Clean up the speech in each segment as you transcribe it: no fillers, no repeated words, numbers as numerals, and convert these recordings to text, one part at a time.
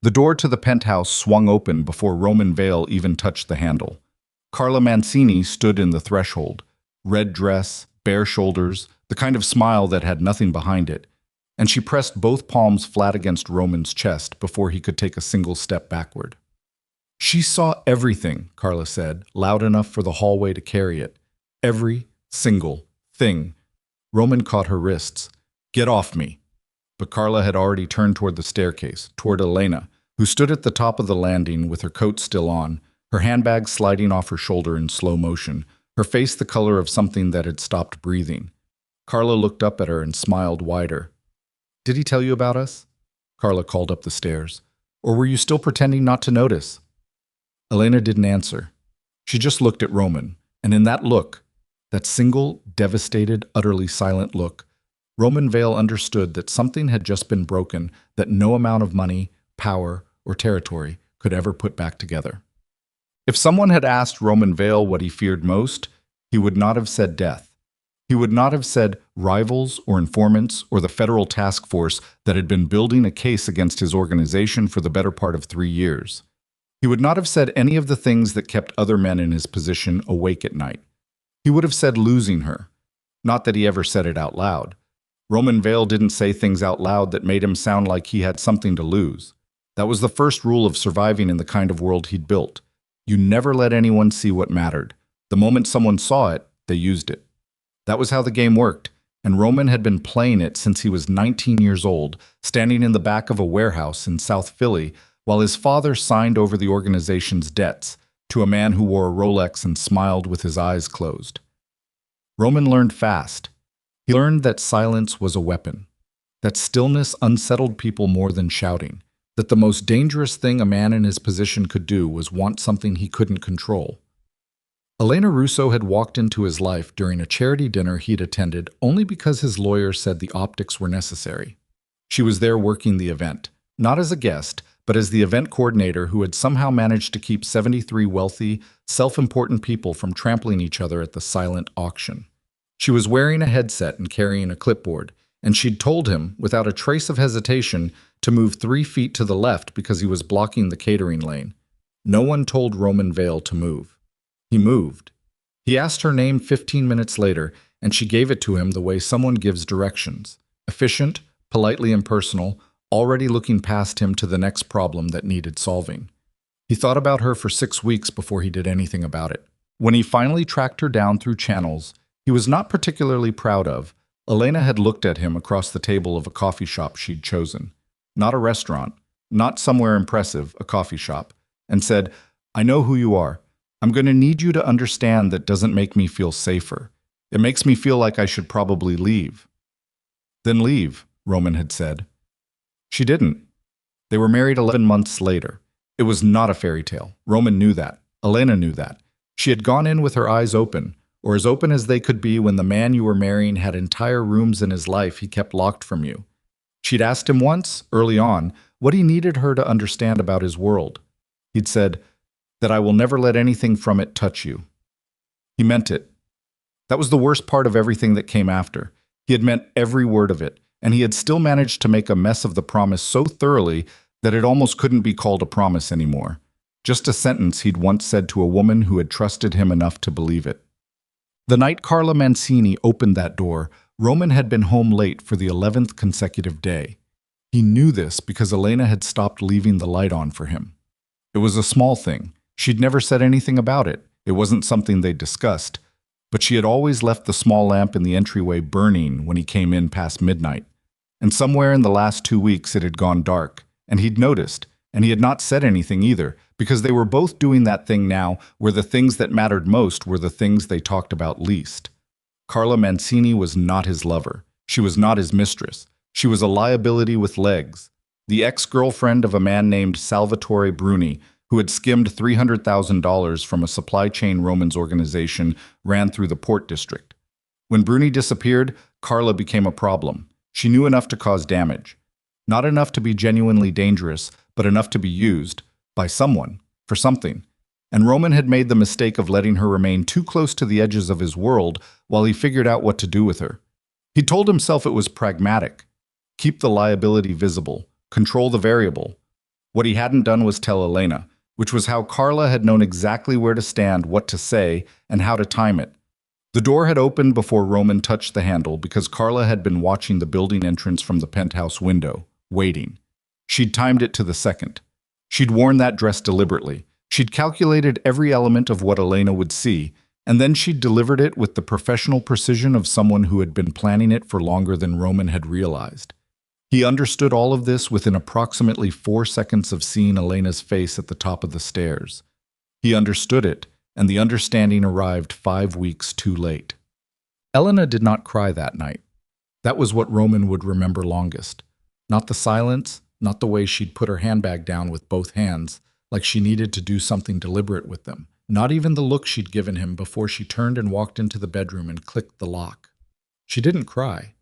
The door to the penthouse swung open before Roman Vale even touched the handle. Carla Mancini stood in the threshold, red dress, bare shoulders, the kind of smile that had nothing behind it, and she pressed both palms flat against Roman's chest before he could take a single step backward. She saw everything, Carla said, loud enough for the hallway to carry it. Every single thing. Roman caught her wrists. Get off me. But Carla had already turned toward the staircase, toward Elena, who stood at the top of the landing with her coat still on, her handbag sliding off her shoulder in slow motion, her face the color of something that had stopped breathing. Carla looked up at her and smiled wider. Did he tell you about us? Carla called up the stairs. Or were you still pretending not to notice? Elena didn't answer. She just looked at Roman, and in that look, that single, devastated, utterly silent look, Roman Vale understood that something had just been broken that no amount of money, power, or territory could ever put back together. If someone had asked Roman Vale what he feared most, he would not have said death. He would not have said rivals or informants or the federal task force that had been building a case against his organization for the better part of 3 years. He would not have said any of the things that kept other men in his position awake at night. He would have said losing her. Not that he ever said it out loud. Roman Vale didn't say things out loud that made him sound like he had something to lose. That was the first rule of surviving in the kind of world he'd built. You never let anyone see what mattered. The moment someone saw it, they used it. That was how the game worked, and Roman had been playing it since he was 19 years old, standing in the back of a warehouse in South Philly, while his father signed over the organization's debts to a man who wore a Rolex and smiled with his eyes closed. Roman learned fast. He learned that silence was a weapon, that stillness unsettled people more than shouting, that the most dangerous thing a man in his position could do was want something he couldn't control. Elena Russo had walked into his life during a charity dinner he'd attended only because his lawyer said the optics were necessary. She was there working the event, not as a guest, but as the event coordinator who had somehow managed to keep 73 wealthy, self-important people from trampling each other at the silent auction. She was wearing a headset and carrying a clipboard, and she'd told him, without a trace of hesitation, to move 3 feet to the left because he was blocking the catering lane. No one told Roman Vale to move. He moved. He asked her name 15 minutes later, and she gave it to him the way someone gives directions. Efficient, politely impersonal, already looking past him to the next problem that needed solving. He thought about her for 6 weeks before he did anything about it. When he finally tracked her down through channels he was not particularly proud of, Elena had looked at him across the table of a coffee shop she'd chosen. Not a restaurant, not somewhere impressive, a coffee shop, and said, I know who you are. I'm going to need you to understand that doesn't make me feel safer. It makes me feel like I should probably leave. Then leave, Roman had said. She didn't. They were married 11 months later. It was not a fairy tale. Roman knew that. Elena knew that. She had gone in with her eyes open, or as open as they could be when the man you were marrying had entire rooms in his life he kept locked from you. She'd asked him once, early on, what he needed her to understand about his world. He'd said, that I will never let anything from it touch you. He meant it. That was the worst part of everything that came after. He had meant every word of it, and he had still managed to make a mess of the promise so thoroughly that it almost couldn't be called a promise anymore. Just a sentence he'd once said to a woman who had trusted him enough to believe it. The night Carla Mancini opened that door, Roman had been home late for the 11th consecutive day. He knew this because Elena had stopped leaving the light on for him. It was a small thing. She'd never said anything about it. It wasn't something they'd discussed. But she had always left the small lamp in the entryway burning when he came in past midnight. And somewhere in the last 2 weeks it had gone dark, and he'd noticed, and he had not said anything either, because they were both doing that thing now where the things that mattered most were the things they talked about least. Carla Mancini was not his lover. She was not his mistress. She was a liability with legs. The ex-girlfriend of a man named Salvatore Bruni, who had skimmed $300,000 from a supply chain Roman's organization ran through the port district. When Bruni disappeared, Carla became a problem. She knew enough to cause damage. Not enough to be genuinely dangerous, but enough to be used by someone, for something. And Roman had made the mistake of letting her remain too close to the edges of his world while he figured out what to do with her. He told himself it was pragmatic. Keep the liability visible. Control the variable. What he hadn't done was tell Elena, which was how Carla had known exactly where to stand, what to say, and how to time it. The door had opened before Roman touched the handle because Carla had been watching the building entrance from the penthouse window, waiting. She'd timed it to the second. She'd worn that dress deliberately. She'd calculated every element of what Elena would see, and then she'd delivered it with the professional precision of someone who had been planning it for longer than Roman had realized. He understood all of this within approximately 4 seconds of seeing Elena's face at the top of the stairs. He understood it, and the understanding arrived 5 weeks too late. Elena did not cry that night. That was what Roman would remember longest. Not the silence, not the way she'd put her handbag down with both hands, like she needed to do something deliberate with them. Not even the look she'd given him before she turned and walked into the bedroom and clicked the lock. She didn't cry.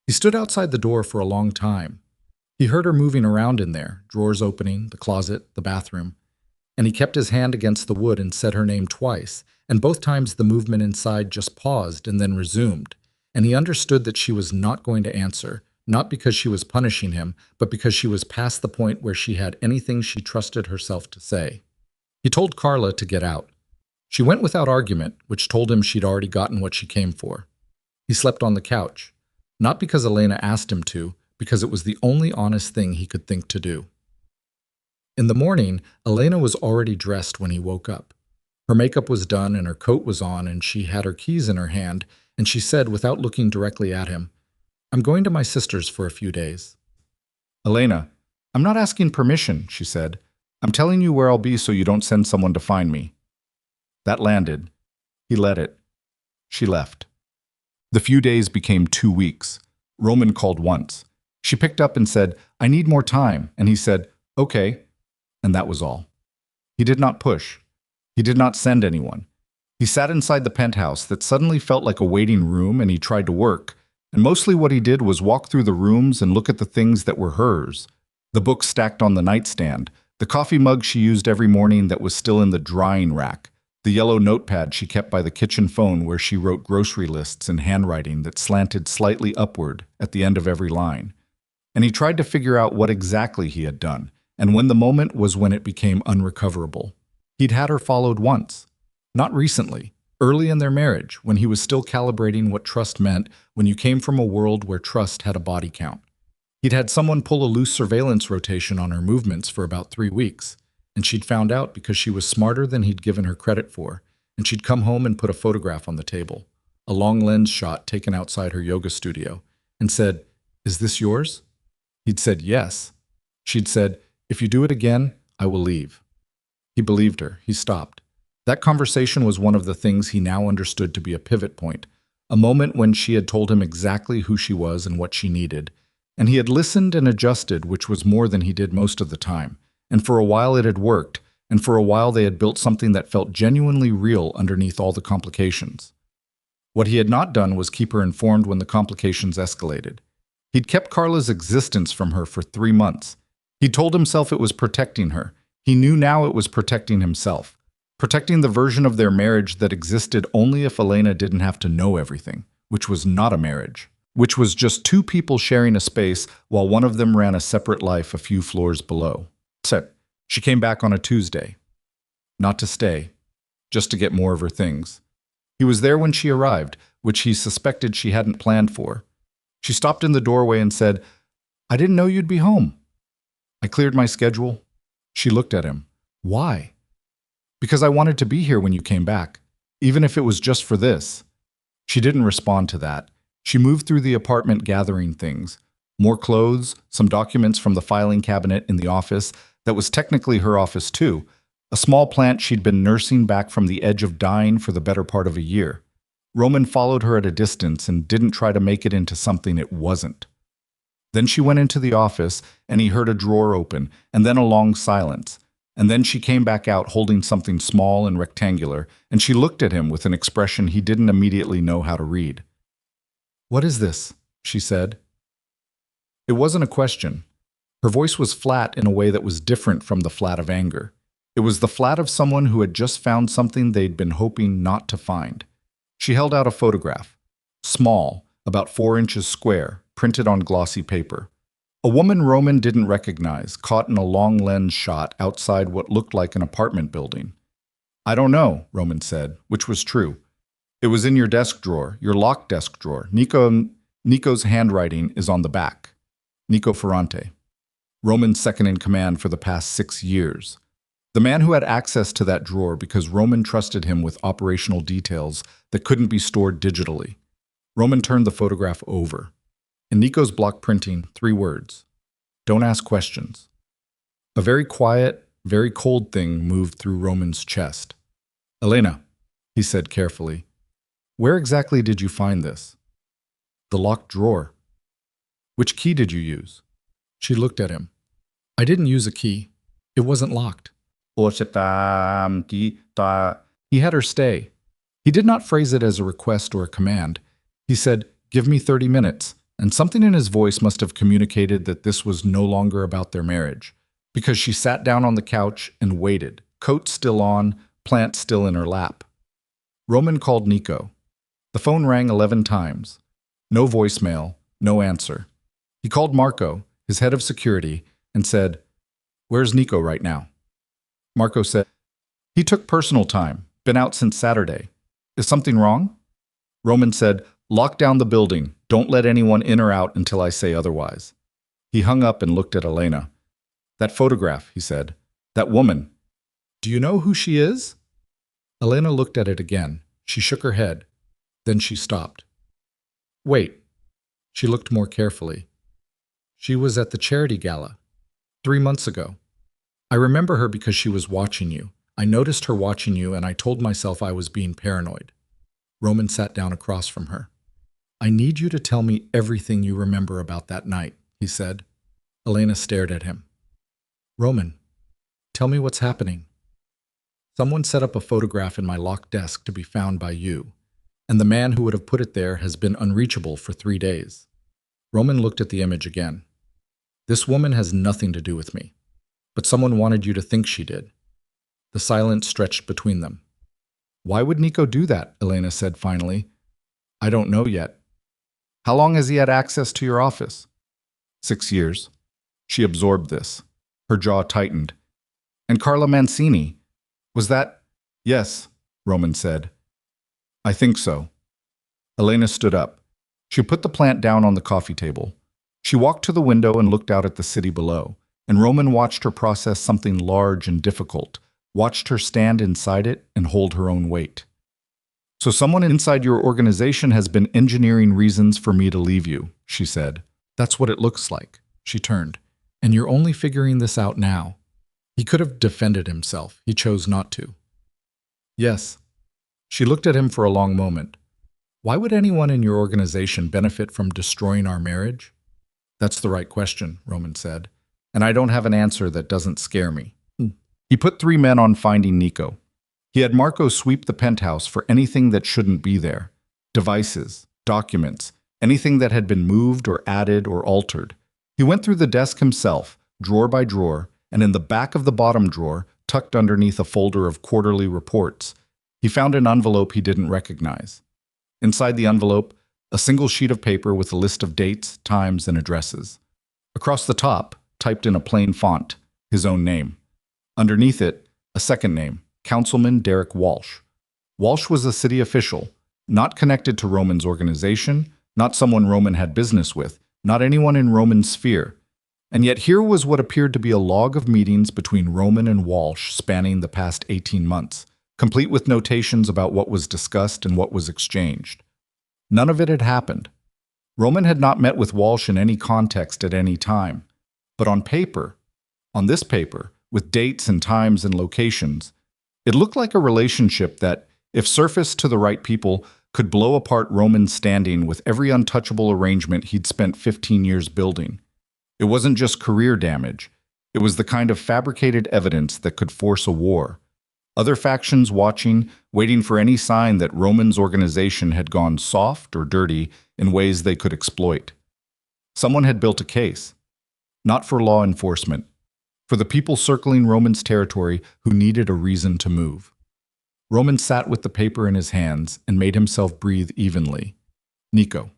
He stood outside the door for a long time. He heard her moving around in there, drawers opening, the closet, the bathroom, and he kept his hand against the wood and said her name twice, and both times the movement inside just paused and then resumed, and he understood that she was not going to answer, not because she was punishing him, but because she was past the point where she had anything she trusted herself to say. He told Carla to get out. She went without argument, which told him she'd already gotten what she came for. He slept on the couch, not because Elena asked him to, because it was the only honest thing he could think to do. In the morning, Elena was already dressed when he woke up. Her makeup was done and her coat was on, and she had her keys in her hand, and she said, without looking directly at him, "I'm going to my sister's for a few days." "Elena, I'm not asking permission," she said. "I'm telling you where I'll be so you don't send someone to find me." That landed. He let it. She left. The few days became 2 weeks. Roman called once. She picked up and said, "I need more time," and he said, "Okay," and that was all. He did not push. He did not send anyone. He sat inside the penthouse that suddenly felt like a waiting room, and he tried to work, and mostly what he did was walk through the rooms and look at the things that were hers. The books stacked on the nightstand, the coffee mug she used every morning that was still in the drying rack, the yellow notepad she kept by the kitchen phone where she wrote grocery lists in handwriting that slanted slightly upward at the end of every line. And he tried to figure out what exactly he had done, and when the moment was when it became unrecoverable. He'd had her followed once. Not recently, early in their marriage, when he was still calibrating what trust meant when you came from a world where trust had a body count. He'd had someone pull a loose surveillance rotation on her movements for about 3 weeks, and she'd found out because she was smarter than he'd given her credit for, and she'd come home and put a photograph on the table, a long lens shot taken outside her yoga studio, and said, "Is this yours?" He'd said yes. She'd said, "If you do it again, I will leave." He believed her. He stopped. That conversation was one of the things he now understood to be a pivot point, a moment when she had told him exactly who she was and what she needed, and he had listened and adjusted, which was more than he did most of the time. And for a while it had worked, and for a while they had built something that felt genuinely real underneath all the complications. What he had not done was keep her informed when the complications escalated. He'd kept Carla's existence from her for 3 months. He told himself it was protecting her. He knew now it was protecting himself, protecting the version of their marriage that existed only if Elena didn't have to know everything, which was not a marriage, which was just 2 people sharing a space while one of them ran a separate life a few floors below. She came back on a Tuesday. Not to stay, just to get more of her things. He was there when she arrived, which he suspected she hadn't planned for. She stopped in the doorway and said, "I didn't know you'd be home." "I cleared my schedule." She looked at him. "Why?" "Because I wanted to be here when you came back, even if it was just for this." She didn't respond to that. She moved through the apartment gathering things. More clothes, some documents from the filing cabinet in the office that was technically her office too, a small plant she'd been nursing back from the edge of dying for the better part of a year. Roman followed her at a distance and didn't try to make it into something it wasn't. Then she went into the office, and he heard a drawer open, and then a long silence. And then she came back out holding something small and rectangular, and she looked at him with an expression he didn't immediately know how to read. "What is this?" she said. It wasn't a question. Her voice was flat in a way that was different from the flat of anger. It was the flat of someone who had just found something they'd been hoping not to find. She held out a photograph. Small, about 4 inches square, printed on glossy paper. A woman Roman didn't recognize, caught in a long lens shot outside what looked like an apartment building. I don't know, Roman said, which was true. It was in your desk drawer, your locked desk drawer. Nico's handwriting is on the back. Nico Ferrante, Roman's second in command for the past 6 years. The man who had access to that drawer because Roman trusted him with operational details that couldn't be stored digitally. Roman turned the photograph over. In Nico's block printing, 3 words. Don't ask questions. A very quiet, very cold thing moved through Roman's chest. Elena, he said carefully, where exactly did you find this? The locked drawer. Which key did you use? She looked at him. I didn't use a key. It wasn't locked. He had her stay. He did not phrase it as a request or a command. He said, give me 30 minutes, and something in his voice must have communicated that this was no longer about their marriage, because she sat down on the couch and waited, coat still on, plant still in her lap. Roman called Nico. The phone rang 11 times. No voicemail, no answer. He called Marco, his head of security, and said, where's Nico right now? Marco said, he took personal time, been out since Saturday. Is something wrong? Roman said, lock down the building. Don't let anyone in or out until I say otherwise. He hung up and looked at Elena. That photograph, he said. That woman. Do you know who she is? Elena looked at it again. She shook her head. Then she stopped. Wait. She looked more carefully. She was at the charity gala 3 months ago. I remember her because she was watching you. I noticed her watching you and I told myself I was being paranoid. Roman sat down across from her. I need you to tell me everything you remember about that night, he said. Elena stared at him. Roman, tell me what's happening. Someone set up a photograph in my locked desk to be found by you, and the man who would have put it there has been unreachable for 3 days. Roman looked at the image again. This woman has nothing to do with me, but someone wanted you to think she did. The silence stretched between them. Why would Nico do that? Elena said finally. I don't know yet. How long has he had access to your office? 6 years. She absorbed this. Her jaw tightened. And Carla Mancini? Was that? Yes, Roman said. I think so. Elena stood up. She put the plant down on the coffee table. She walked to the window and looked out at the city below, and Roman watched her process something large and difficult, watched her stand inside it and hold her own weight. So someone inside your organization has been engineering reasons for me to leave you, she said. That's what it looks like. She turned. And you're only figuring this out now. He could have defended himself. He chose not to. Yes. She looked at him for a long moment. Why would anyone in your organization benefit from destroying our marriage? That's the right question, Roman said. And I don't have an answer that doesn't scare me. He put 3 men on finding Nico. He had Marco sweep the penthouse for anything that shouldn't be there. Devices, documents, anything that had been moved or added or altered. He went through the desk himself, drawer by drawer, and in the back of the bottom drawer, tucked underneath a folder of quarterly reports, he found an envelope he didn't recognize. Inside the envelope, a single sheet of paper with a list of dates, times, and addresses. Across the top, typed in a plain font, his own name. Underneath it, a second name, Councilman Derek Walsh. Walsh was a city official, not connected to Roman's organization, not someone Roman had business with, not anyone in Roman's sphere. And yet here was what appeared to be a log of meetings between Roman and Walsh spanning the past 18 months, complete with notations about what was discussed and what was exchanged. None of it had happened. Roman had not met with Walsh in any context at any time. But on paper, on this paper, with dates and times and locations, it looked like a relationship that, if surfaced to the right people, could blow apart Roman's standing with every untouchable arrangement he'd spent 15 years building. It wasn't just career damage. It was the kind of fabricated evidence that could force a war. Other factions watching, waiting for any sign that Roman's organization had gone soft or dirty in ways they could exploit. Someone had built a case, not for law enforcement, for the people circling Roman's territory who needed a reason to move. Roman sat with the paper in his hands and made himself breathe evenly. Nico.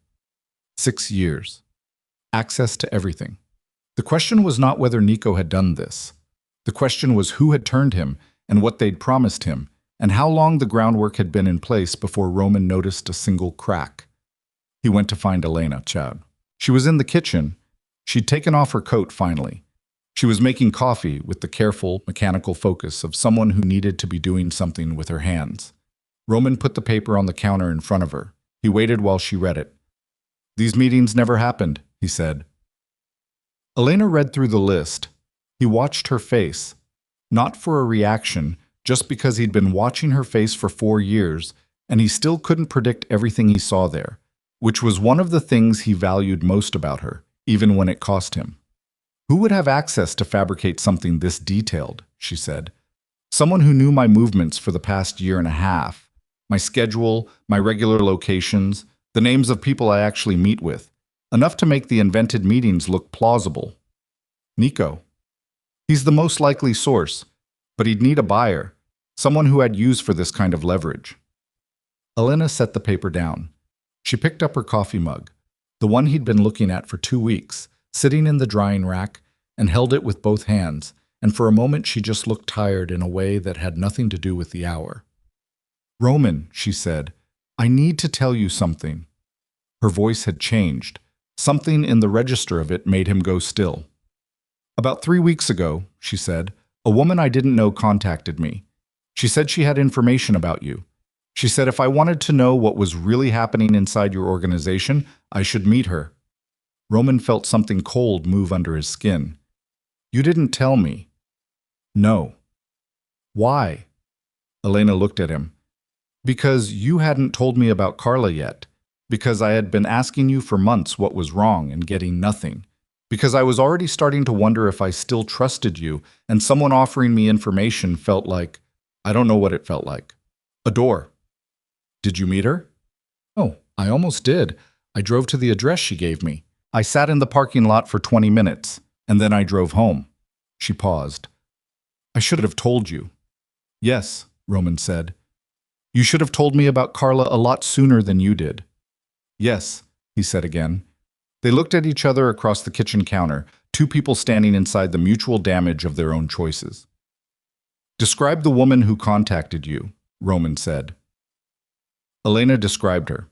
6 years. Access to everything. The question was not whether Nico had done this. The question was who had turned him and what they'd promised him, and how long the groundwork had been in place before Roman noticed a single crack. He went to find Elena Chad. She was in the kitchen. She'd taken off her coat finally. She was making coffee with the careful, mechanical focus of someone who needed to be doing something with her hands. Roman put the paper on the counter in front of her. He waited while she read it. "These meetings never happened," he said. Elena read through the list. He watched her face, not for a reaction, just because he'd been watching her face for 4 years, and he still couldn't predict everything he saw there, which was one of the things he valued most about her, even when it cost him. "Who would have access to fabricate something this detailed?" she said. "Someone who knew my movements for the past year and a half, my schedule, my regular locations, the names of people I actually meet with, enough to make the invented meetings look plausible. Nico. He's the most likely source, but he'd need a buyer, someone who had use for this kind of leverage." Elena set the paper down. She picked up her coffee mug, the one he'd been looking at for 2 weeks, sitting in the drying rack, and held it with both hands, and for a moment she just looked tired in a way that had nothing to do with the hour. "Roman," she said, "I need to tell you something." Her voice had changed. Something in the register of it made him go still. "About 3 weeks ago," she said, "a woman I didn't know contacted me. She said she had information about you. She said if I wanted to know what was really happening inside your organization, I should meet her." Roman felt something cold move under his skin. "You didn't tell me." "No." "Why?" Elena looked at him. "Because you hadn't told me about Carla yet. Because I had been asking you for months what was wrong and getting nothing. Because I was already starting to wonder if I still trusted you, and someone offering me information felt like, I don't know what it felt like. A door." "Did you meet her?" "Oh, I almost did. I drove to the address she gave me. I sat in the parking lot for 20 minutes, and then I drove home." She paused. "I should have told you." "Yes," Roman said. "You should have told me about Carla a lot sooner than you did." "Yes," he said again. They looked at each other across the kitchen counter, two people standing inside the mutual damage of their own choices. "Describe the woman who contacted you," Roman said. Elena described her.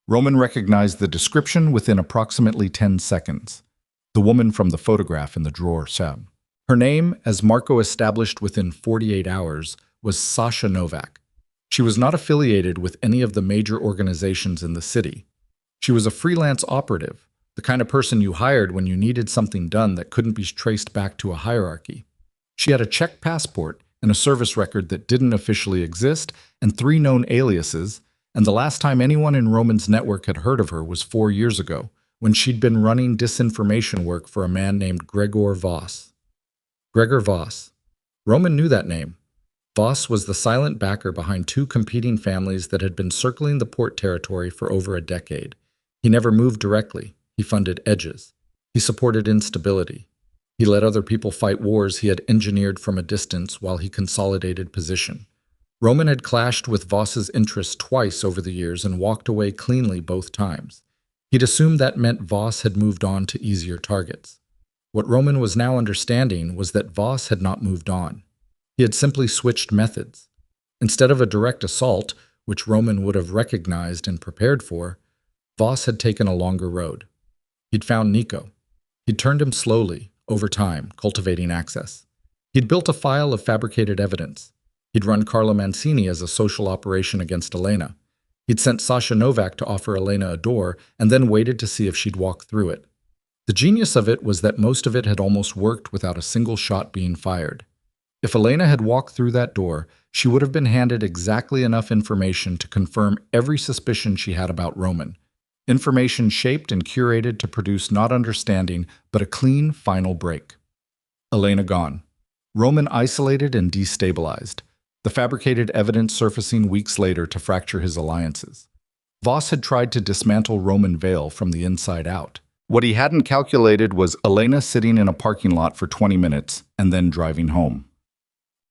Roman recognized the description within approximately 10 seconds. The woman from the photograph in the drawer said. Her name, as Marco established within 48 hours, was Sasha Novak. She was not affiliated with any of the major organizations in the city. She was a freelance operative, the kind of person you hired when you needed something done that couldn't be traced back to a hierarchy. She had a Czech passport and a service record that didn't officially exist, and 3 known aliases, and the last time anyone in Roman's network had heard of her was 4 years ago, when she'd been running disinformation work for a man named Gregor Voss. Gregor Voss. Roman knew that name. Voss was the silent backer behind 2 competing families that had been circling the port territory for over a decade. He never moved directly. He funded edges. He supported instability. He let other people fight wars he had engineered from a distance while he consolidated position. Roman had clashed with Voss's interests twice over the years and walked away cleanly both times. He'd assumed that meant Voss had moved on to easier targets. What Roman was now understanding was that Voss had not moved on. He had simply switched methods. Instead of a direct assault, which Roman would have recognized and prepared for, Voss had taken a longer road. He'd found Nico. He'd turned him slowly, over time, cultivating access. He'd built a file of fabricated evidence. He'd run Carla Mancini as a social operation against Elena. He'd sent Sasha Novak to offer Elena a door and then waited to see if she'd walk through it. The genius of it was that most of it had almost worked without a single shot being fired. If Elena had walked through that door, she would have been handed exactly enough information to confirm every suspicion she had about Roman. Information shaped and curated to produce not understanding, but a clean final break. Elena gone. Roman isolated and destabilized. The fabricated evidence surfacing weeks later to fracture his alliances. Voss had tried to dismantle Roman Vale from the inside out. What he hadn't calculated was Elena sitting in a parking lot for 20 minutes and then driving home.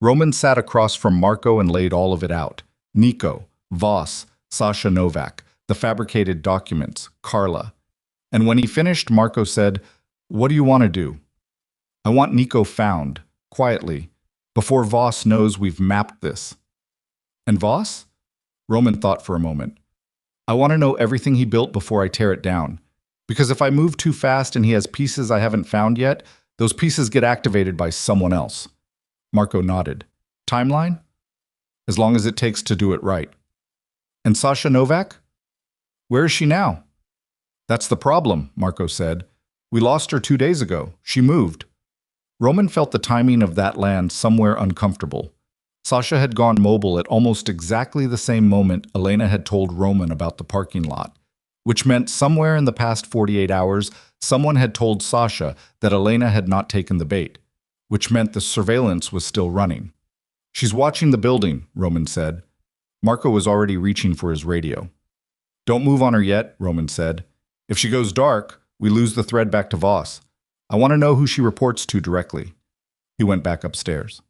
Roman sat across from Marco and laid all of it out. Nico, Voss, Sasha Novak, the fabricated documents, Carla. And when he finished, Marco said, "What do you want to do? I want Nico found, quietly, before Voss knows we've mapped this. And Voss? Roman thought for a moment. I want to know everything he built before I tear it down. Because if I move too fast and he has pieces I haven't found yet, those pieces get activated by someone else. Marco nodded. Timeline? As long as it takes to do it right. And Sasha Novak? Where is she now? That's the problem, Marco said. We lost her 2 days ago. She moved. Roman felt the timing of that land somewhere uncomfortable. Sasha had gone mobile at almost exactly the same moment Elena had told Roman about the parking lot, which meant somewhere in the past 48 hours, someone had told Sasha that Elena had not taken the bait, which meant the surveillance was still running. She's watching the building, Roman said. Marco was already reaching for his radio. Don't move on her yet, Roman said. If she goes dark, we lose the thread back to Voss. I want to know who she reports to directly. He went back upstairs.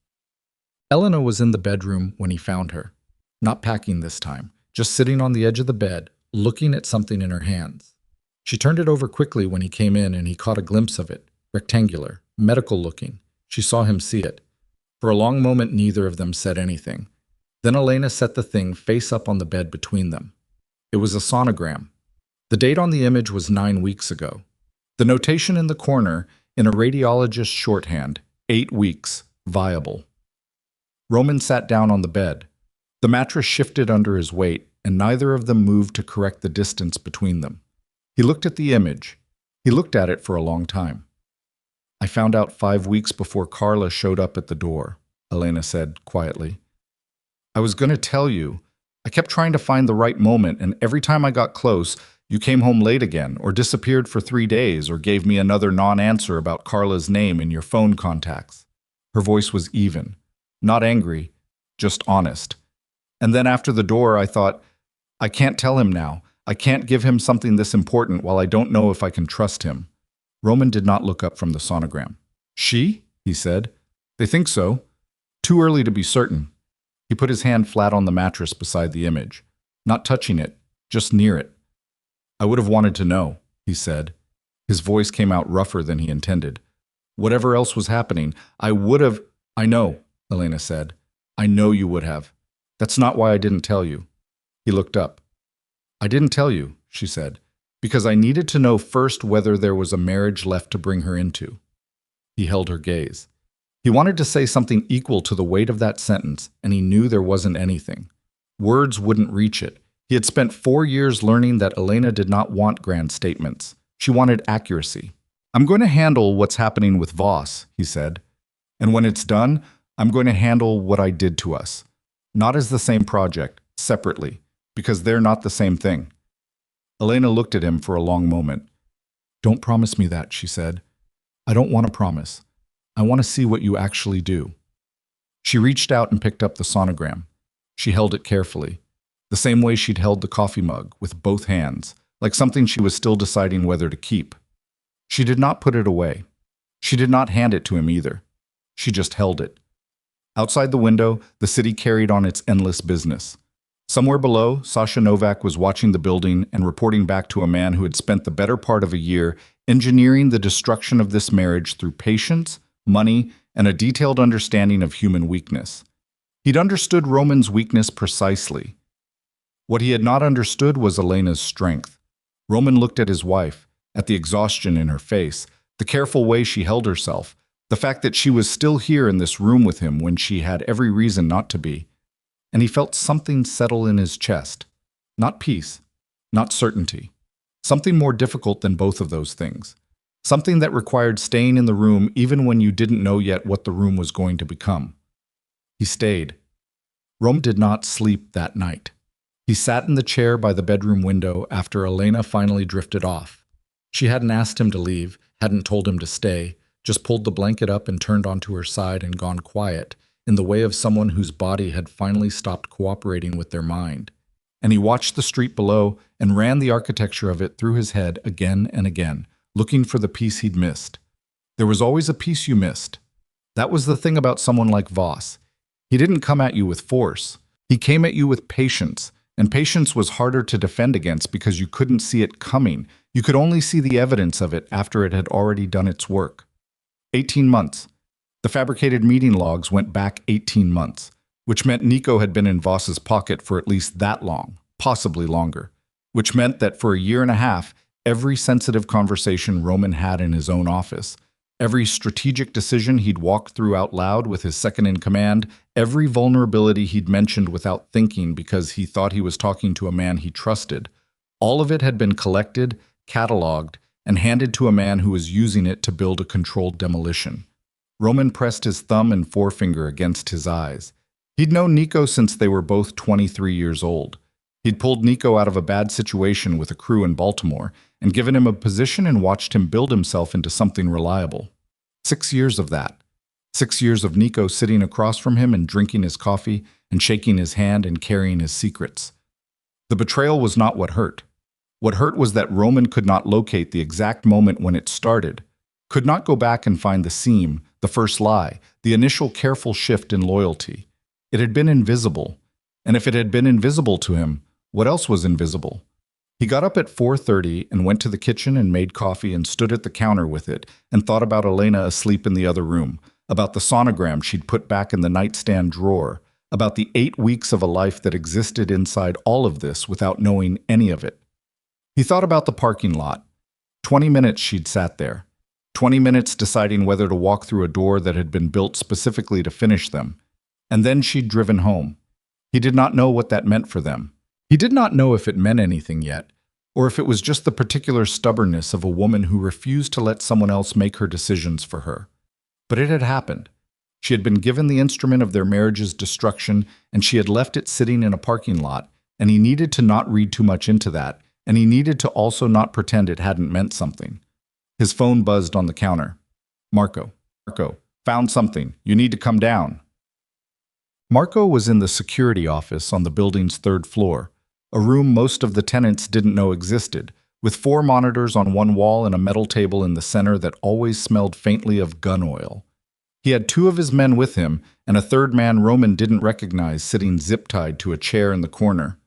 Elena was in the bedroom when he found her. Not packing this time, just sitting on the edge of the bed, looking at something in her hands. She turned it over quickly when he came in and he caught a glimpse of it, rectangular, medical looking. She saw him see it. For a long moment, neither of them said anything. Then Elena set the thing face up on the bed between them. It was a sonogram. The date on the image was 9 weeks ago. The notation in the corner, in a radiologist's shorthand, 8 weeks, viable. Roman sat down on the bed. The mattress shifted under his weight, and neither of them moved to correct the distance between them. He looked at the image. He looked at it for a long time. I found out 5 weeks before Carla showed up at the door, Elena said quietly. I was going to tell you. I kept trying to find the right moment, and every time I got close, you came home late again, or disappeared for 3 days, or gave me another non-answer about Carla's name in your phone contacts. Her voice was even. Not angry, just honest. And then after the door, I thought, I can't tell him now. I can't give him something this important while I don't know if I can trust him. Roman did not look up from the sonogram. She? He said. They think so. Too early to be certain. He put his hand flat on the mattress beside the image, not touching it, just near it. I would have wanted to know, he said. His voice came out rougher than he intended. Whatever else was happening, I would have... I know, Elena said. I know you would have. That's not why I didn't tell you. He looked up. I didn't tell you, she said, because I needed to know first whether there was a marriage left to bring her into. He held her gaze. He wanted to say something equal to the weight of that sentence, and he knew there wasn't anything. Words wouldn't reach it. He had spent 4 years learning that Elena did not want grand statements. She wanted accuracy. I'm going to handle what's happening with Voss, he said. And when it's done, I'm going to handle what I did to us. Not as the same project, separately, because they're not the same thing. Elena looked at him for a long moment. Don't promise me that, she said. I don't want to promise. I want to see what you actually do. She reached out and picked up the sonogram. She held it carefully, the same way she'd held the coffee mug, with both hands, like something she was still deciding whether to keep. She did not put it away. She did not hand it to him either. She just held it. Outside the window, the city carried on its endless business. Somewhere below, Sasha Novak was watching the building and reporting back to a man who had spent the better part of a year engineering the destruction of this marriage through patience, money, and a detailed understanding of human weakness. He'd understood Roman's weakness precisely. What he had not understood was Elena's strength. Roman looked at his wife, at the exhaustion in her face, the careful way she held herself, the fact that she was still here in this room with him when she had every reason not to be. And he felt something settle in his chest. Not peace, not certainty. Something more difficult than both of those things. Something that required staying in the room even when you didn't know yet what the room was going to become. He stayed. Roman did not sleep that night. He sat in the chair by the bedroom window after Elena finally drifted off. She hadn't asked him to leave, hadn't told him to stay, just pulled the blanket up and turned onto her side and gone quiet, in the way of someone whose body had finally stopped cooperating with their mind. And he watched the street below and ran the architecture of it through his head again and again, looking for the piece he'd missed. There was always a piece you missed. That was the thing about someone like Voss. He didn't come at you with force. He came at you with patience, and patience was harder to defend against because you couldn't see it coming. You could only see the evidence of it after it had already done its work. 18 months. The fabricated meeting logs went back 18 months, which meant Nico had been in Voss's pocket for at least that long, possibly longer, which meant that for a year and a half, every sensitive conversation Roman had in his own office, every strategic decision he'd walked through out loud with his second-in-command, every vulnerability he'd mentioned without thinking because he thought he was talking to a man he trusted, all of it had been collected, cataloged, and handed to a man who was using it to build a controlled demolition. Roman pressed his thumb and forefinger against his eyes. He'd known Nico since they were both 23 years old. He'd pulled Nico out of a bad situation with a crew in Baltimore and given him a position and watched him build himself into something reliable. 6 years of that. 6 years of Nico sitting across from him and drinking his coffee and shaking his hand and carrying his secrets. The betrayal was not what hurt. What hurt was that Roman could not locate the exact moment when it started, could not go back and find the seam, the first lie, the initial careful shift in loyalty. It had been invisible. And if it had been invisible to him, what else was invisible? He got up at 4:30 and went to the kitchen and made coffee and stood at the counter with it and thought about Elena asleep in the other room, about the sonogram she'd put back in the nightstand drawer, about the 8 weeks of a life that existed inside all of this without knowing any of it. He thought about the parking lot. 20 minutes she'd sat there. 20 minutes deciding whether to walk through a door that had been built specifically to finish them. And then she'd driven home. He did not know what that meant for them. He did not know if it meant anything yet, or if it was just the particular stubbornness of a woman who refused to let someone else make her decisions for her. But it had happened. She had been given the instrument of their marriage's destruction, and she had left it sitting in a parking lot, and he needed to not read too much into that, and he needed to also not pretend it hadn't meant something. His phone buzzed on the counter. Marco, found something. You need to come down. Marco was in the security office on the building's 3rd floor, a room most of the tenants didn't know existed, with 4 monitors on one wall and a metal table in the center that always smelled faintly of gun oil. He had 2 of his men with him, and a 3rd man Roman didn't recognize sitting zip-tied to a chair in the corner.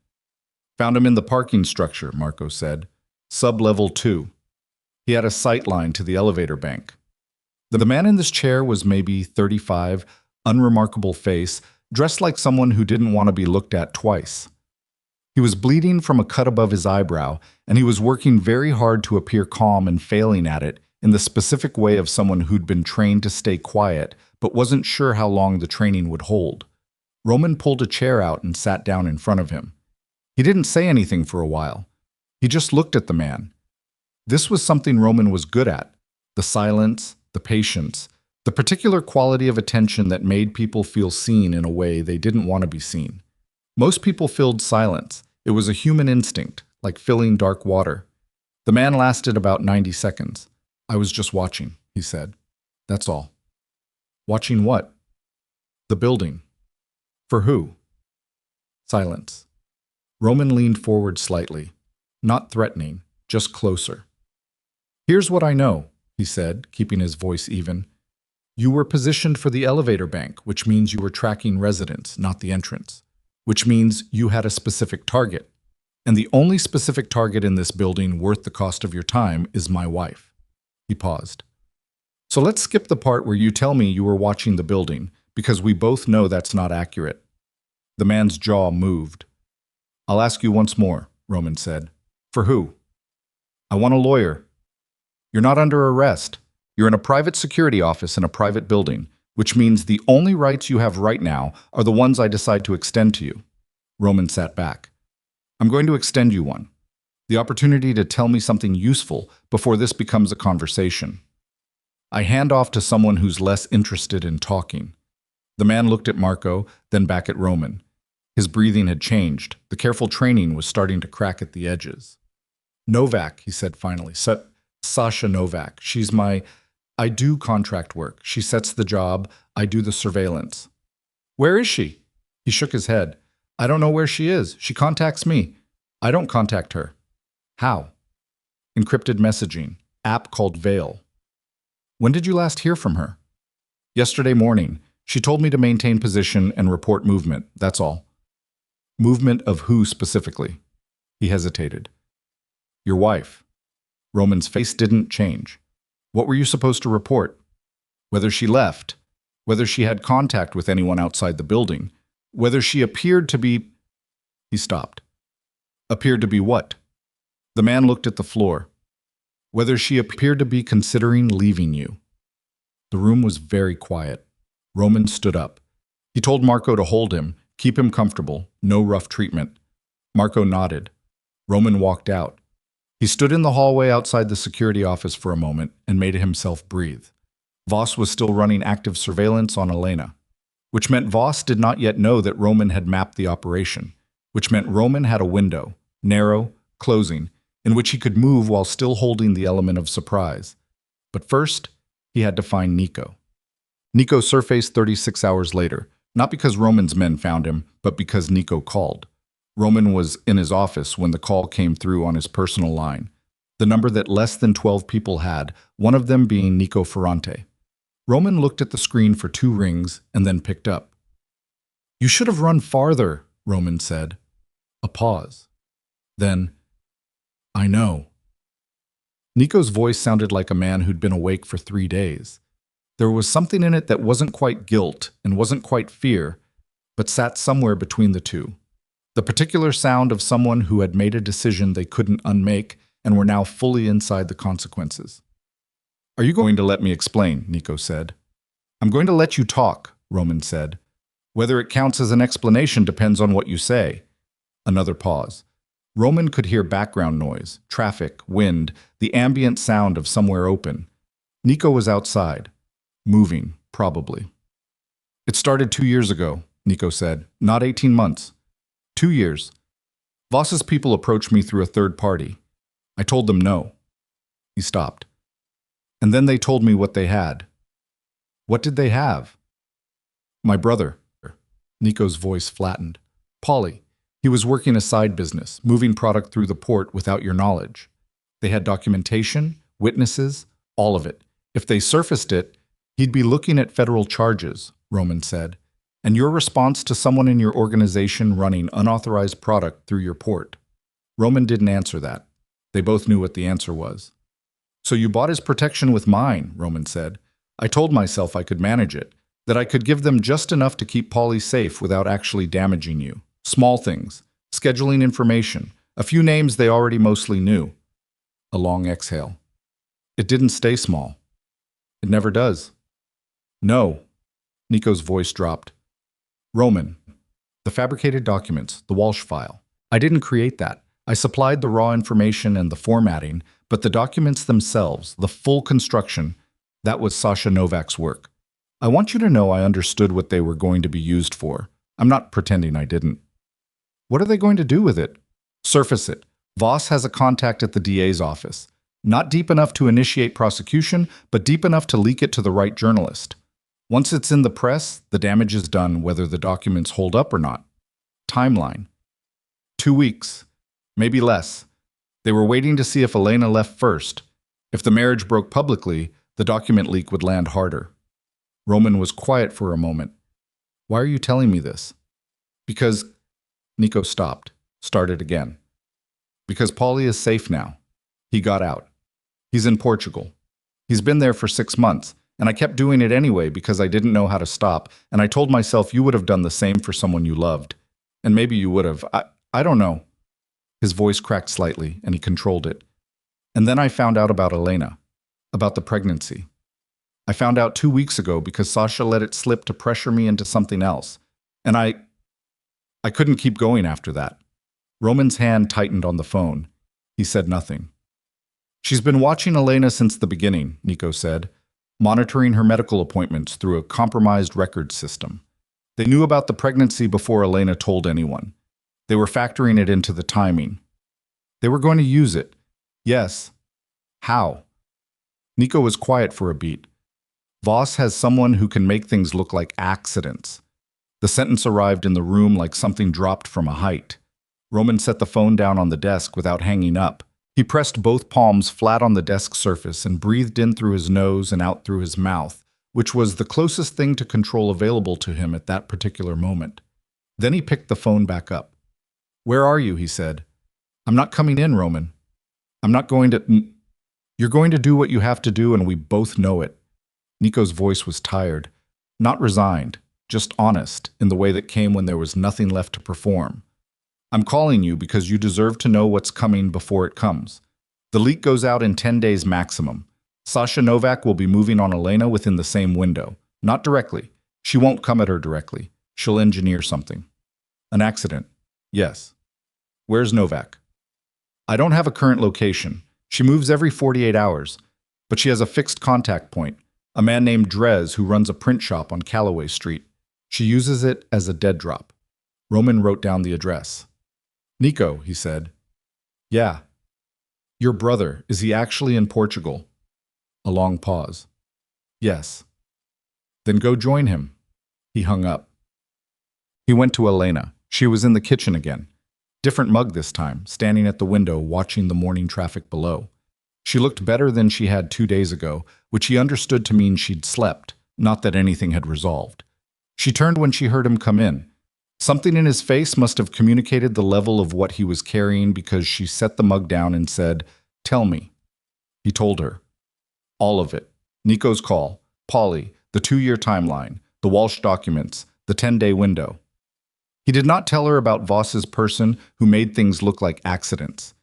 Found him in the parking structure, Marco said. Sub-level 2. He had a sight line to the elevator bank. The man in this chair was maybe 35, unremarkable face, dressed like someone who didn't want to be looked at twice. He was bleeding from a cut above his eyebrow, and he was working very hard to appear calm and failing at it in the specific way of someone who'd been trained to stay quiet but wasn't sure how long the training would hold. Roman pulled a chair out and sat down in front of him. He didn't say anything for a while. He just looked at the man. This was something Roman was good at: the silence, the patience, the particular quality of attention that made people feel seen in a way they didn't want to be seen. Most people filled silence. It was a human instinct, like filling dark water. The man lasted about 90 seconds. I was just watching, he said. That's all. Watching what? The building. For who? Silence. Roman leaned forward slightly, not threatening, just closer. Here's what I know, he said, keeping his voice even. You were positioned for the elevator bank, which means you were tracking residents, not the entrance, which means you had a specific target. And the only specific target in this building worth the cost of your time is my wife. He paused. So let's skip the part where you tell me you were watching the building, because we both know that's not accurate. The man's jaw moved. I'll ask you once more, Roman said. For who? I want a lawyer. You're not under arrest. You're in a private security office in a private building, which means the only rights you have right now are the ones I decide to extend to you. Roman sat back. I'm going to extend you one. The opportunity to tell me something useful before this becomes a conversation. I hand off to someone who's less interested in talking. The man looked at Marco, then back at Roman. His breathing had changed. The careful training was starting to crack at the edges. Novak, he said finally. Sasha Novak. She's my... I do contract work. She sets the job. I do the surveillance. Where is she? He shook his head. I don't know where she is. She contacts me. I don't contact her. How? Encrypted messaging. App called Vale. When did you last hear from her? Yesterday morning. She told me to maintain position and report movement. That's all. Movement of who specifically? He hesitated. Your wife. Roman's face didn't change. What were you supposed to report? Whether she left, whether she had contact with anyone outside the building, whether she appeared to be... He stopped. Appeared to be what? The man looked at the floor. Whether she appeared to be considering leaving you. The room was very quiet. Roman stood up. He told Marco to hold him, keep him comfortable, no rough treatment. Marco nodded. Roman walked out. He stood in the hallway outside the security office for a moment and made himself breathe. Voss was still running active surveillance on Elena, which meant Voss did not yet know that Roman had mapped the operation, which meant Roman had a window, narrow, closing, in which he could move while still holding the element of surprise. But first, he had to find Nico. Nico surfaced 36 hours later, not because Roman's men found him, but because Nico called. Roman was in his office when the call came through on his personal line, the number that less than 12 people had, one of them being Nico Ferrante. Roman looked at the screen for 2 rings and then picked up. "You should have run farther," Roman said. A pause. Then, "I know." Nico's voice sounded like a man who'd been awake for 3 days. There was something in it that wasn't quite guilt and wasn't quite fear, but sat somewhere between the two. The particular sound of someone who had made a decision they couldn't unmake and were now fully inside the consequences. "Are you going to let me explain?" Nico said. "I'm going to let you talk," Roman said. "Whether it counts as an explanation depends on what you say." Another pause. Roman could hear background noise, traffic, wind, the ambient sound of somewhere open. Nico was outside. Moving, probably. "It started 2 years ago," Nico said. "Not 18 months. 2 years. Voss's people approached me through a third party. I told them no." He stopped. "And then they told me what they had." "What did they have?" "My brother." Nico's voice flattened. "Paulie. He was working a side business, moving product through the port without your knowledge. They had documentation, witnesses, all of it. If they surfaced it, he'd be looking at federal charges," Roman said. "And your response to someone in your organization running unauthorized product through your port." Roman didn't answer that. They both knew what the answer was. "So you bought his protection with mine," Roman said. "I told myself I could manage it, that I could give them just enough to keep Paulie safe without actually damaging you. Small things, scheduling information, a few names they already mostly knew." A long exhale. "It didn't stay small. It never does." "No." Nico's voice dropped. "Roman, the fabricated documents, the Walsh file. I didn't create that. I supplied the raw information and the formatting, but the documents themselves, the full construction, that was Sasha Novak's work. I want you to know I understood what they were going to be used for. I'm not pretending I didn't." "What are they going to do with it?" "Surface it. Voss has a contact at the DA's office. Not deep enough to initiate prosecution, but deep enough to leak it to the right journalist. Once it's in the press, the damage is done whether the documents hold up or not. Timeline. 2 weeks. Maybe less. They were waiting to see if Elena left first. If the marriage broke publicly, the document leak would land harder." Roman was quiet for a moment. "Why are you telling me this?" "Because..." Nico stopped, started again. "Because Paulie is safe now. He got out. He's in Portugal. He's been there for 6 months, and I kept doing it anyway because I didn't know how to stop, and I told myself you would have done the same for someone you loved. And maybe you would have. I don't know." His voice cracked slightly, and he controlled it. "And then I found out about Elena, about the pregnancy. I found out 2 weeks ago because Sasha let it slip to pressure me into something else. And I couldn't keep going after that." Roman's hand tightened on the phone. He said nothing. "She's been watching Elena since the beginning," Nico said, "monitoring her medical appointments through a compromised record system. They knew about the pregnancy before Elena told anyone. They were factoring it into the timing. They were going to use it. Yes. How?" Nico was quiet for a beat. "Voss has someone who can make things look like accidents." The sentence arrived in the room like something dropped from a height. Roman set the phone down on the desk without hanging up. He pressed both palms flat on the desk surface and breathed in through his nose and out through his mouth, which was the closest thing to control available to him at that particular moment. Then he picked the phone back up. "Where are you?" he said. "I'm not coming in, Roman. I'm not going to... You're going to do what you have to do, and we both know it. Nico's voice was tired, not resigned, just honest, in the way that came when there was nothing left to perform. I'm calling you because you deserve to know what's coming before it comes. The leak goes out in 10 days maximum. Sasha Novak will be moving on Elena within the same window. Not directly. She won't come at her directly. She'll engineer something. An accident. Yes. Where's Novak? I don't have a current location. She moves every 48 hours. But she has a fixed contact point. A man named Drez who runs a print shop on Calloway Street. She uses it as a dead drop. Roman wrote down the address. Nico, he said. Yeah. Your brother, is he actually in Portugal? A long pause. Yes. Then go join him. He hung up. He went to Elena. She was in the kitchen again. Different mug this time, standing at the window watching the morning traffic below. She looked better than she had 2 days ago, which he understood to mean she'd slept, not that anything had resolved. She turned when she heard him come in. Something in his face must have communicated the level of what he was carrying because she set the mug down and said, "Tell me." He told her. All of it. Nico's call, Polly, the 2-year timeline, the Walsh documents, the 10-day window. He did not tell her about Voss's person who made things look like accidents.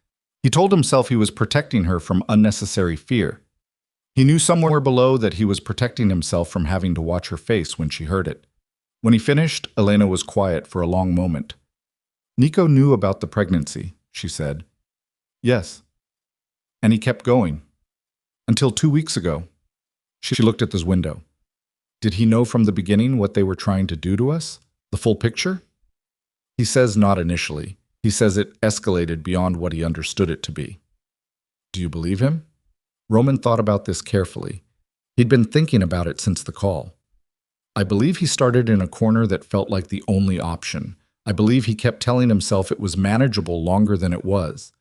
He told himself he was protecting her from unnecessary fear. He knew somewhere below that he was protecting himself from having to watch her face when she heard it. When he finished, Elena was quiet for a long moment. Nico knew about the pregnancy, she said. Yes. And he kept going. Until 2 weeks ago. She looked at this window. Did he know from the beginning what they were trying to do to us? The full picture? He says not initially. He says it escalated beyond what he understood it to be. Do you believe him? Roman thought about this carefully. He'd been thinking about it since the call. I believe he started in a corner that felt like the only option. I believe he kept telling himself it was manageable longer than it was.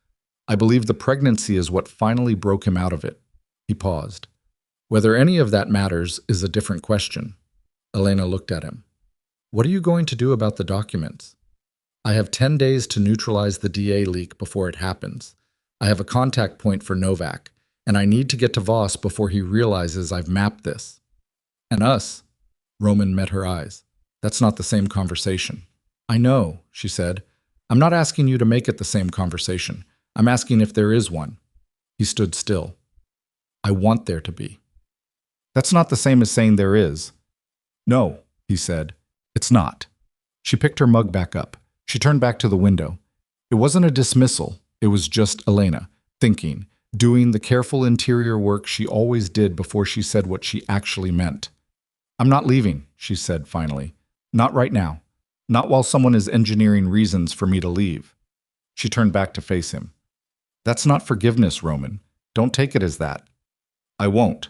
I believe the pregnancy is what finally broke him out of it. He paused. Whether any of that matters is a different question. Elena looked at him. What are you going to do about the documents? I have 10 days to neutralize the DA leak before it happens. I have a contact point for Novak, and I need to get to Voss before he realizes I've mapped this. And us? Roman met her eyes. That's not the same conversation. I know, she said. I'm not asking you to make it the same conversation. I'm asking if there is one. He stood still. I want there to be. That's not the same as saying there is. No, he said. It's not. She picked her mug back up. She turned back to the window. It wasn't a dismissal. It was just Elena, thinking, doing the careful interior work she always did before she said what she actually meant. I'm not leaving, she said finally. Not right now. Not while someone is engineering reasons for me to leave. She turned back to face him. That's not forgiveness, Roman. Don't take it as that. I won't.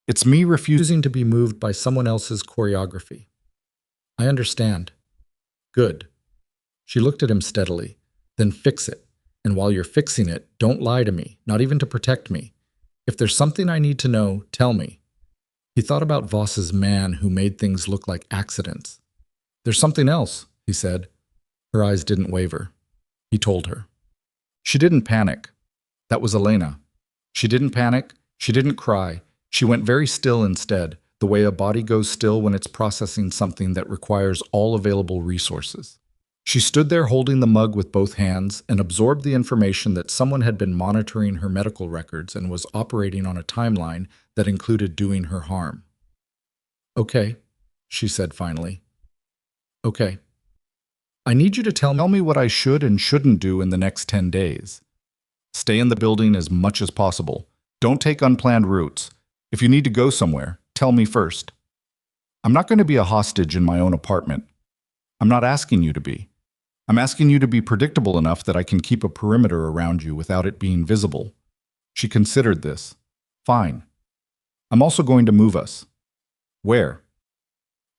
It's me refusing to be moved by someone else's choreography. I understand. Good. She looked at him steadily. Then fix it. And while you're fixing it, don't lie to me, not even to protect me. If there's something I need to know, tell me. He thought about Voss's man who made things look like accidents. There's something else, he said. Her eyes didn't waver. He told her. She didn't panic. That was Elena. She didn't panic. She didn't cry. She went very still instead, the way a body goes still when it's processing something that requires all available resources. She stood there holding the mug with both hands and absorbed the information that someone had been monitoring her medical records and was operating on a timeline that included doing her harm. Okay, she said finally. Okay. I need you to tell me what I should and shouldn't do in the next 10 days. Stay in the building as much as possible. Don't take unplanned routes. If you need to go somewhere, tell me first. I'm not going to be a hostage in my own apartment. I'm not asking you to be. I'm asking you to be predictable enough that I can keep a perimeter around you without it being visible. She considered this. Fine. I'm also going to move us. Where?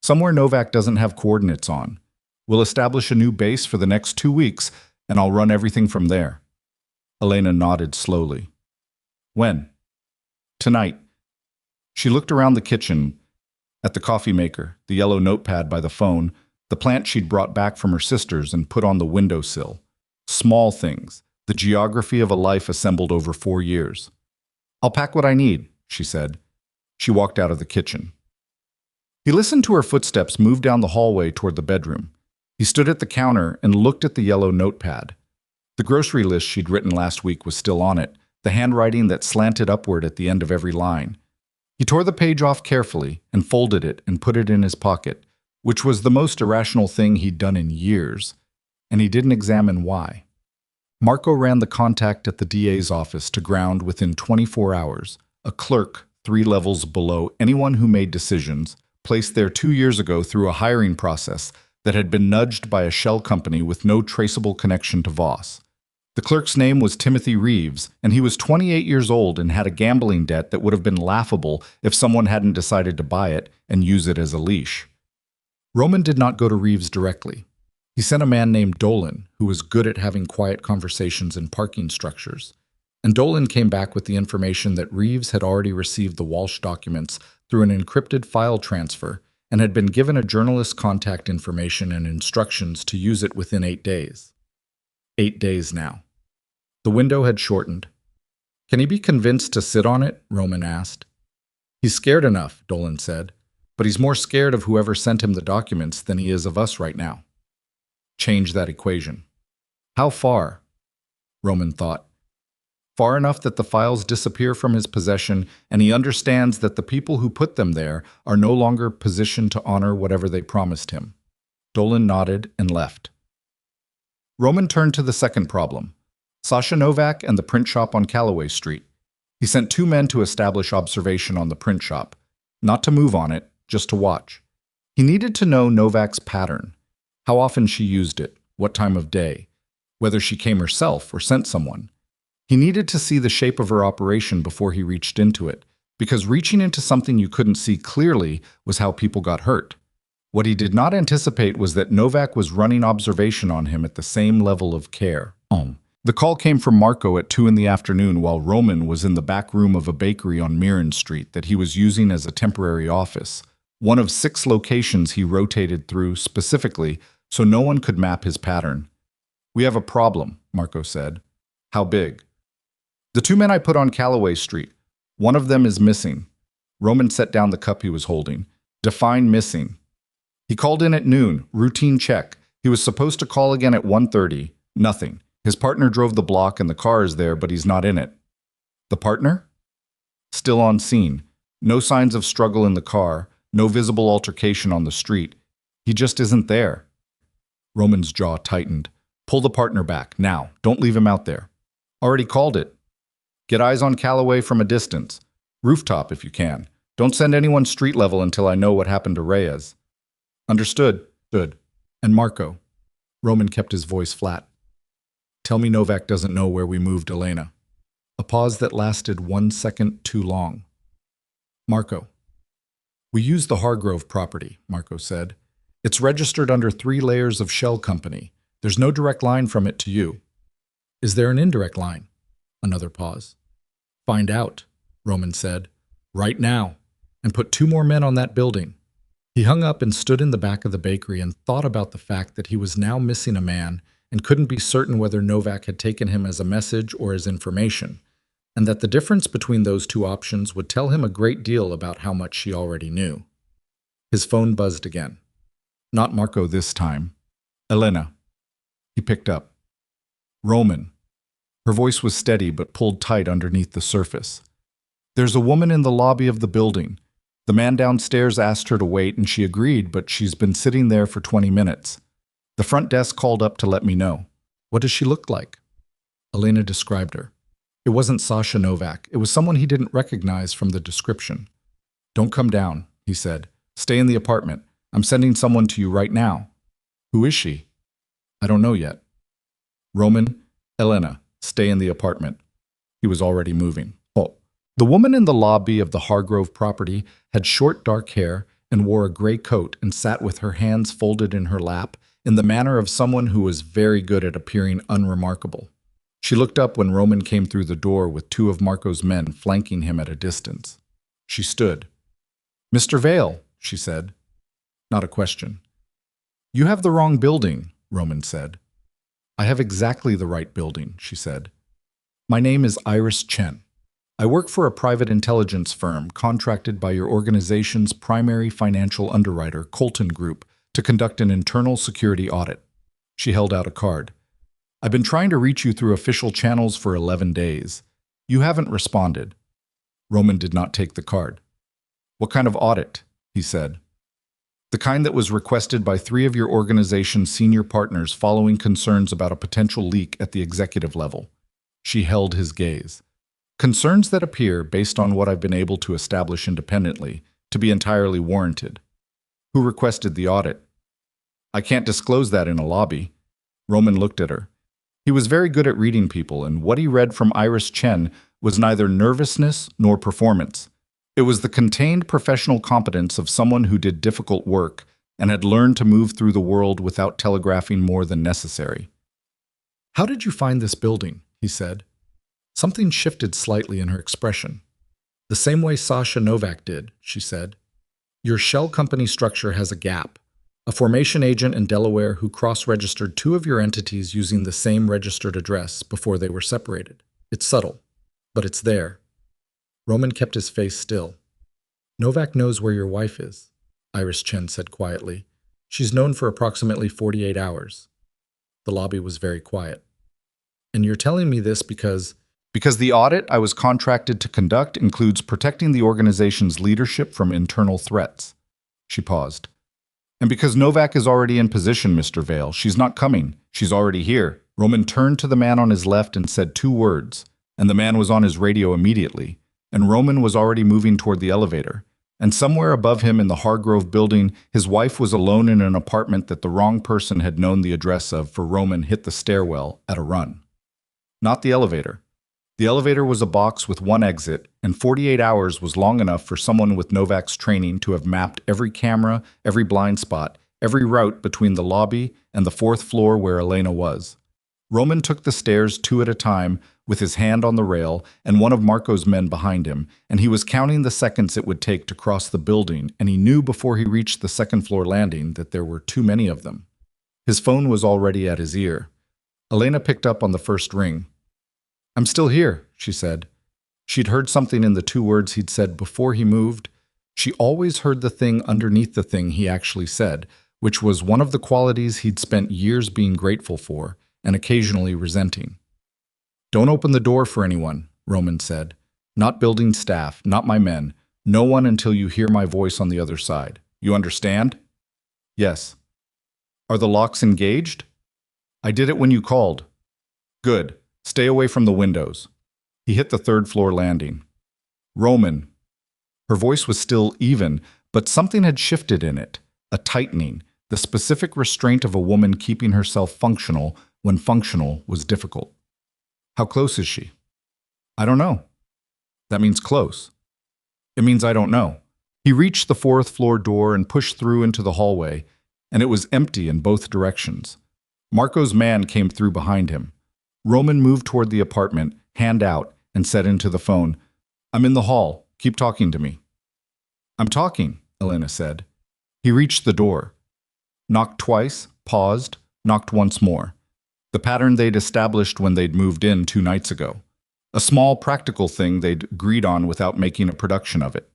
Somewhere Novak doesn't have coordinates on. We'll establish a new base for the next 2 weeks, and I'll run everything from there. Elena nodded slowly. When? Tonight. She looked around the kitchen, at the coffee maker, the yellow notepad by the phone, the plant she'd brought back from her sisters and put on the windowsill. Small things, the geography of a life assembled over 4 years. I'll pack what I need, she said. She walked out of the kitchen. He listened to her footsteps move down the hallway toward the bedroom. He stood at the counter and looked at the yellow notepad. The grocery list she'd written last week was still on it, the handwriting that slanted upward at the end of every line. He tore the page off carefully and folded it and put it in his pocket, which was the most irrational thing he'd done in years, and he didn't examine why. Marco ran the contact at the DA's office to ground within 24 hours, a clerk 3 levels below anyone who made decisions, placed there 2 years ago through a hiring process that had been nudged by a shell company with no traceable connection to Voss. The clerk's name was Timothy Reeves, and he was 28 years old and had a gambling debt that would have been laughable if someone hadn't decided to buy it and use it as a leash. Roman did not go to Reeves directly. He sent a man named Dolan, who was good at having quiet conversations in parking structures. And Dolan came back with the information that Reeves had already received the Walsh documents through an encrypted file transfer and had been given a journalist's contact information and instructions to use it within 8 days. 8 days now. The window had shortened. "Can he be convinced to sit on it?" Roman asked. "He's scared enough," Dolan said, "but he's more scared of whoever sent him the documents than he is of us right now." Change that equation. How far? Roman thought. Far enough that the files disappear from his possession and he understands that the people who put them there are no longer positioned to honor whatever they promised him. Dolan nodded and left. Roman turned to the second problem, Sasha Novak and the print shop on Calloway Street. He sent 2 men to establish observation on the print shop, not to move on it, just to watch. He needed to know Novak's pattern, how often she used it, what time of day, whether she came herself or sent someone. He needed to see the shape of her operation before he reached into it, because reaching into something you couldn't see clearly was how people got hurt. What he did not anticipate was that Novak was running observation on him at the same level of care. The call came from Marco at 2 in the afternoon while Roman was in the back room of a bakery on Mirren Street that he was using as a temporary office, one of 6 locations he rotated through specifically so no one could map his pattern. "We have a problem," Marco said. "How big?" "The 2 men I put on Calloway Street. One of them is missing." Roman set down the cup he was holding. "Define missing." "He called in at noon, routine check. He was supposed to call again at 1:30. Nothing. His partner drove the block and the car is there, but he's not in it." "The partner?" "Still on scene. No signs of struggle in the car, no visible altercation on the street. He just isn't there." Roman's jaw tightened. "Pull the partner back, now. Don't leave him out there." "Already called it." "Get eyes on Calloway from a distance. Rooftop if you can. Don't send anyone street level until I know what happened to Reyes." "Understood." "Good. And Marco." Roman kept his voice flat. "Tell me Novak doesn't know where we moved Elena." A pause that lasted 1 second too long. "Marco." "We used the Hargrove property," Marco said. "It's registered under 3 layers of shell company. There's no direct line from it to you." "Is there an indirect line?" Another pause. "Find out," Roman said. "Right now. And put 2 more men on that building." He hung up and stood in the back of the bakery and thought about the fact that he was now missing a man and couldn't be certain whether Novak had taken him as a message or as information, and that the difference between those 2 options would tell him a great deal about how much she already knew. His phone buzzed again. Not Marco this time. "Elena." He picked up. "Roman." Her voice was steady but pulled tight underneath the surface. "There's a woman in the lobby of the building. The man downstairs asked her to wait and she agreed, but she's been sitting there for 20 minutes. The front desk called up to let me know." "What does she look like?" Elena described her. It wasn't Sasha Novak. It was someone he didn't recognize from the description. "Don't come down," he said. "Stay in the apartment. I'm sending someone to you right now." "Who is she?" "I don't know yet." "Roman, Elena, stay in the apartment." He was already moving. "Oh." The woman in the lobby of the Hargrove property had short dark hair and wore a gray coat and sat with her hands folded in her lap in the manner of someone who was very good at appearing unremarkable. She looked up when Roman came through the door with 2 of Marco's men flanking him at a distance. She stood. "Mr. Vale," she said. Not a question. "You have the wrong building," Roman said. "I have exactly the right building," she said. "My name is Iris Chen. I work for a private intelligence firm contracted by your organization's primary financial underwriter, Colton Group, to conduct an internal security audit. She held out a card. I've been trying to reach you through official channels for 11 days. You haven't responded. Roman did not take the card. What kind of audit? He said. The kind that was requested by 3 of your organization's senior partners following concerns about a potential leak at the executive level. She held his gaze. Concerns that appear, based on what I've been able to establish independently, to be entirely warranted. Who requested the audit? I can't disclose that in a lobby. Roman looked at her. He was very good at reading people, and what he read from Iris Chen was neither nervousness nor performance. It was the contained professional competence of someone who did difficult work and had learned to move through the world without telegraphing more than necessary. How did you find this building? He said. Something shifted slightly in her expression. The same way Sasha Novak did, she said. Your shell company structure has a gap. A formation agent in Delaware who cross-registered 2 of your entities using the same registered address before they were separated. It's subtle, but it's there. Roman kept his face still. Novak knows where your wife is, Iris Chen said quietly. She's known for approximately 48 hours. The lobby was very quiet. And you're telling me this because the audit I was contracted to conduct includes protecting the organization's leadership from internal threats. She paused. And because Novak is already in position, Mr. Vale, she's not coming. She's already here. Roman turned to the man on his left and said 2 words, and the man was on his radio immediately, and Roman was already moving toward the elevator. And somewhere above him in the Hargrove building, his wife was alone in an apartment that the wrong person had known the address of, for Roman hit the stairwell at a run. Not the elevator. The elevator was a box with 1 exit, and 48 hours was long enough for someone with Novak's training to have mapped every camera, every blind spot, every route between the lobby and the 4th floor where Elena was. Roman took the stairs 2 at a time, with his hand on the rail and one of Marco's men behind him, and he was counting the seconds it would take to cross the building, and he knew before he reached the 2nd floor landing that there were too many of them. His phone was already at his ear. Elena picked up on the first ring. I'm still here, she said. She'd heard something in the 2 words he'd said before he moved. She always heard the thing underneath the thing he actually said, which was one of the qualities he'd spent years being grateful for and occasionally resenting. Don't open the door for anyone, Roman said. Not building staff, not my men. No one until you hear my voice on the other side. You understand? Yes. Are the locks engaged? I did it when you called. Good. Stay away from the windows. He hit the 3rd floor landing. Roman. Her voice was still even, but something had shifted in it. A tightening, the specific restraint of a woman keeping herself functional when functional was difficult. How close is she? I don't know. That means close. It means I don't know. He reached the 4th floor door and pushed through into the hallway, and it was empty in both directions. Marco's man came through behind him. Roman moved toward the apartment, hand out, and said into the phone, I'm in the hall. Keep talking to me. I'm talking, Elena said. He reached the door. Knocked twice, paused, knocked once more. The pattern they'd established when they'd moved in 2 nights ago. A small practical thing they'd agreed on without making a production of it.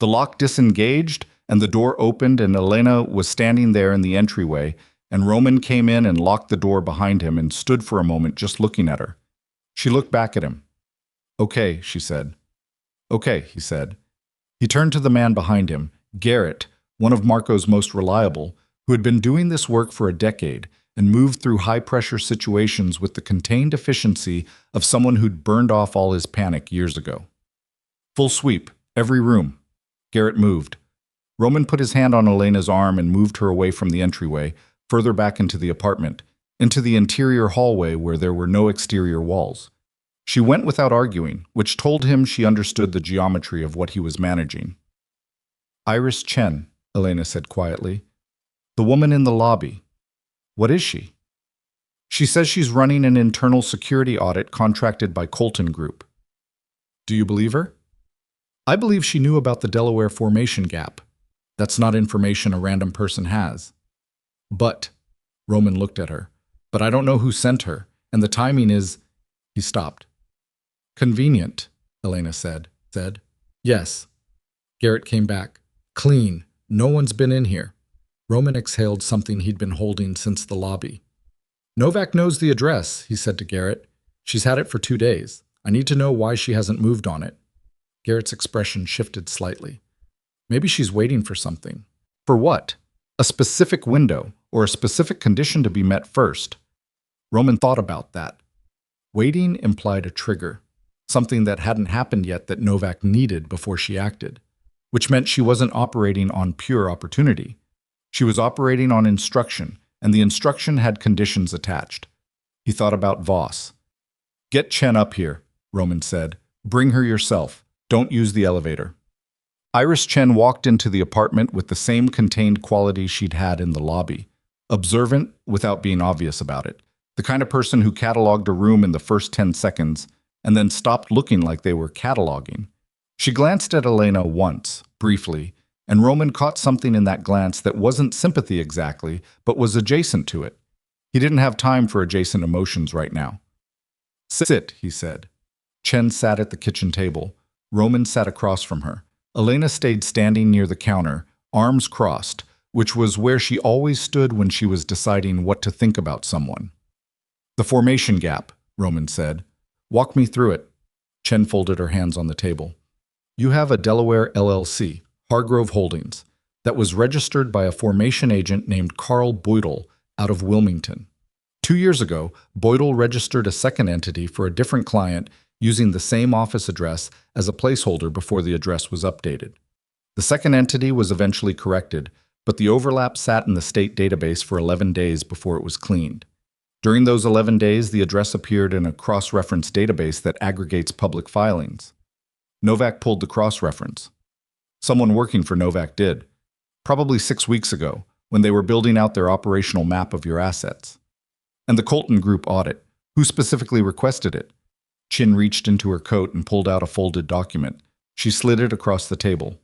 The lock disengaged, and the door opened, and Elena was standing there in the entryway, and Roman came in and locked the door behind him and stood for a moment just looking at her. She looked back at him. Okay, she said. Okay, he said. He turned to the man behind him, Garrett, one of Marco's most reliable, who had been doing this work for a decade, and moved through high-pressure situations with the contained efficiency of someone who'd burned off all his panic years ago. Full sweep, every room. Garrett moved. Roman put his hand on Elena's arm and moved her away from the entryway, further back into the apartment, into the interior hallway where there were no exterior walls. She went without arguing, which told him she understood the geometry of what he was managing. Iris Chen, Elena said quietly. The woman in the lobby. What is she? She says she's running an internal security audit contracted by Colton Group. Do you believe her? I believe she knew about the Delaware formation gap. That's not information a random person has. But, Roman looked at her, but I don't know who sent her, and the timing is… He stopped. Convenient, Elena said. Yes. Garrett came back. Clean. No one's been in here. Roman exhaled something he'd been holding since the lobby. Novak knows the address, he said to Garrett. She's had it for 2 days. I need to know why she hasn't moved on it. Garrett's expression shifted slightly. Maybe she's waiting for something. For what? A specific window or a specific condition to be met first. Roman thought about that. Waiting implied a trigger, something that hadn't happened yet that Novak needed before she acted, which meant she wasn't operating on pure opportunity. She was operating on instruction, and the instruction had conditions attached. He thought about Voss. Get Chen up here, Roman said. Bring her yourself. Don't use the elevator. Iris Chen walked into the apartment with the same contained quality she'd had in the lobby. Observant without being obvious about it. The kind of person who cataloged a room in the first 10 seconds and then stopped looking like they were cataloging. She glanced at Elena once, briefly, and Roman caught something in that glance that wasn't sympathy exactly, but was adjacent to it. He didn't have time for adjacent emotions right now. Sit, he said. Chen sat at the kitchen table. Roman sat across from her. Elena stayed standing near the counter, arms crossed, which was where she always stood when she was deciding what to think about someone. The formation gap, Roman said. Walk me through it. Chen folded her hands on the table. You have a Delaware LLC, Hargrove Holdings, that was registered by a formation agent named Carl Beutel out of Wilmington. 2 years ago, Beutel registered a second entity for a different client using the same office address as a placeholder before the address was updated. The second entity was eventually corrected, but the overlap sat in the state database for 11 days before it was cleaned. During those 11 days, the address appeared in a cross-reference database that aggregates public filings. Novak pulled the cross-reference. Someone working for Novak did, probably 6 weeks ago, when they were building out their operational map of your assets. And the Colton Group audit, who specifically requested it? Chin reached into her coat and pulled out a folded document. She slid it across the table.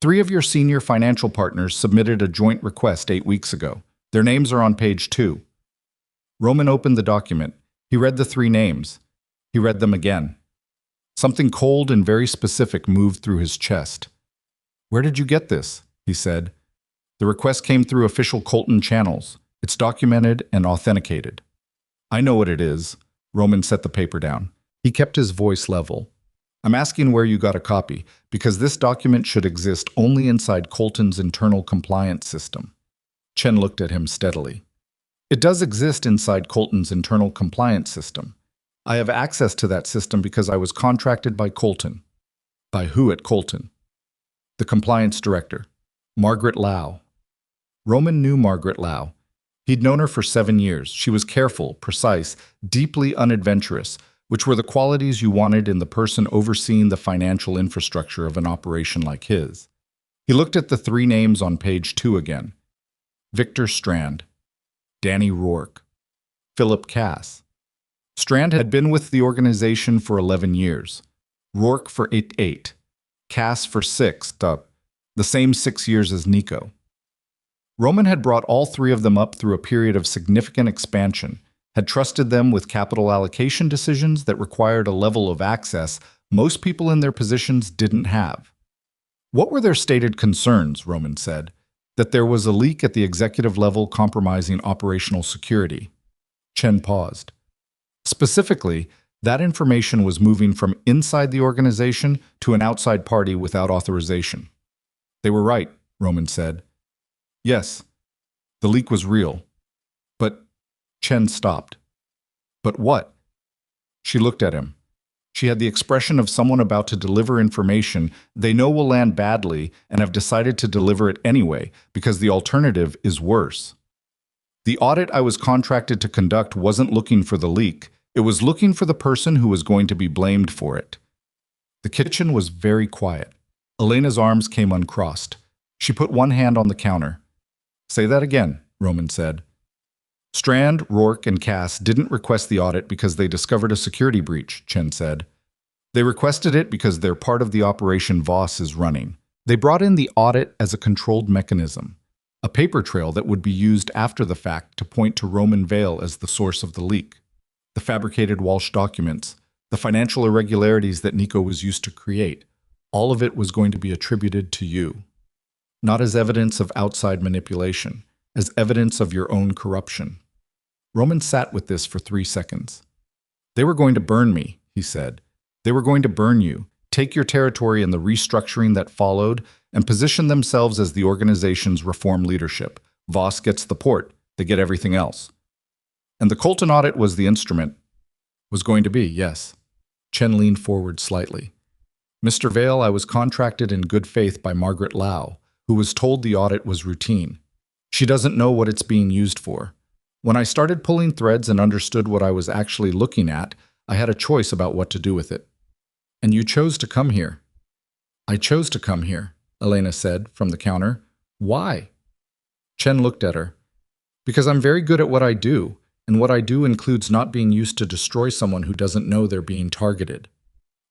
3 of your senior financial partners submitted a joint request 8 weeks ago. Their names are on page 2. Roman opened the document. He read the 3 names. He read them again. Something cold and very specific moved through his chest. Where did you get this? He said. The request came through official Colton channels. It's documented and authenticated. I know what it is. Roman set the paper down. He kept his voice level. I'm asking where you got a copy, because this document should exist only inside Colton's internal compliance system. Chen looked at him steadily. It does exist inside Colton's internal compliance system. I have access to that system because I was contracted by Colton. By who at Colton? The compliance director, Margaret Lau. Roman knew Margaret Lau. He'd known her for 7 years. She was careful, precise, deeply unadventurous, which were the qualities you wanted in the person overseeing the financial infrastructure of an operation like his. He looked at the 3 names on page 2 again. Victor Strand, Danny Rourke, Philip Cass. Strand had been with the organization for 11 years, Rourke for 8, Cass for 6, the same 6 years as Nico. Roman had brought all 3 of them up through a period of significant expansion, had trusted them with capital allocation decisions that required a level of access most people in their positions didn't have. What were their stated concerns, Roman said? That there was a leak at the executive level compromising operational security. Chen paused. Specifically, that information was moving from inside the organization to an outside party without authorization. They were right, Roman said. Yes, the leak was real. But Chen stopped. But what? She looked at him. She had the expression of someone about to deliver information they know will land badly and have decided to deliver it anyway because the alternative is worse. The audit I was contracted to conduct wasn't looking for the leak. It was looking for the person who was going to be blamed for it. The kitchen was very quiet. Elena's arms came uncrossed. She put one hand on the counter. Say that again, Roman said. Strand, Rourke, and Cass didn't request the audit because they discovered a security breach, Chen said. They requested it because they're part of the operation Voss is running. They brought in the audit as a controlled mechanism, a paper trail that would be used after the fact to point to Roman Vale as the source of the leak. The fabricated Walsh documents, The financial irregularities that Nico was used to create, all of it was going to be attributed to you. Not as evidence of outside manipulation, as evidence of your own corruption. Roman sat with this for 3 seconds. They were going to burn me, he said. They were going to burn you, take your territory in the restructuring that followed, and position themselves as the organization's reform leadership. Voss gets the port, they get everything else. And the Colton audit was the instrument. Was going to be, yes. Chen leaned forward slightly. Mr. Vale, I was contracted in good faith by Margaret Lau, who was told the audit was routine. She doesn't know what it's being used for. When I started pulling threads and understood what I was actually looking at, I had a choice about what to do with it. And you chose to come here. I chose to come here, Elena said from the counter. Why? Chen looked at her. Because I'm very good at what I do, and what I do includes not being used to destroy someone who doesn't know they're being targeted.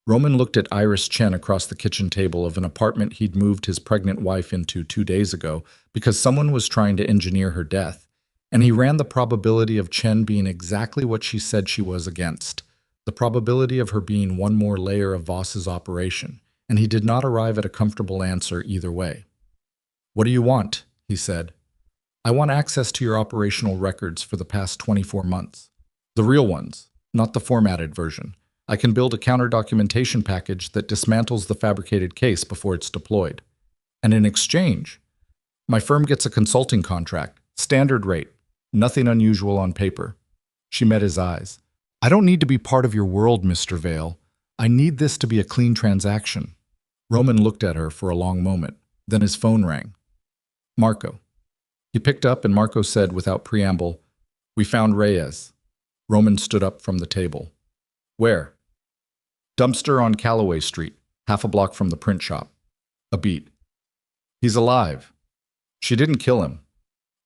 Roman looked at Iris Chen across the kitchen table of an apartment he'd moved his pregnant wife into 2 days ago because someone was trying to engineer her death, and he ran the probability of Chen being exactly what she said she was against, the probability of her being one more layer of Voss's operation, and he did not arrive at a comfortable answer either way. What do you want? He said. I want access to your operational records for the past 24 months. The real ones, not the formatted version. I can build a counter-documentation package that dismantles the fabricated case before it's deployed. And in exchange, my firm gets a consulting contract, standard rate, nothing unusual on paper. She met his eyes. I don't need to be part of your world, Mr. Vale. I need this to be a clean transaction. Roman looked at her for a long moment. Then his phone rang. Marco. He picked up and Marco said without preamble, We found Reyes. Roman stood up from the table. Where? Dumpster on Calloway Street, half a block from the print shop. A beat. He's alive. She didn't kill him.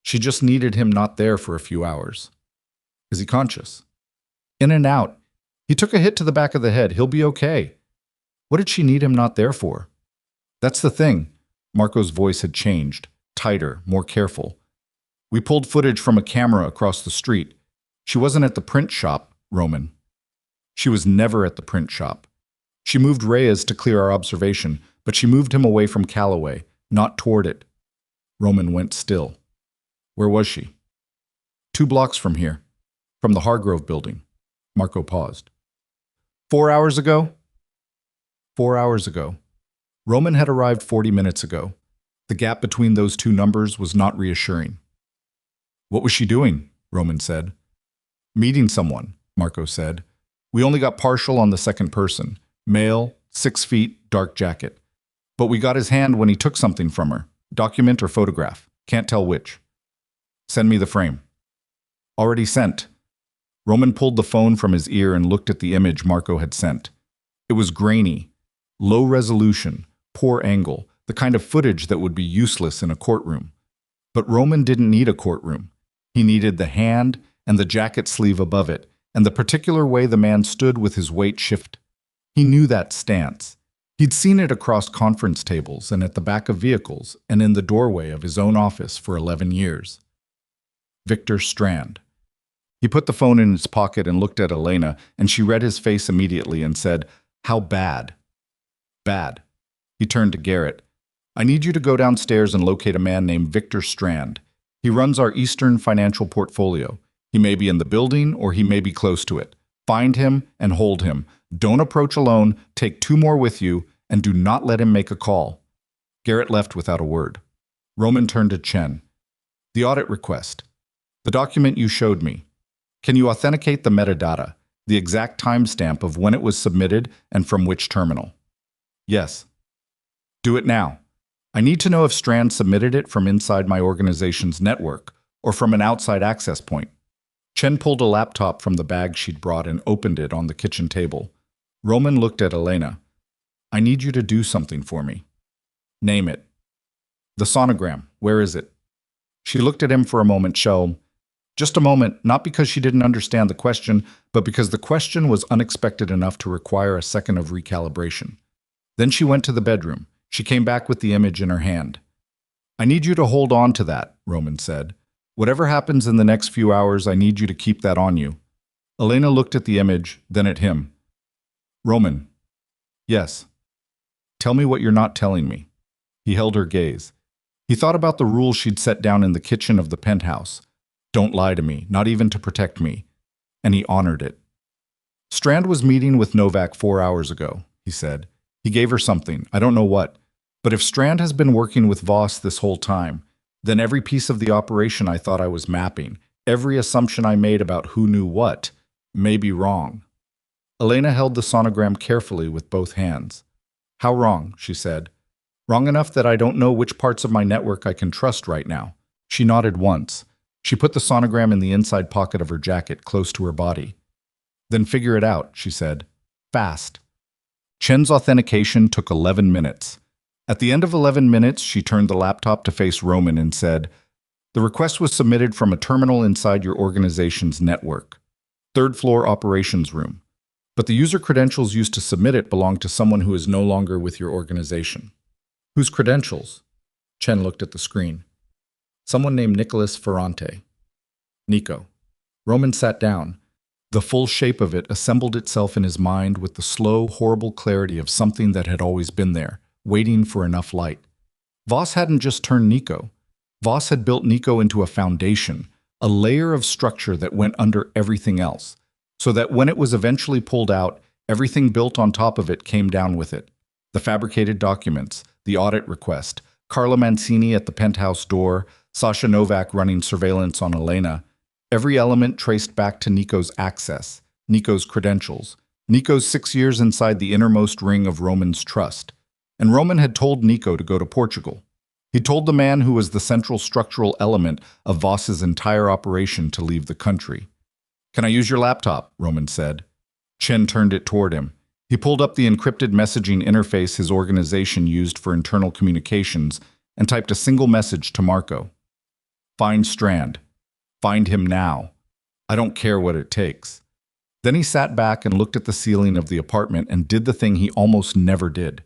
She just needed him not there for a few hours. Is he conscious? In and out. He took a hit to the back of the head. He'll be okay. What did she need him not there for? That's the thing. Marco's voice had changed, tighter, more careful. We pulled footage from a camera across the street. She wasn't at the print shop, Roman. She was never at the print shop. She moved Reyes to clear our observation, but she moved him away from Calloway, not toward it. Roman went still. Where was she? 2 blocks from here, from the Hargrove building. Marco paused. 4 hours ago? 4 hours ago. Roman had arrived 40 minutes ago. The gap between those 2 numbers was not reassuring. What was she doing? Roman said. Meeting someone, Marco said. We only got partial on the second person. Male, 6 feet, dark jacket. But we got his hand when he took something from her. Document or photograph. Can't tell which. Send me the frame. Already sent. Roman pulled the phone from his ear and looked at the image Marco had sent. It was grainy, low resolution, poor angle, the kind of footage that would be useless in a courtroom. But Roman didn't need a courtroom. He needed the hand and the jacket sleeve above it, and the particular way the man stood with his weight shift. He knew that stance. He'd seen it across conference tables and at the back of vehicles and in the doorway of his own office for 11 years. Victor Strand. He put the phone in his pocket and looked at Elena, and she read his face immediately and said, How bad? Bad. He turned to Garrett. I need you to go downstairs and locate a man named Victor Strand. He runs our Eastern financial portfolio. He may be in the building or he may be close to it. Find him and hold him. Don't approach alone, take 2 more with you, and do not let him make a call. Garrett left without a word. Roman turned to Chen. The audit request. The document you showed me. Can you authenticate the metadata, the exact timestamp of when it was submitted and from which terminal? Yes. Do it now. I need to know if Strand submitted it from inside my organization's network or from an outside access point. Chen pulled a laptop from the bag she'd brought and opened it on the kitchen table. Roman looked at Elena. I need you to do something for me. Name it. The sonogram. Where is it? She looked at him for a moment, just a moment, not because she didn't understand the question, but because the question was unexpected enough to require a second of recalibration. Then she went to the bedroom. She came back with the image in her hand. I need you to hold on to that, Roman said. Whatever happens in the next few hours, I need you to keep that on you. Elena looked at the image, then at him. Roman. Yes. Tell me what you're not telling me. He held her gaze. He thought about the rules she'd set down in the kitchen of the penthouse. Don't lie to me, not even to protect me. And he honored it. Strand was meeting with Novak 4 hours ago, he said. He gave her something, I don't know what. But if Strand has been working with Voss this whole time, then every piece of the operation I thought I was mapping, every assumption I made about who knew what, may be wrong. Elena held the sonogram carefully with both hands. How wrong, she said. Wrong enough that I don't know which parts of my network I can trust right now. She nodded once. She put the sonogram in the inside pocket of her jacket, close to her body. Then figure it out, she said. Fast. Chen's authentication took 11 minutes. At the end of 11 minutes, she turned the laptop to face Roman and said, The request was submitted from a terminal inside your organization's network. Third floor operations room. But the user credentials used to submit it belong to someone who is no longer with your organization. Whose credentials? Chen looked at the screen. Someone named Nicholas Ferrante. Nico. Roman sat down. The full shape of it assembled itself in his mind with the slow, horrible clarity of something that had always been there, waiting for enough light. Voss hadn't just turned Nico. Voss had built Nico into a foundation, a layer of structure that went under everything else, so that when it was eventually pulled out, everything built on top of it came down with it. The fabricated documents, the audit request, Carla Mancini at the penthouse door, Sasha Novak running surveillance on Elena. Every element traced back to Nico's access, Nico's credentials, Nico's 6 years inside the innermost ring of Roman's trust. And Roman had told Nico to go to Portugal. He told the man who was the central structural element of Voss's entire operation to leave the country. Can I use your laptop? Roman said. Chen turned it toward him. He pulled up the encrypted messaging interface his organization used for internal communications and typed a single message to Marco. Find Strand. Find him now. I don't care what it takes. Then he sat back and looked at the ceiling of the apartment and did the thing he almost never did.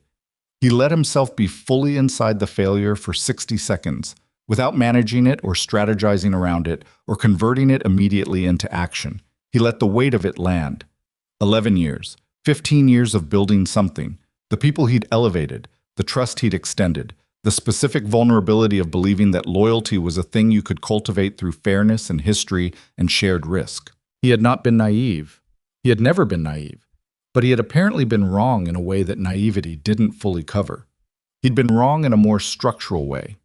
He let himself be fully inside the failure for 60 seconds, without managing it or strategizing around it or converting it immediately into action. He let the weight of it land. 11 years, 15 years of building something, the people he'd elevated, the trust he'd extended, the specific vulnerability of believing that loyalty was a thing you could cultivate through fairness and history and shared risk. He had not been naive. He had never been naive. But he had apparently been wrong in a way that naivety didn't fully cover. He'd been wrong in a more structural way.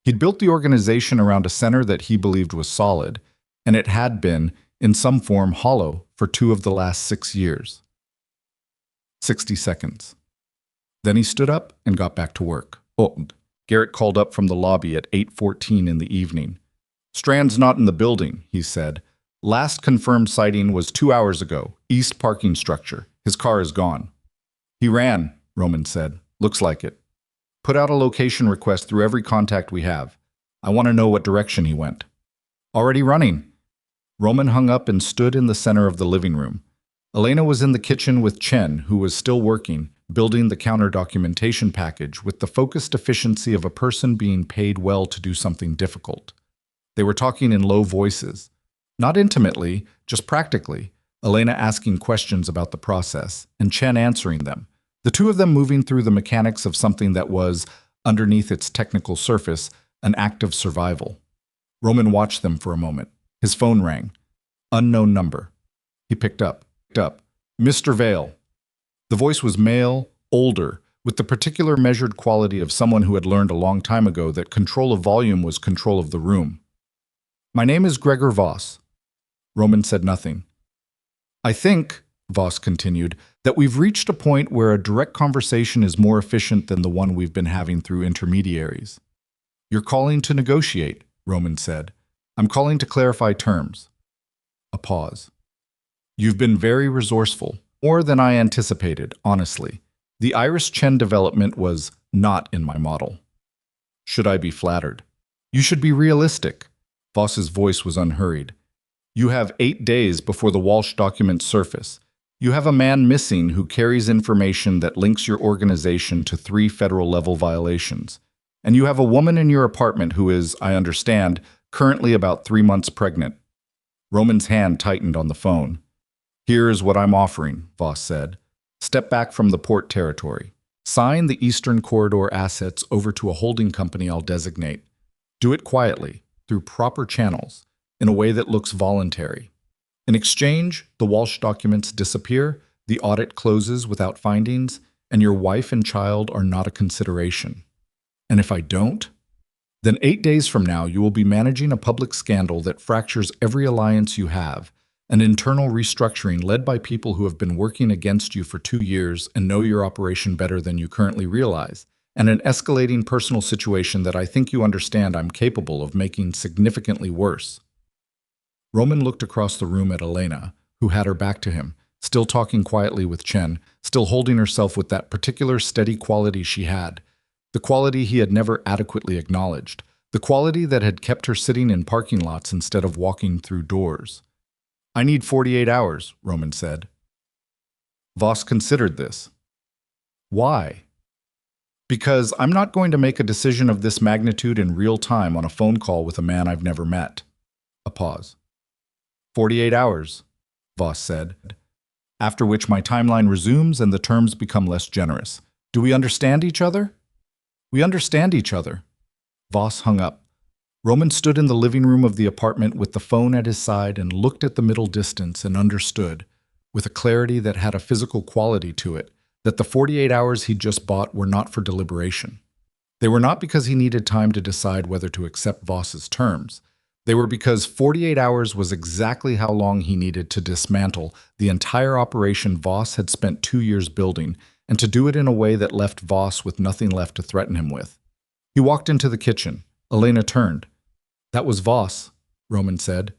He'd built the organization around a center that he believed was solid, and it had been, in some form, hollow for 2 of the last 6 years. 60 seconds. Then he stood up and got back to work. Garrett called up from the lobby at 8:14 in the evening. Strand's not in the building, he said. Last confirmed sighting was 2 hours ago, east parking structure. His car is gone. He ran, Roman said. Looks like it. Put out a location request through every contact we have. I want to know what direction he went. Already running. Roman hung up and stood in the center of the living room. Elena was in the kitchen with Chen, who was still working, building the counter-documentation package with the focused efficiency of a person being paid well to do something difficult. They were talking in low voices. Not intimately, just practically. Elena asking questions about the process, and Chen answering them. The two of them moving through the mechanics of something that was, underneath its technical surface, an act of survival. Roman watched them for a moment. His phone rang. Unknown number. He picked up. Mr. Vale. The voice was male, older, with the particular measured quality of someone who had learned a long time ago that control of volume was control of the room. My name is Gregor Voss. Roman said nothing. I think, Voss continued, that we've reached a point where a direct conversation is more efficient than the one we've been having through intermediaries. You're calling to negotiate, Roman said. I'm calling to clarify terms. A pause. You've been very resourceful, more than I anticipated, honestly. The Iris Chen development was not in my model. Should I be flattered? You should be realistic. Voss's voice was unhurried. You have 8 days before the Walsh documents surface. You have a man missing who carries information that links your organization to 3 federal-level violations. And you have a woman in your apartment who is, I understand, currently about 3 months pregnant. Roman's hand tightened on the phone. Here's what I'm offering, Voss said. Step back from the port territory. Sign the Eastern Corridor assets over to a holding company I'll designate. Do it quietly, through proper channels, in a way that looks voluntary. In exchange, the Walsh documents disappear, the audit closes without findings, and your wife and child are not a consideration. And if I don't, then 8 days from now you will be managing a public scandal that fractures every alliance you have, an internal restructuring led by people who have been working against you for 2 years and know your operation better than you currently realize, and an escalating personal situation that I think you understand I'm capable of making significantly worse. Roman looked across the room at Elena, who had her back to him, still talking quietly with Chen, still holding herself with that particular steady quality she had, the quality he had never adequately acknowledged, the quality that had kept her sitting in parking lots instead of walking through doors. I need 48 hours, Roman said. Voss considered this. Why? Because I'm not going to make a decision of this magnitude in real time on a phone call with a man I've never met. A pause. 48 hours, Voss said, after which my timeline resumes and the terms become less generous. Do we understand each other? We understand each other. Voss hung up. Roman stood in the living room of the apartment with the phone at his side and looked at the middle distance and understood, with a clarity that had a physical quality to it, that the 48 hours he'd just bought were not for deliberation. They were not because he needed time to decide whether to accept Voss's terms. They were because 48 hours was exactly how long he needed to dismantle the entire operation Voss had spent 2 years building, and to do it in a way that left Voss with nothing left to threaten him with. He walked into the kitchen. Elena turned. That was Voss, Roman said.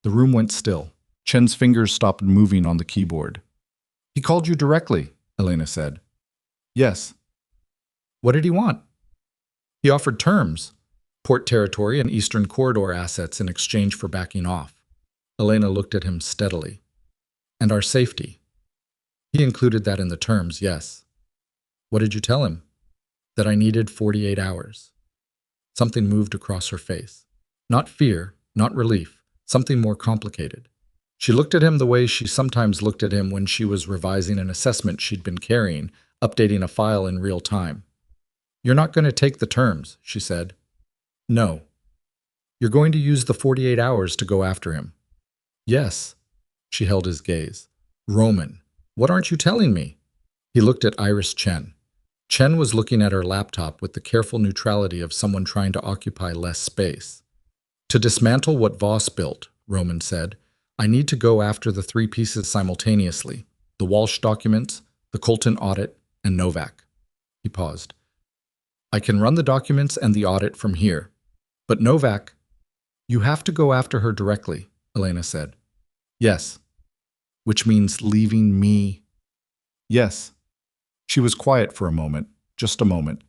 The room went still. Chen's fingers stopped moving on the keyboard. He called you directly, Elena said. Yes. What did he want? He offered terms. Port territory and Eastern Corridor assets in exchange for backing off. Elena looked at him steadily. And our safety. He included that in the terms, yes. What did you tell him? That I needed 48 hours. Something moved across her face. Not fear, not relief, something more complicated. She looked at him the way she sometimes looked at him when she was revising an assessment she'd been carrying, updating a file in real time. You're not going to take the terms, she said. No. You're going to use the 48 hours to go after him. Yes. She held his gaze. Roman, what aren't you telling me? He looked at Iris Chen. Chen was looking at her laptop with the careful neutrality of someone trying to occupy less space. To dismantle what Voss built, Roman said, I need to go after the 3 pieces simultaneously, the Walsh documents, the Colton audit, and Novak. He paused. I can run the documents and the audit from here. But Novak, you have to go after her directly, Elena said. Yes. Which means leaving me. Yes. She was quiet for a moment, just a moment.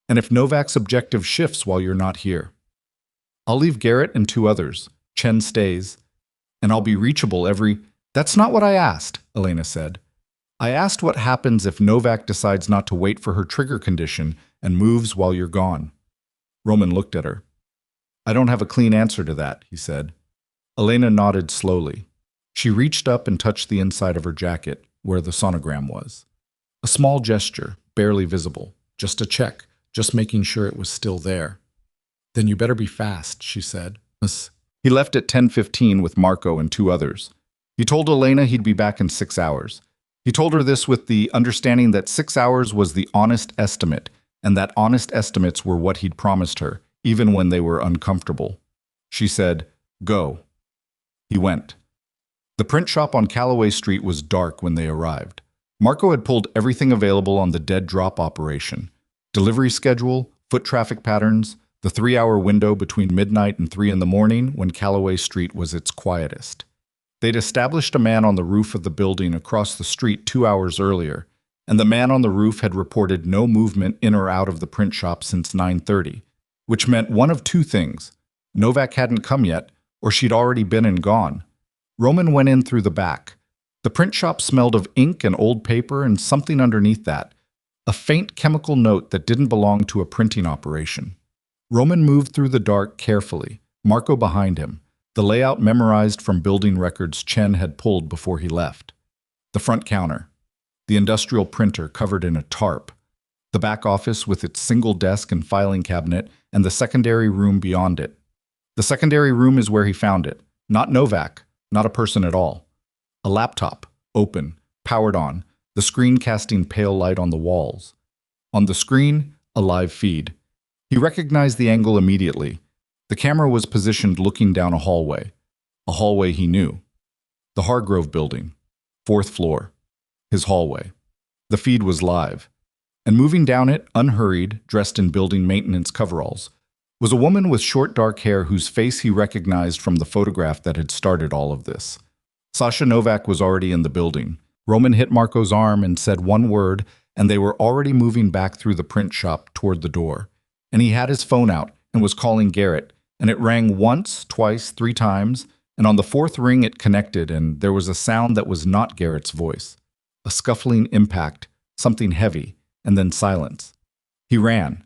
And if Novak's objective shifts while you're not here? I'll leave Garrett and 2 others. Chen stays. And I'll be reachable every... That's not what I asked, Elena said. I asked what happens if Novak decides not to wait for her trigger condition and moves while you're gone. Roman looked at her. I don't have a clean answer to that, he said. Elena nodded slowly. She reached up and touched the inside of her jacket, where the sonogram was. A small gesture, barely visible. Just a check, just making sure it was still there. Then you better be fast, she said. He left at 10:15 with Marco and 2 others. He told Elena he'd be back in 6 hours. He told her this with the understanding that 6 hours was the honest estimate, and that honest estimates were what he'd promised her, even when they were uncomfortable. She said, Go. He went. The print shop on Callaway Street was dark when they arrived. Marco had pulled everything available on the dead drop operation. Delivery schedule, foot traffic patterns, the 3-hour window between midnight and 3 in the morning when Callaway Street was its quietest. They'd established a man on the roof of the building across the street 2 hours earlier, and the man on the roof had reported no movement in or out of the print shop since 9:30, which meant one of 2 things. Novak hadn't come yet, or she'd already been and gone. Roman went in through the back. The print shop smelled of ink and old paper and something underneath that, a faint chemical note that didn't belong to a printing operation. Roman moved through the dark carefully, Marco behind him, the layout memorized from building records Chen had pulled before he left. The front counter. the industrial printer covered in a tarp, the back office with its single desk and filing cabinet, and the secondary room beyond it. The secondary room is where he found it. Not Novak, not a person at all. A laptop, open, powered on, the screen casting pale light on the walls. On the screen, a live feed. He recognized the angle immediately. The camera was positioned looking down a hallway he knew. The Hargrove building, 4th floor, his hallway. The feed was live. And moving down it, unhurried, dressed in building maintenance coveralls, was a woman with short dark hair whose face he recognized from the photograph that had started all of this. Sasha Novak was already in the building. Roman hit Marco's arm and said one word, and they were already moving back through the print shop toward the door. And he had his phone out and was calling Garrett, and it rang once, twice, 3 times, and on the 4th ring it connected, and there was a sound that was not Garrett's voice. A scuffling impact, something heavy, and then silence. He ran.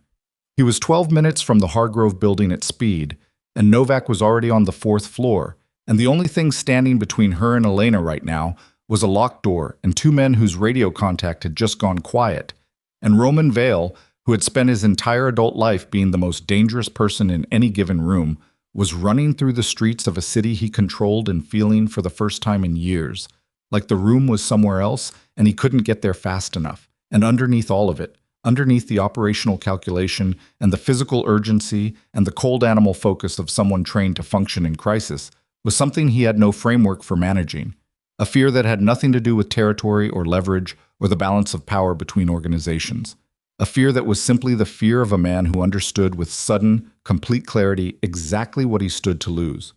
He was 12 minutes from the Hargrove building at speed, and Novak was already on the 4th floor, and the only thing standing between her and Elena right now was a locked door and 2 men whose radio contact had just gone quiet, and Roman Vale, who had spent his entire adult life being the most dangerous person in any given room, was running through the streets of a city he controlled and feeling for the first time in years, like the room was somewhere else and he couldn't get there fast enough. And underneath all of it, underneath the operational calculation and the physical urgency and the cold animal focus of someone trained to function in crisis, was something he had no framework for managing, a fear that had nothing to do with territory or leverage or the balance of power between organizations. A fear that was simply the fear of a man who understood with sudden, complete clarity exactly what he stood to lose.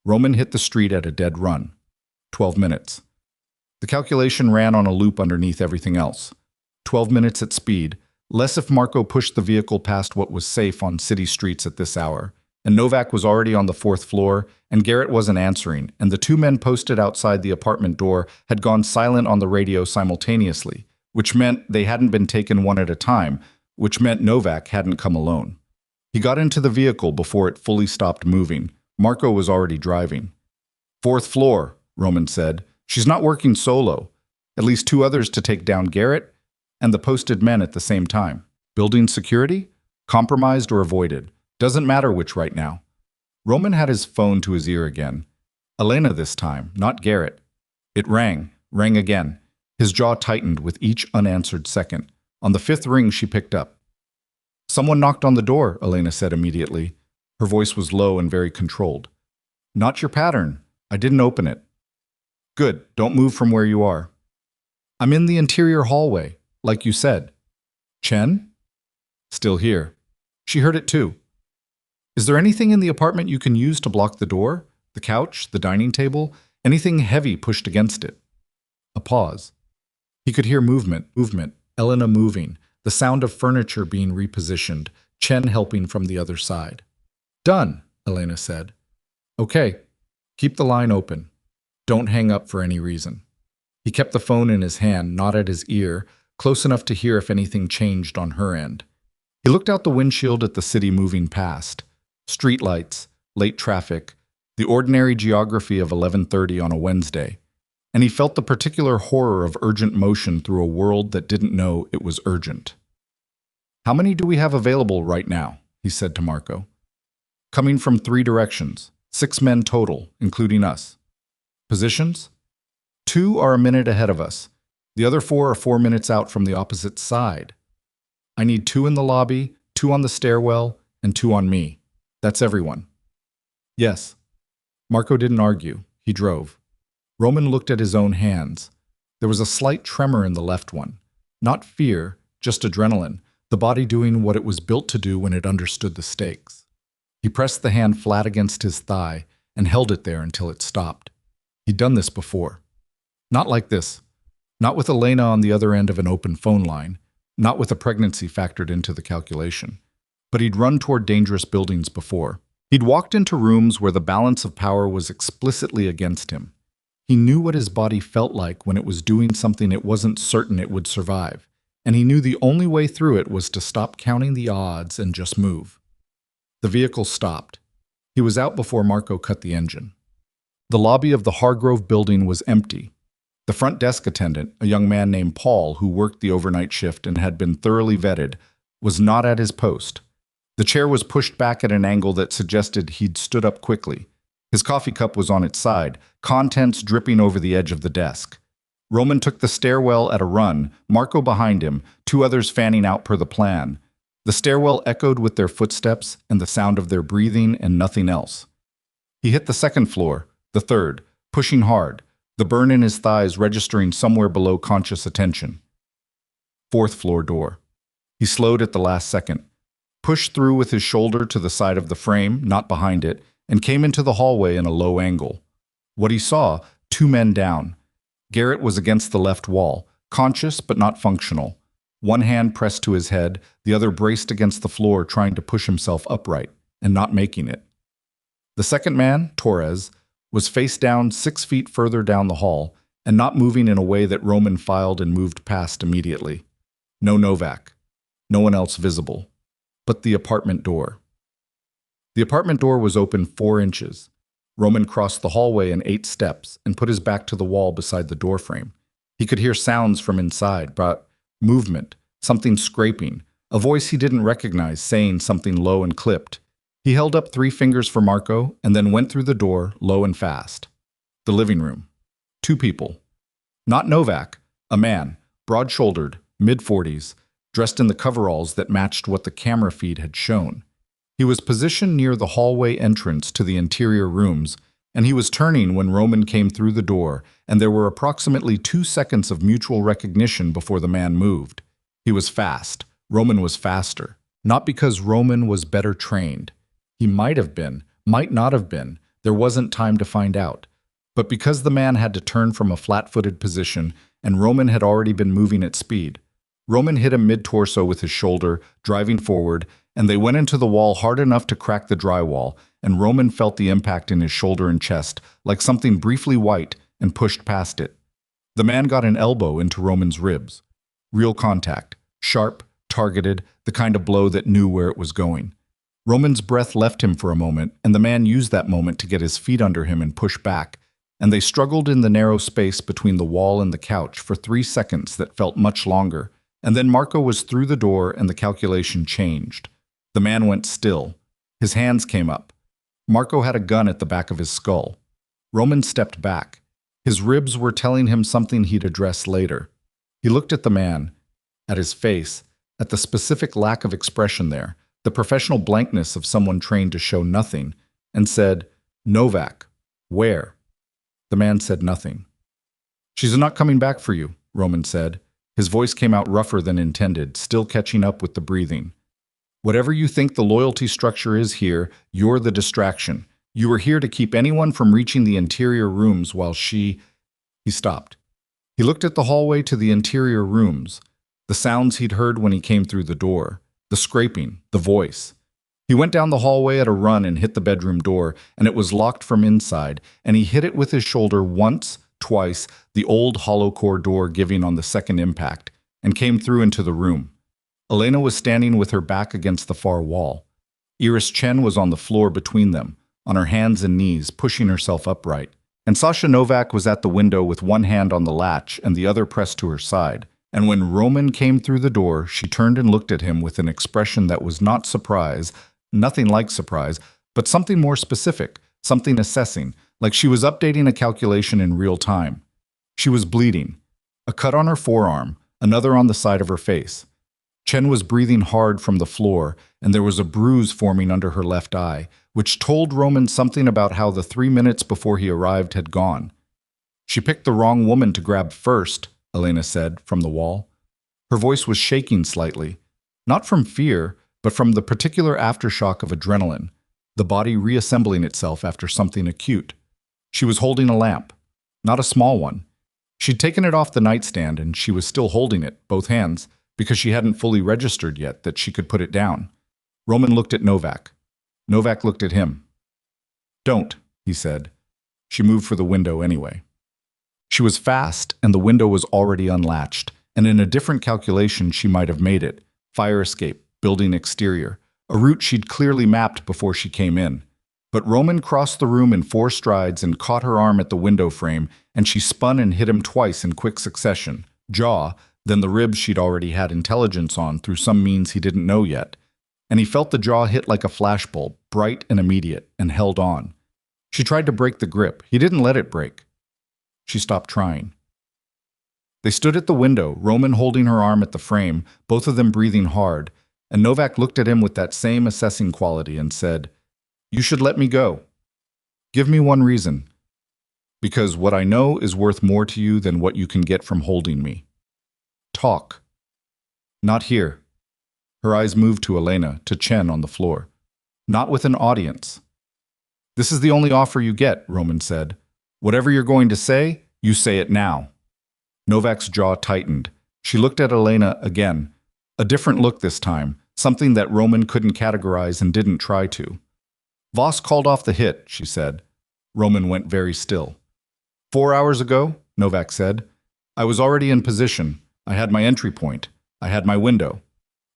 Roman hit the street at a dead run. 12 minutes. The calculation ran on a loop underneath everything else. 12 minutes at speed, less if Marco pushed the vehicle past what was safe on city streets at this hour. And Novak was already on the 4th floor, and Garrett wasn't answering, and the 2 men posted outside the apartment door had gone silent on the radio simultaneously, which meant they hadn't been taken one at a time, which meant Novak hadn't come alone. He got into the vehicle before it fully stopped moving. Marco was already driving. 4th floor, Roman said. She's not working solo. At least 2 others to take down Garrett and the posted men at the same time. Building security? Compromised or avoided? Doesn't matter which right now. Roman had his phone to his ear again. Elena this time, not Garrett. It rang again. His jaw tightened with each unanswered second. On the 5th ring, she picked up. Someone knocked on the door, Elena said immediately. Her voice was low and very controlled. Not your pattern. I didn't open it. Good, don't move from where you are. I'm in the interior hallway, like you said. Chen? Still here. She heard it too. Is there anything in the apartment you can use to block the door? The couch, the dining table, anything heavy pushed against it? A pause. He could hear movement, Elena moving, the sound of furniture being repositioned, Chen helping from the other side. Done, Elena said. Okay, keep the line open. Don't hang up for any reason. He kept the phone in his hand, not at his ear, close enough to hear if anything changed on her end. He looked out the windshield at the city moving past. Streetlights, late traffic, the ordinary geography of 11:30 on a Wednesday. And he felt the particular horror of urgent motion through a world that didn't know it was urgent. How many do we have available right now? He said to Marco. Coming from 3 directions, 6 men total, including us. Positions? 2 are a minute ahead of us. The other 4 are 4 minutes out from the opposite side. I need 2 in the lobby, 2 on the stairwell, and 2 on me. That's everyone. Yes. Marco didn't argue. He drove. Roman looked at his own hands. There was a slight tremor in the left one. Not fear, just adrenaline, the body doing what it was built to do when it understood the stakes. He pressed the hand flat against his thigh and held it there until it stopped. He'd done this before. Not like this. Not with Elena on the other end of an open phone line. Not with a pregnancy factored into the calculation. But he'd run toward dangerous buildings before. He'd walked into rooms where the balance of power was explicitly against him. He knew what his body felt like when it was doing something it wasn't certain it would survive, and he knew the only way through it was to stop counting the odds and just move. The vehicle stopped. He was out before Marco cut the engine. The lobby of the Hargrove building was empty. The front desk attendant, a young man named Paul who worked the overnight shift and had been thoroughly vetted, was not at his post. The chair was pushed back at an angle that suggested he'd stood up quickly. His coffee cup was on its side, contents dripping over the edge of the desk. Roman took the stairwell at a run, Marco behind him, two others fanning out per the plan. The stairwell echoed with their footsteps and the sound of their breathing and nothing else. He hit the second floor, the third, pushing hard, the burn in his thighs registering somewhere below conscious attention. Fourth floor door. He slowed at the last second, pushed through with his shoulder to the side of the frame, not behind it, and came into the hallway in a low angle. What he saw, two men down. Garrett was against the left wall, conscious but not functional. One hand pressed to his head, the other braced against the floor trying to push himself upright, and not making it. The second man, Torres, was face down 6 feet further down the hall, and not moving in a way that Roman filed and moved past immediately. No Novak. No one else visible. But the apartment door. The apartment door was open 4 inches. Roman crossed the hallway in 8 steps and put his back to the wall beside the doorframe. He could hear sounds from inside, but movement, something scraping, a voice he didn't recognize saying something low and clipped. He held up 3 fingers for Marco and then went through the door, low and fast. The living room. 2 people. Not Novak, a man, broad-shouldered, mid-40s, dressed in the coveralls that matched what the camera feed had shown. He was positioned near the hallway entrance to the interior rooms, and he was turning when Roman came through the door, and there were approximately 2 seconds of mutual recognition before the man moved. He was fast. Roman was faster. Not because Roman was better trained. He might have been, might not have been. There wasn't time to find out. But because the man had to turn from a flat-footed position, and Roman had already been moving at speed. Roman hit him mid-torso with his shoulder, driving forward, and they went into the wall hard enough to crack the drywall, and Roman felt the impact in his shoulder and chest, like something briefly white, and pushed past it. The man got an elbow into Roman's ribs. Real contact. Sharp, targeted, the kind of blow that knew where it was going. Roman's breath left him for a moment, and the man used that moment to get his feet under him and push back, and they struggled in the narrow space between the wall and the couch for 3 seconds that felt much longer, and then Marco was through the door and the calculation changed. The man went still. His hands came up. Marco had a gun at the back of his skull. Roman stepped back. His ribs were telling him something he'd address later. He looked at the man, at his face, at the specific lack of expression there, the professional blankness of someone trained to show nothing, and said, "Novak, where?" The man said nothing. "She's not coming back for you," Roman said. His voice came out rougher than intended, still catching up with the breathing. "Whatever you think the loyalty structure is here, you're the distraction. You were here to keep anyone from reaching the interior rooms while she—" He stopped. He looked at the hallway to the interior rooms, the sounds he'd heard when he came through the door, the scraping, the voice. He went down the hallway at a run and hit the bedroom door, and it was locked from inside, and he hit it with his shoulder once, twice, the old hollow core door giving on the second impact, and came through into the room. Elena was standing with her back against the far wall. Iris Chen was on the floor between them, on her hands and knees, pushing herself upright. And Sasha Novak was at the window with one hand on the latch and the other pressed to her side. And when Roman came through the door, she turned and looked at him with an expression that was not surprise, nothing like surprise, but something more specific, something assessing, like she was updating a calculation in real time. She was bleeding. A cut on her forearm, another on the side of her face. Chen was breathing hard from the floor, and there was a bruise forming under her left eye, which told Roman something about how the 3 minutes before he arrived had gone. "She picked the wrong woman to grab first," Elena said, from the wall. Her voice was shaking slightly, not from fear, but from the particular aftershock of adrenaline, the body reassembling itself after something acute. She was holding a lamp, not a small one. She'd taken it off the nightstand, and she was still holding it, both hands, because she hadn't fully registered yet that she could put it down. Roman looked at Novak. Novak looked at him. "Don't," he said. She moved for the window anyway. She was fast, and the window was already unlatched, and in a different calculation she might have made it. Fire escape, building exterior, a route she'd clearly mapped before she came in. But Roman crossed the room in 4 strides and caught her arm at the window frame, and she spun and hit him twice in quick succession, jaw, then the ribs she'd already had intelligence on through some means he didn't know yet. And he felt the jaw hit like a flashbulb, bright and immediate, and held on. She tried to break the grip. He didn't let it break. She stopped trying. They stood at the window, Roman holding her arm at the frame, both of them breathing hard, and Novak looked at him with that same assessing quality and said, "You should let me go. Give me one reason. Because what I know is worth more to you than what you can get from holding me. Talk." "Not here." Her eyes moved to Elena, to Chen on the floor. "Not with an audience." "This is the only offer you get," Roman said. "Whatever you're going to say, you say it now." Novak's jaw tightened. She looked at Elena again. A different look this time, something that Roman couldn't categorize and didn't try to. "Voss called off the hit," she said. Roman went very still. 4 hours ago," Novak said. "I was already in position. I had my entry point. I had my window.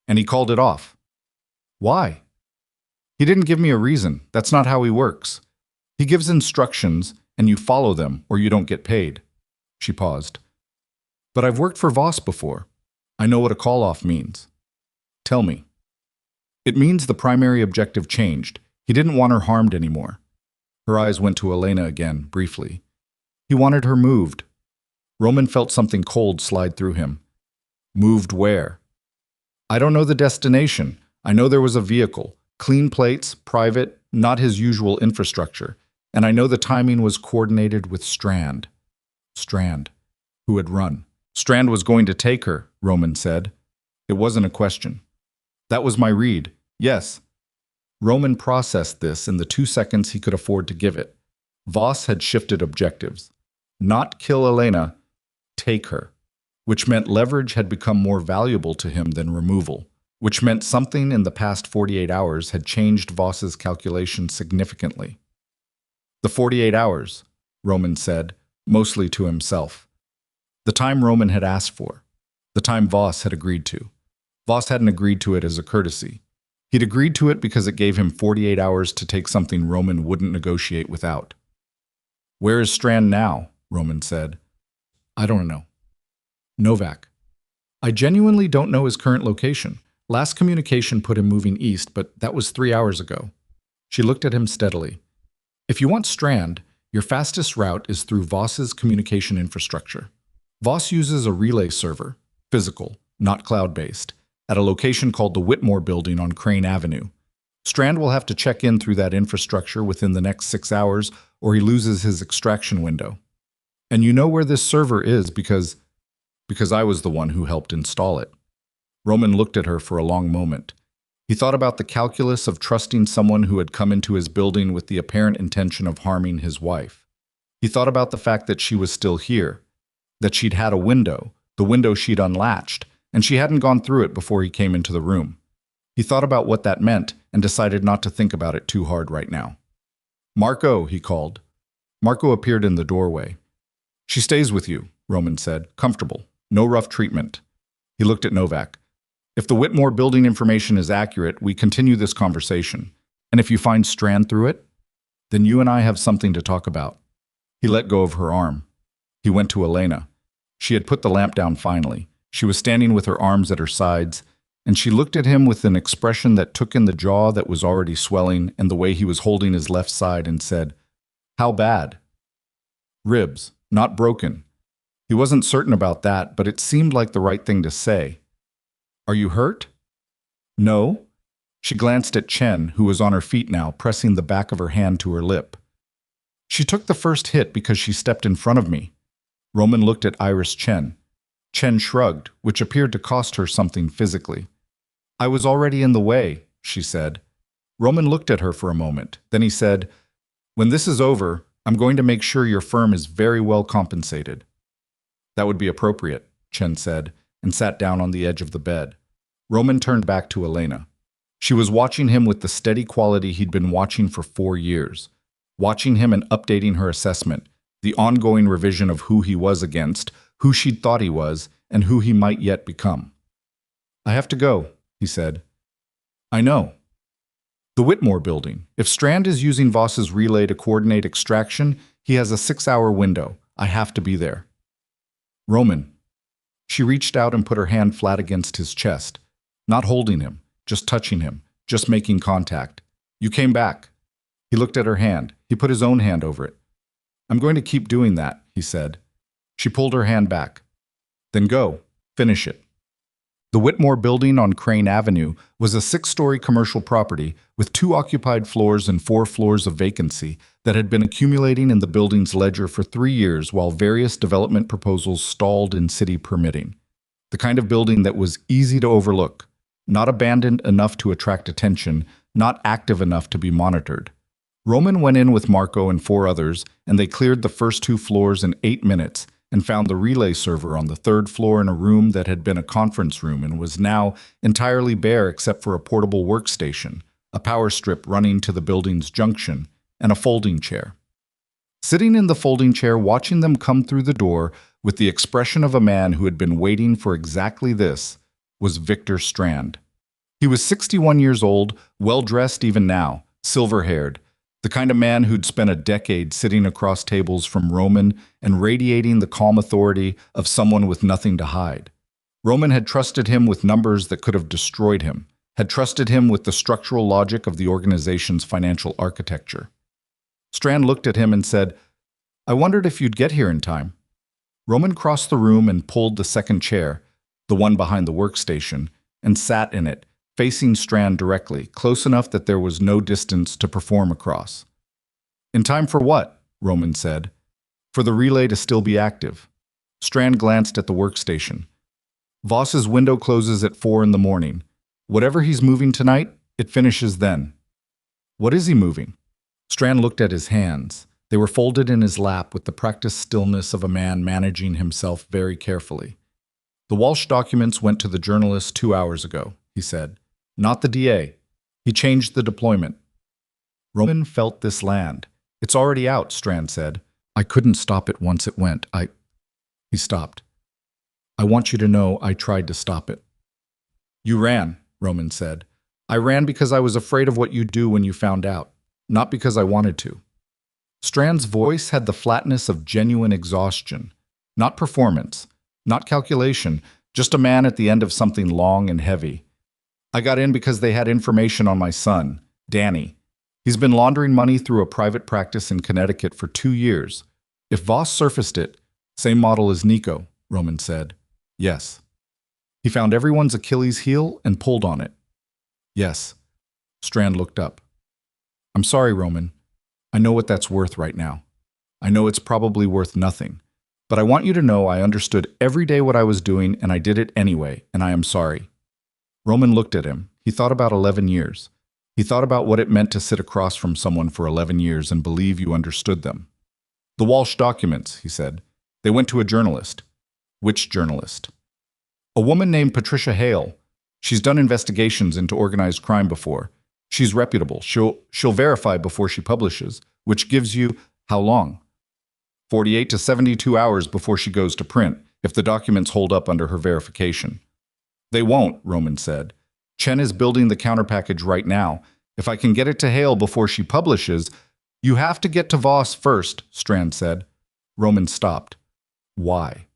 And he called it off." "Why?" "He didn't give me a reason. That's not how he works. He gives instructions, and you follow them, or you don't get paid." She paused. "But I've worked for Voss before. I know what a call-off means." "Tell me." "It means the primary objective changed. He didn't want her harmed anymore." Her eyes went to Elena again, briefly. "He wanted her moved." Roman felt something cold slide through him. "Moved where?" "I don't know the destination. I know there was a vehicle. Clean plates, private, not his usual infrastructure. And I know the timing was coordinated with Strand." Strand. Who had run. "Strand was going to take her," Roman said. It wasn't a question. "That was my read. Yes." Roman processed this in the 2 seconds he could afford to give it. Voss had shifted objectives. Not kill Elena, take her. Which meant leverage had become more valuable to him than removal. Which meant something in the past 48 hours had changed Voss's calculation significantly. "The 48 hours," Roman said, mostly to himself. The time Roman had asked for. The time Voss had agreed to. Voss hadn't agreed to it as a courtesy. He'd agreed to it because it gave him 48 hours to take something Roman wouldn't negotiate without. "Where is Strand now?" Roman said. "I don't know." Novak. "I genuinely don't know his current location. Last communication put him moving east, but that was 3 hours ago." She looked at him steadily. "If you want Strand, your fastest route is through Voss's communication infrastructure. Voss uses a relay server, physical, not cloud-based, at a location called the Whitmore Building on Crane Avenue. Strand will have to check in through that infrastructure within the next 6 hours, or he loses his extraction window. And you know where this server is because I was the one who helped install it." Roman looked at her for a long moment. He thought about the calculus of trusting someone who had come into his building with the apparent intention of harming his wife. He thought about the fact that she was still here, that she'd had a window, the window she'd unlatched, and she hadn't gone through it before he came into the room. He thought about what that meant and decided not to think about it too hard right now. "Marco," he called. Marco appeared in the doorway. "She stays with you," Roman said. "Comfortable. No rough treatment." He looked at Novak. "If the Whitmore building information is accurate, we continue this conversation. And if you find Strand through it, then you and I have something to talk about." He let go of her arm. He went to Elena. She had put the lamp down finally. She was standing with her arms at her sides, and she looked at him with an expression that took in the jaw that was already swelling and the way he was holding his left side and said, "How bad?" "Ribs, not broken." He wasn't certain about that, but it seemed like the right thing to say. "Are you hurt?" "No." She glanced at Chen, who was on her feet now, pressing the back of her hand to her lip. "She took the first hit because she stepped in front of me." Roman looked at Iris Chen. Chen shrugged, which appeared to cost her something physically. "I was already in the way," she said. Roman looked at her for a moment. Then he said, "When this is over, I'm going to make sure your firm is very well compensated." "That would be appropriate," Chen said, and sat down on the edge of the bed. Roman turned back to Elena. She was watching him with the steady quality he'd been watching for 4 years. Watching him and updating her assessment, the ongoing revision of who he was against, who she'd thought he was, and who he might yet become. "I have to go," he said. "I know." The Whitmore building. If Strand is using Voss's relay to coordinate extraction, he has a 6-hour window. I have to be there. Roman. She reached out and put her hand flat against his chest. Not holding him, just touching him, just making contact. You came back. He looked at her hand. He put his own hand over it. I'm going to keep doing that, he said. She pulled her hand back. Then go. Finish it. The Whitmore building on Crane Avenue was a 6-story commercial property with 2 occupied floors and 4 floors of vacancy that had been accumulating in the building's ledger for 3 years while various development proposals stalled in city permitting. The kind of building that was easy to overlook, not abandoned enough to attract attention, not active enough to be monitored. Roman went in with Marco and 4 others, and they cleared the first 2 floors in 8 minutes, and found the relay server on the 3rd floor in a room that had been a conference room and was now entirely bare except for a portable workstation, a power strip running to the building's junction, and a folding chair. Sitting in the folding chair watching them come through the door with the expression of a man who had been waiting for exactly this was Victor Strand. He was 61 years old, well-dressed even now, silver-haired, the kind of man who'd spent a decade sitting across tables from Roman and radiating the calm authority of someone with nothing to hide. Roman had trusted him with numbers that could have destroyed him, had trusted him with the structural logic of the organization's financial architecture. Strand looked at him and said, I wondered if you'd get here in time. Roman crossed the room and pulled the second chair, the one behind the workstation, and sat in it, facing Strand directly, close enough that there was no distance to perform across. In time for what? Roman said. For the relay to still be active. Strand glanced at the workstation. Voss's window closes at 4 in the morning. Whatever he's moving tonight, it finishes then. What is he moving? Strand looked at his hands. They were folded in his lap with the practiced stillness of a man managing himself very carefully. The Walsh documents went to the journalist 2 hours ago, he said. Not the DA. He changed the deployment. Roman felt this land. It's already out, Strand said. I couldn't stop it once it went. He stopped. I want you to know I tried to stop it. You ran, Roman said. I ran because I was afraid of what you'd do when you found out, not because I wanted to. Strand's voice had the flatness of genuine exhaustion, not performance, not calculation, just a man at the end of something long and heavy. I got in because they had information on my son, Danny. He's been laundering money through a private practice in Connecticut for 2 years. If Voss surfaced it, same model as Nico, Roman said. Yes. He found everyone's Achilles heel and pulled on it. Yes. Strand looked up. I'm sorry, Roman. I know what that's worth right now. I know it's probably worth nothing. But I want you to know I understood every day what I was doing and I did it anyway, and I am sorry. Roman looked at him. He thought about 11 years. He thought about what it meant to sit across from someone for 11 years and believe you understood them. The Walsh documents, he said. They went to a journalist. Which journalist? A woman named Patricia Hale. She's done investigations into organized crime before. She's reputable. She'll verify before she publishes, which gives you how long? 48 to 72 hours before she goes to print, if the documents hold up under her verification. They won't, Roman said. Chen is building the counterpackage right now. If I can get it to Hale before she publishes, you have to get to Voss first, Strand said. Roman stopped. Why?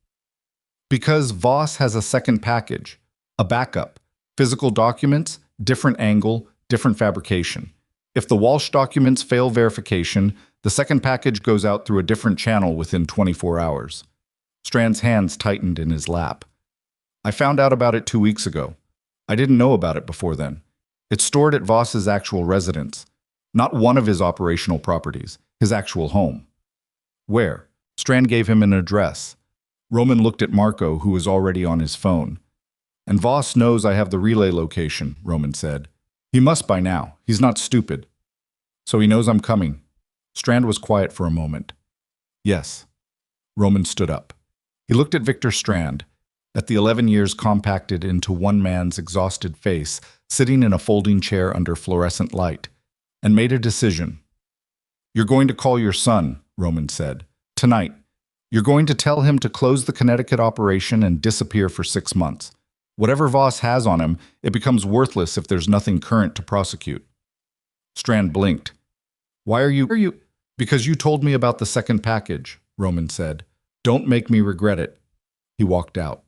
Because Voss has a second package, a backup, physical documents, different angle, different fabrication. If the Walsh documents fail verification, the second package goes out through a different channel within 24 hours. Strand's hands tightened in his lap. I found out about it 2 weeks ago. I didn't know about it before then. It's stored at Voss's actual residence, not one of his operational properties, his actual home. Where? Strand gave him an address. Roman looked at Marco, who was already on his phone. And Voss knows I have the relay location, Roman said. He must by now. He's not stupid. So he knows I'm coming. Strand was quiet for a moment. Yes. Roman stood up. He looked at Victor Strand, at the 11 years compacted into one man's exhausted face, sitting in a folding chair under fluorescent light, and made a decision. You're going to call your son, Roman said. Tonight. You're going to tell him to close the Connecticut operation and disappear for 6 months. Whatever Voss has on him, it becomes worthless if there's nothing current to prosecute. Strand blinked. Why are you? Because you told me about the second package, Roman said. Don't make me regret it. He walked out.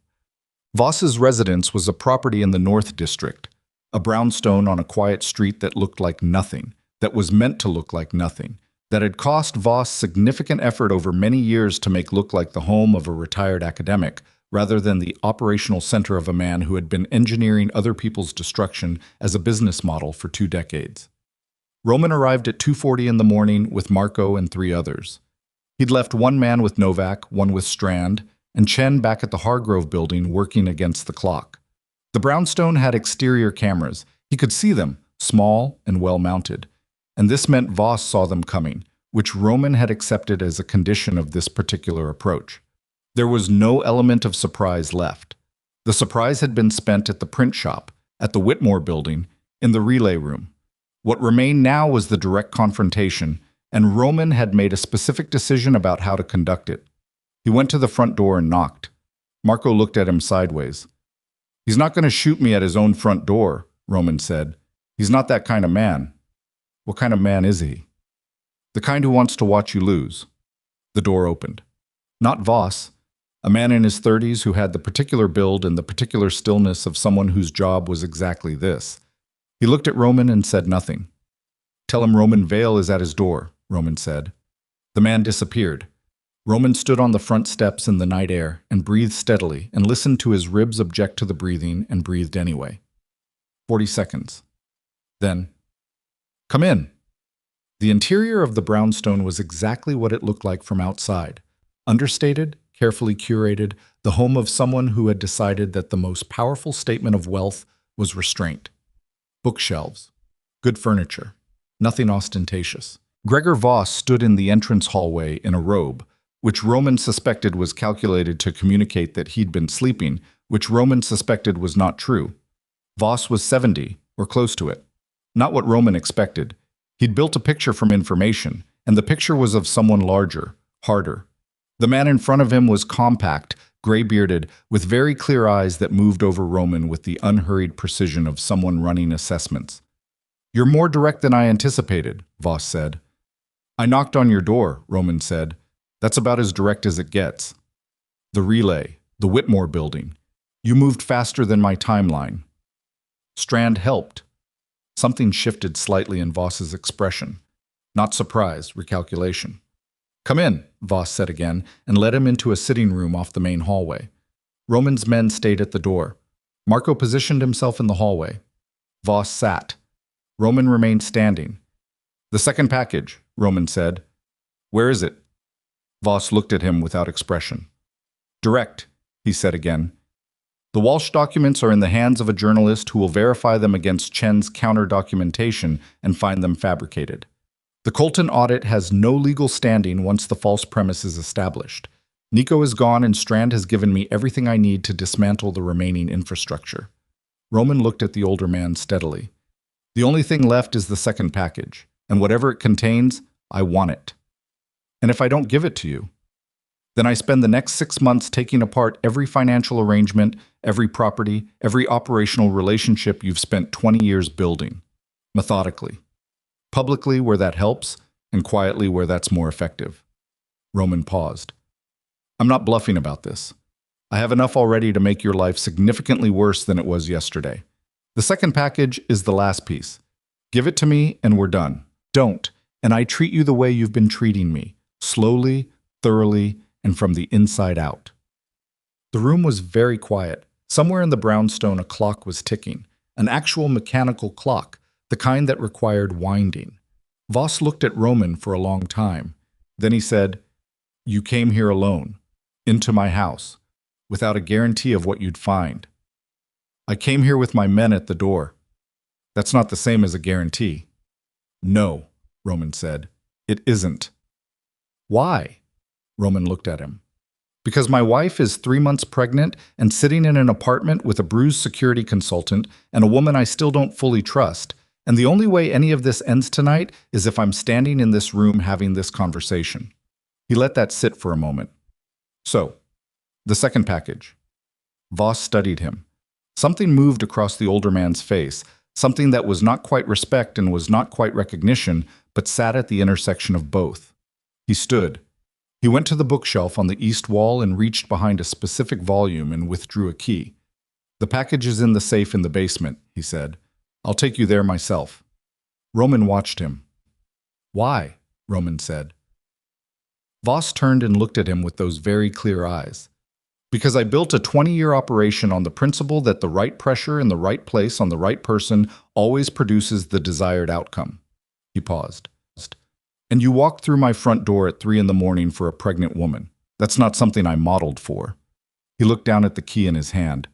Voss's residence was a property in the North District, a brownstone on a quiet street that looked like nothing, that was meant to look like nothing, that had cost Voss significant effort over many years to make look like the home of a retired academic, rather than the operational center of a man who had been engineering other people's destruction as a business model for 2 decades. Roman arrived at 2:40 in the morning with Marco and 3 others. He'd left one man with Novak, one with Strand, and Chen back at the Hargrove building working against the clock. The brownstone had exterior cameras. He could see them, small and well-mounted. And this meant Voss saw them coming, which Roman had accepted as a condition of this particular approach. There was no element of surprise left. The surprise had been spent at the print shop, at the Whitmore building, in the relay room. What remained now was the direct confrontation, and Roman had made a specific decision about how to conduct it. He went to the front door and knocked. Marco looked at him sideways. He's not going to shoot me at his own front door, Roman said. He's not that kind of man. What kind of man is he? The kind who wants to watch you lose. The door opened. Not Voss, a man in his 30s who had the particular build and the particular stillness of someone whose job was exactly this. He looked at Roman and said nothing. Tell him Roman Vale is at his door, Roman said. The man disappeared. Roman stood on the front steps in the night air and breathed steadily and listened to his ribs object to the breathing and breathed anyway. 40 seconds. Then, come in. The interior of the brownstone was exactly what it looked like from outside. Understated, carefully curated, the home of someone who had decided that the most powerful statement of wealth was restraint. Bookshelves. Good furniture. Nothing ostentatious. Gregor Voss stood in the entrance hallway in a robe, which Roman suspected was calculated to communicate that he'd been sleeping, which Roman suspected was not true. Voss was 70, or close to it. Not what Roman expected. He'd built a picture from information, and the picture was of someone larger, harder. The man in front of him was compact, gray-bearded, with very clear eyes that moved over Roman with the unhurried precision of someone running assessments. You're more direct than I anticipated, Voss said. I knocked on your door, Roman said. That's about as direct as it gets. The relay, the Whitmore building. You moved faster than my timeline. Strand helped. Something shifted slightly in Voss's expression. Not surprise, recalculation. Come in, Voss said again, and led him into a sitting room off the main hallway. Roman's men stayed at the door. Marco positioned himself in the hallway. Voss sat. Roman remained standing. The second package, Roman said. Where is it? Voss looked at him without expression. Direct, he said again. The Walsh documents are in the hands of a journalist who will verify them against Chen's counter-documentation and find them fabricated. The Colton audit has no legal standing once the false premise is established. Nico is gone and Strand has given me everything I need to dismantle the remaining infrastructure. Roman looked at the older man steadily. The only thing left is the second package, and whatever it contains, I want it. And if I don't give it to you, then I spend the next 6 months taking apart every financial arrangement, every property, every operational relationship you've spent 20 years building, methodically. Publicly where that helps, and quietly where that's more effective. Roman paused. I'm not bluffing about this. I have enough already to make your life significantly worse than it was yesterday. The second package is the last piece. Give it to me and we're done. Don't, and I treat you the way you've been treating me. Slowly, thoroughly, and from the inside out. The room was very quiet. Somewhere in the brownstone a clock was ticking, an actual mechanical clock, the kind that required winding. Voss looked at Roman for a long time. Then he said, You came here alone, into my house, without a guarantee of what you'd find. I came here with my men at the door. That's not the same as a guarantee. No, Roman said. It isn't. Why? Roman looked at him. Because my wife is 3 months pregnant and sitting in an apartment with a bruised security consultant and a woman I still don't fully trust, and the only way any of this ends tonight is if I'm standing in this room having this conversation. He let that sit for a moment. So, the second package. Voss studied him. Something moved across the older man's face, something that was not quite respect and was not quite recognition, but sat at the intersection of both. He stood. He went to the bookshelf on the east wall and reached behind a specific volume and withdrew a key. "The package is in the safe in the basement," he said. "I'll take you there myself." Roman watched him. "Why?" Roman said. Voss turned and looked at him with those very clear eyes. "Because I built a 20-year operation on the principle that the right pressure in the right place on the right person always produces the desired outcome." He paused. "And you walked through my front door at 3 in the morning for a pregnant woman. That's not something I modeled for." He looked down at the key in his hand.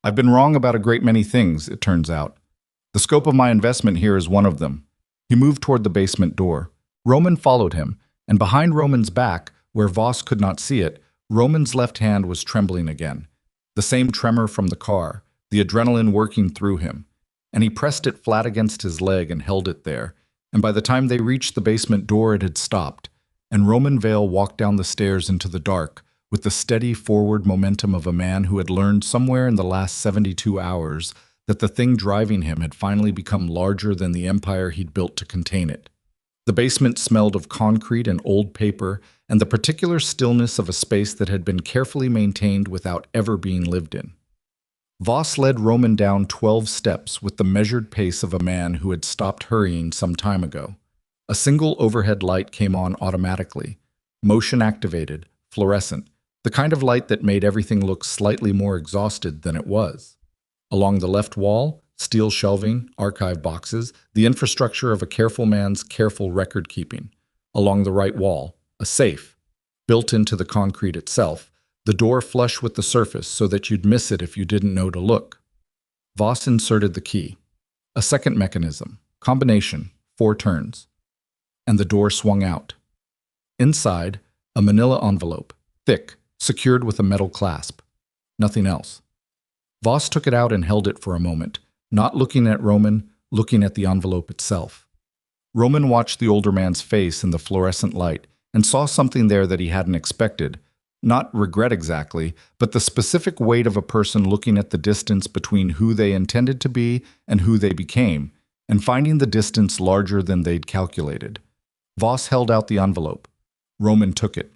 "I've been wrong about a great many things, it turns out. The scope of my investment here is one of them." He moved toward the basement door. Roman followed him, and behind Roman's back, where Voss could not see it, Roman's left hand was trembling again. The same tremor from the car, the adrenaline working through him. And he pressed it flat against his leg and held it there. And by the time they reached the basement door, it had stopped. And Roman Vale walked down the stairs into the dark, with the steady forward momentum of a man who had learned somewhere in the last 72 hours that the thing driving him had finally become larger than the empire he'd built to contain it. The basement smelled of concrete and old paper, and the particular stillness of a space that had been carefully maintained without ever being lived in. Voss led Roman down 12 steps with the measured pace of a man who had stopped hurrying some time ago. A single overhead light came on automatically, motion-activated, fluorescent, the kind of light that made everything look slightly more exhausted than it was. Along the left wall, steel shelving, archive boxes, the infrastructure of a careful man's careful record-keeping. Along the right wall, a safe, built into the concrete itself, the door flush with the surface so that you'd miss it if you didn't know to look. Voss inserted the key. A second mechanism, combination, 4 turns. And the door swung out. Inside, a manila envelope, thick, secured with a metal clasp. Nothing else. Voss took it out and held it for a moment, not looking at Roman, looking at the envelope itself. Roman watched the older man's face in the fluorescent light and saw something there that he hadn't expected. Not regret exactly, but the specific weight of a person looking at the distance between who they intended to be and who they became, and finding the distance larger than they'd calculated. Voss held out the envelope. Roman took it.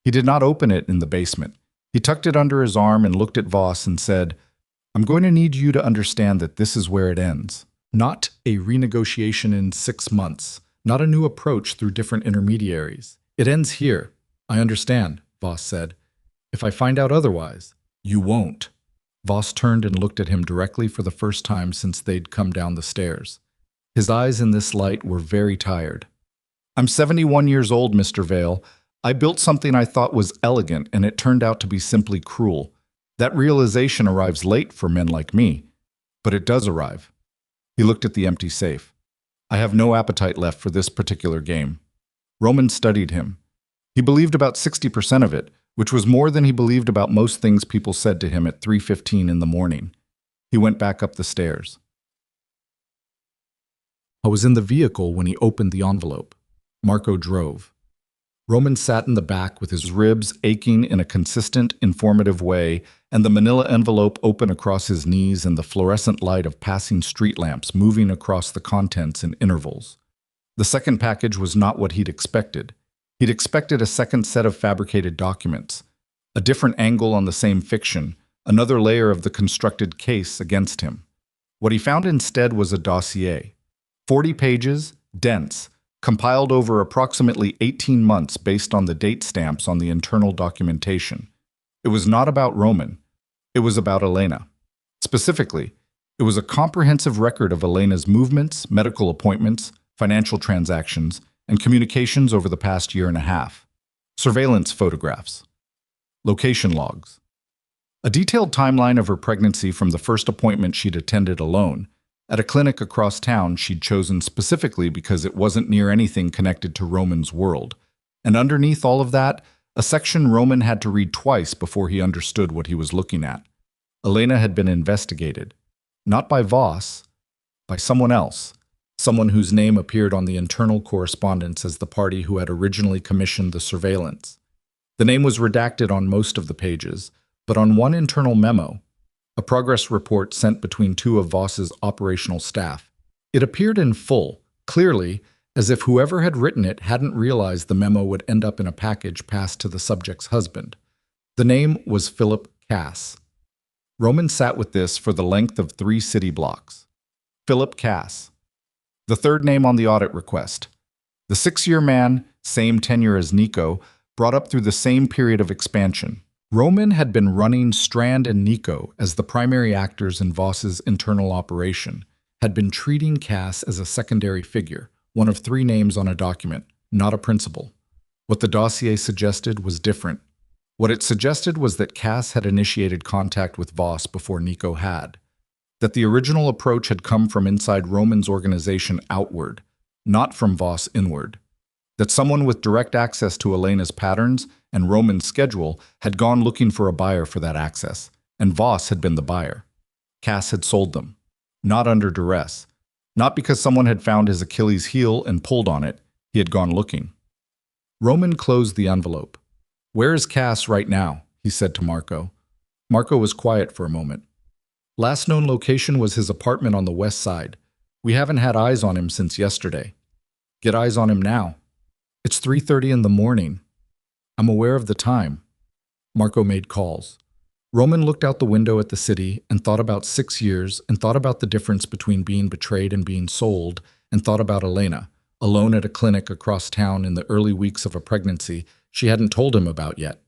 He did not open it in the basement. He tucked it under his arm and looked at Voss and said, "I'm going to need you to understand that this is where it ends. Not a renegotiation in 6 months, not a new approach through different intermediaries. It ends here." "I understand," Voss said. "If I find out otherwise." "You won't." Voss turned and looked at him directly for the first time since they'd come down the stairs. His eyes in this light were very tired. "I'm 71 years old, Mr. Vale. I built something I thought was elegant, and it turned out to be simply cruel. That realization arrives late for men like me, but it does arrive." He looked at the empty safe. "I have no appetite left for this particular game." Roman studied him. He believed about 60% of it, which was more than he believed about most things people said to him at 3:15 in the morning. He went back up the stairs. I was in the vehicle when he opened the envelope. Marco drove. Roman sat in the back with his ribs aching in a consistent, informative way, and the manila envelope open across his knees and the fluorescent light of passing street lamps moving across the contents in intervals. The second package was not what he'd expected. He'd expected a second set of fabricated documents, a different angle on the same fiction, another layer of the constructed case against him. What he found instead was a dossier. 40 pages, dense, compiled over approximately 18 months based on the date stamps on the internal documentation. It was not about Roman. It was about Elena. Specifically, it was a comprehensive record of Elena's movements, medical appointments, financial transactions, and communications over the past year and a half. Surveillance photographs. Location logs. A detailed timeline of her pregnancy from the first appointment she'd attended alone, at a clinic across town she'd chosen specifically because it wasn't near anything connected to Roman's world. And underneath all of that, a section Roman had to read twice before he understood what he was looking at. Elena had been investigated. Not by Voss, by someone else. Someone whose name appeared on the internal correspondence as the party who had originally commissioned the surveillance. The name was redacted on most of the pages, but on one internal memo, a progress report sent between two of Voss's operational staff. It appeared in full, clearly, as if whoever had written it hadn't realized the memo would end up in a package passed to the subject's husband. The name was Philip Cass. Roman sat with this for the length of 3 city blocks. Philip Cass. The third name on the audit request. The 6-year man, same tenure as Nico, brought up through the same period of expansion. Roman had been running Strand and Nico as the primary actors in Voss's internal operation, had been treating Cass as a secondary figure, one of 3 names on a document, not a principal. What the dossier suggested was different. What it suggested was that Cass had initiated contact with Voss before Nico had, that the original approach had come from inside Roman's organization outward, not from Voss inward, that someone with direct access to Elena's patterns and Roman's schedule had gone looking for a buyer for that access, and Voss had been the buyer. Cass had sold them, not under duress, not because someone had found his Achilles heel and pulled on it. He had gone looking. Roman closed the envelope. "Where is Cass right now?" he said to Marco. Marco was quiet for a moment. "Last known location was his apartment on the west side. We haven't had eyes on him since yesterday." "Get eyes on him now." "It's 3:30 in the morning." "I'm aware of the time." Marco made calls. Roman looked out the window at the city and thought about 6 years and thought about the difference between being betrayed and being sold, and thought about Elena, alone at a clinic across town in the early weeks of a pregnancy she hadn't told him about yet,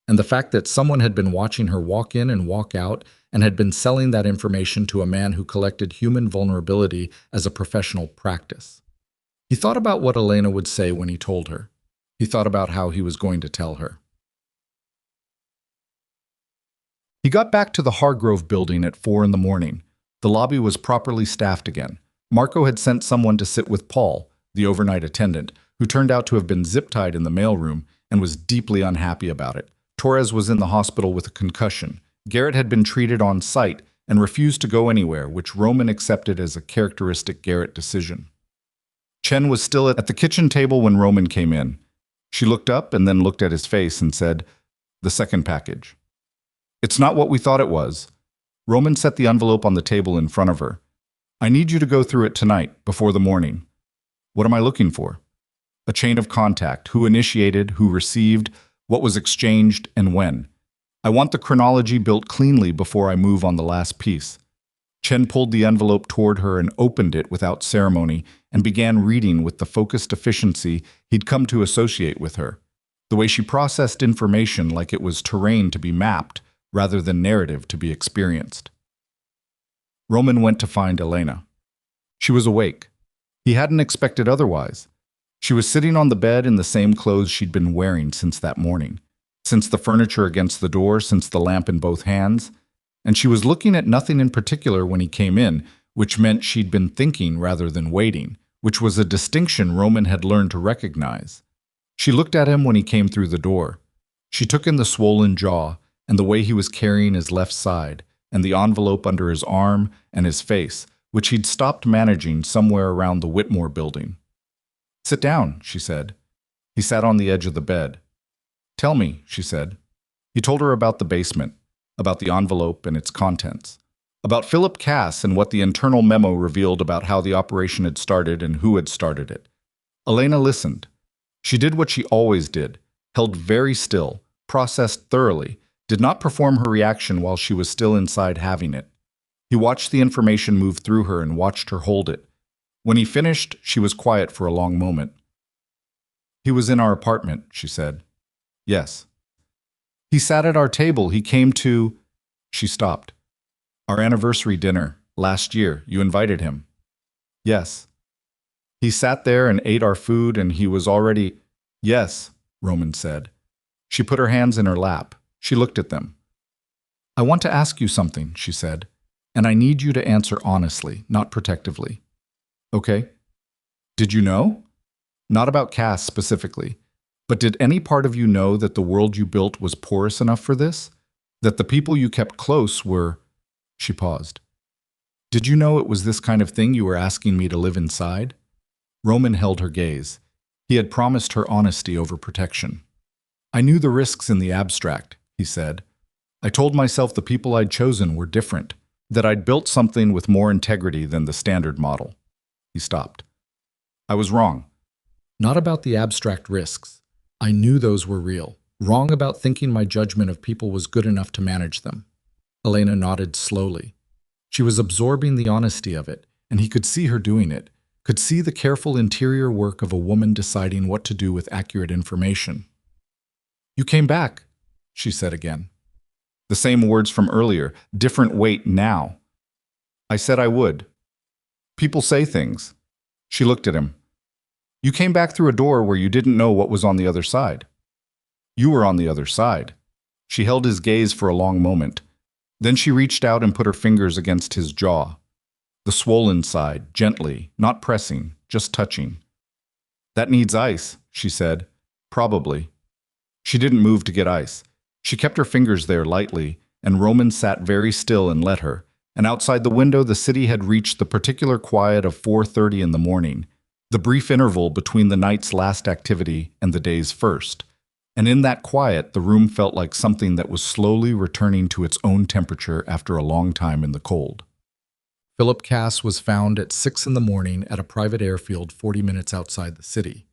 and the fact that someone had been watching her walk in and walk out and had been selling that information to a man who collected human vulnerability as a professional practice. He thought about what Elena would say when he told her. He thought about how he was going to tell her. He got back to the Hargrove building at 4 in the morning. The lobby was properly staffed again. Marco had sent someone to sit with Paul, the overnight attendant, who turned out to have been zip-tied in the mailroom and was deeply unhappy about it. Torres was in the hospital with a concussion. Garrett had been treated on site and refused to go anywhere, which Roman accepted as a characteristic Garrett decision. Chen was still at the kitchen table when Roman came in. She looked up and then looked at his face and said, "The second package." "It's not what we thought it was." Roman set the envelope on the table in front of her. "I need you to go through it tonight, before the morning." "What am I looking for?" "A chain of contact, who initiated, who received, what was exchanged, and when. I want the chronology built cleanly before I move on the last piece." Chen pulled the envelope toward her and opened it without ceremony and began reading with the focused efficiency he'd come to associate with her, the way she processed information like it was terrain to be mapped rather than narrative to be experienced. Roman went to find Elena. She was awake. He hadn't expected otherwise. She was sitting on the bed in the same clothes she'd been wearing since that morning, since the furniture against the door, since the lamp in both hands, and she was looking at nothing in particular when he came in, which meant she'd been thinking rather than waiting, which was a distinction Roman had learned to recognize. She looked at him when he came through the door. She took in the swollen jaw and the way he was carrying his left side, and the envelope under his arm and his face, which he'd stopped managing somewhere around the Whitmore building. "Sit down," she said. He sat on the edge of the bed. "Tell me," she said. He told her about the basement, about the envelope and its contents, about Philip Cass and what the internal memo revealed about how the operation had started and who had started it. Elena listened. She did what she always did, held very still, processed thoroughly, did not perform her reaction while she was still inside having it. He watched the information move through her and watched her hold it. When he finished, she was quiet for a long moment. "He was in our apartment," she said. "Yes." "He sat at our table. He came to—" She stopped. "Our anniversary dinner, last year. You invited him." "Yes." "He sat there and ate our food and he was already—" "Yes," Roman said. She put her hands in her lap. She looked at them. "I want to ask you something," she said, "and I need you to answer honestly, not protectively." "Okay." "Did you know?" "Not about Cass specifically. But did any part of you know that the world you built was porous enough for this? That the people you kept close were—" She paused. "Did you know it was this kind of thing you were asking me to live inside?" Roman held her gaze. He had promised her honesty over protection. "I knew the risks in the abstract," he said. I told myself the people I'd chosen were different, that I'd built something with more integrity than the standard model. He stopped. I was wrong. Not about the abstract risks. I knew those were real. Wrong about thinking my judgment of people was good enough to manage them. Elena nodded slowly. She was absorbing the honesty of it, and he could see her doing it, could see the careful interior work of a woman deciding what to do with accurate information. You came back, she said again. The same words from earlier, different weight now. I said I would. People say things. She looked at him. You came back through a door where you didn't know what was on the other side. You were on the other side. She held his gaze for a long moment. Then she reached out and put her fingers against his jaw. The swollen side, gently, not pressing, just touching. That needs ice, she said. Probably. She didn't move to get ice. She kept her fingers there lightly, and Roman sat very still and let her. And outside the window, the city had reached the particular quiet of 4:30 in the morning, the brief interval between the night's last activity and the day's first. And in that quiet, the room felt like something that was slowly returning to its own temperature after a long time in the cold. Philip Cass was found at 6 in the morning at a private airfield 40 minutes outside the city.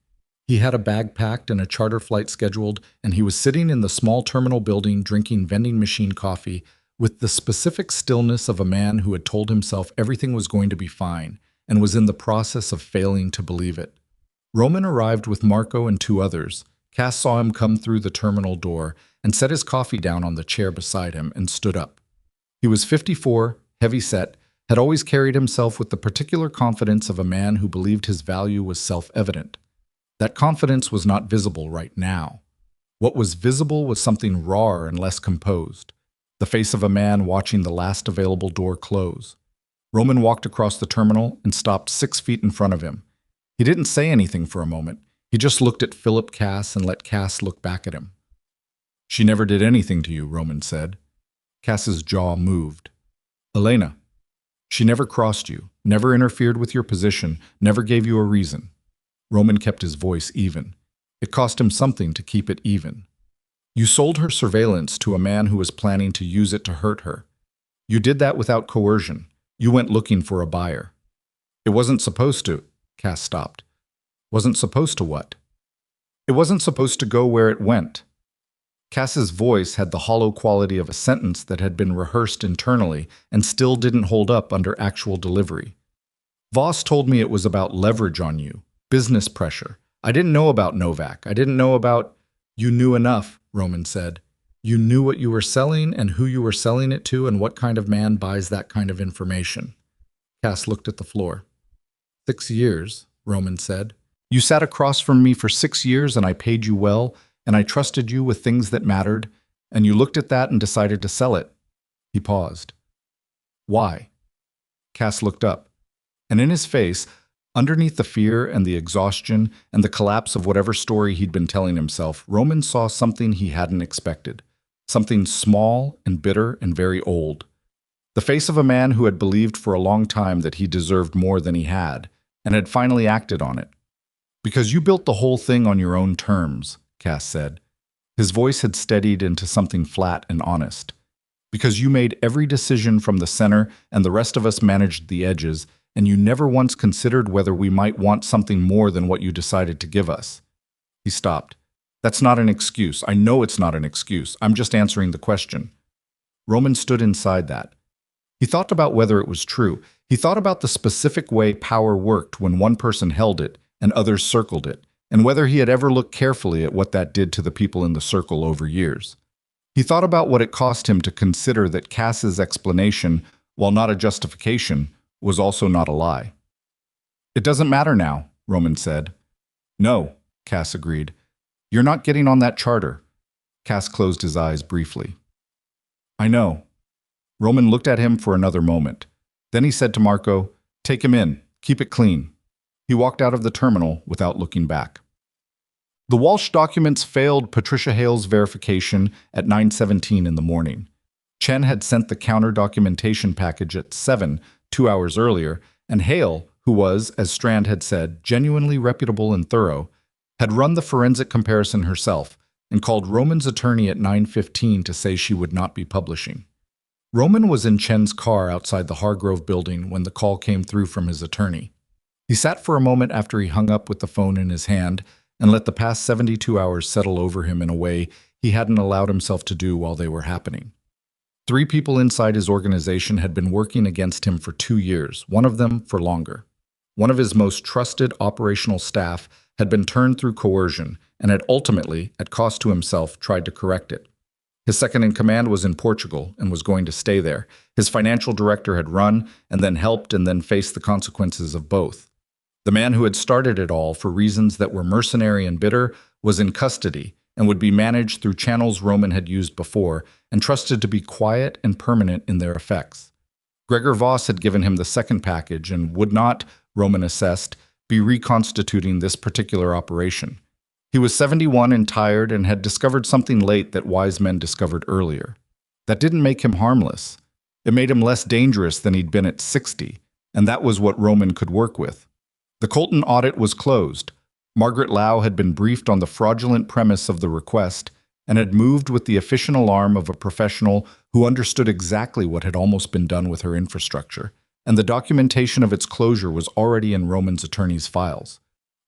He had a bag packed and a charter flight scheduled, and he was sitting in the small terminal building drinking vending machine coffee with the specific stillness of a man who had told himself everything was going to be fine and was in the process of failing to believe it. Roman arrived with Marco and 2 others. Cass saw him come through the terminal door and set his coffee down on the chair beside him and stood up. He was 54, heavy-set, had always carried himself with the particular confidence of a man who believed his value was self-evident. That confidence was not visible right now. What was visible was something rawer and less composed, the face of a man watching the last available door close. Roman walked across the terminal and stopped 6 feet in front of him. He didn't say anything for a moment. He just looked at Philip Cass and let Cass look back at him. She never did anything to you, Roman said. Cass's jaw moved. Elena. She never crossed you, never interfered with your position, never gave you a reason. Roman kept his voice even. It cost him something to keep it even. You sold her surveillance to a man who was planning to use it to hurt her. You did that without coercion. You went looking for a buyer. It wasn't supposed to. Cass stopped. Wasn't supposed to what? It wasn't supposed to go where it went. Cass's voice had the hollow quality of a sentence that had been rehearsed internally and still didn't hold up under actual delivery. Voss told me it was about leverage on you. Business pressure. I didn't know about Novak. I didn't know about... You knew enough, Roman said. You knew what you were selling and who you were selling it to and what kind of man buys that kind of information. Cass looked at the floor. 6 years, Roman said. You sat across from me for 6 years and I paid you well and I trusted you with things that mattered and you looked at that and decided to sell it. He paused. Why? Cass looked up, and in his face, underneath the fear and the exhaustion and the collapse of whatever story he'd been telling himself, Roman saw something he hadn't expected. Something small and bitter and very old. The face of a man who had believed for a long time that he deserved more than he had, and had finally acted on it. Because you built the whole thing on your own terms, Cass said. His voice had steadied into something flat and honest. Because you made every decision from the center and the rest of us managed the edges, and you never once considered whether we might want something more than what you decided to give us. He stopped. That's not an excuse. I know it's not an excuse. I'm just answering the question. Roman stood inside that. He thought about whether it was true. He thought about the specific way power worked when one person held it and others circled it, and whether he had ever looked carefully at what that did to the people in the circle over years. He thought about what it cost him to consider that Cass's explanation, while not a justification, was also not a lie. It doesn't matter now, Roman said. No, Cass agreed. You're not getting on that charter. Cass closed his eyes briefly. I know. Roman looked at him for another moment. Then he said to Marco, take him in, keep it clean. He walked out of the terminal without looking back. The Walsh documents failed Patricia Hale's verification at 9:17 in the morning. Chen had sent the counter-documentation package at 7, 2 hours earlier, and Hale, who was, as Strand had said, genuinely reputable and thorough, had run the forensic comparison herself, and called Roman's attorney at 9:15 to say she would not be publishing. Roman was in Chen's car outside the Hargrove building when the call came through from his attorney. He sat for a moment after he hung up with the phone in his hand and let the past 72 hours settle over him in a way he hadn't allowed himself to do while they were happening. 3 people inside his organization had been working against him for 2 years, one of them for longer. One of his most trusted operational staff had been turned through coercion and had ultimately, at cost to himself, tried to correct it. His second-in-command was in Portugal and was going to stay there. His financial director had run and then helped and then faced the consequences of both. The man who had started it all for reasons that were mercenary and bitter was in custody and would be managed through channels Roman had used before and trusted to be quiet and permanent in their effects. Gregor Voss had given him the second package and would not, Roman assessed, be reconstituting this particular operation. He was 71 and tired and had discovered something late that wise men discovered earlier. That didn't make him harmless. It made him less dangerous than he'd been at 60, and that was what Roman could work with. The Colton audit was closed. Margaret Lau had been briefed on the fraudulent premise of the request and had moved with the efficient alarm of a professional who understood exactly what had almost been done with her infrastructure, and the documentation of its closure was already in Roman's attorney's files.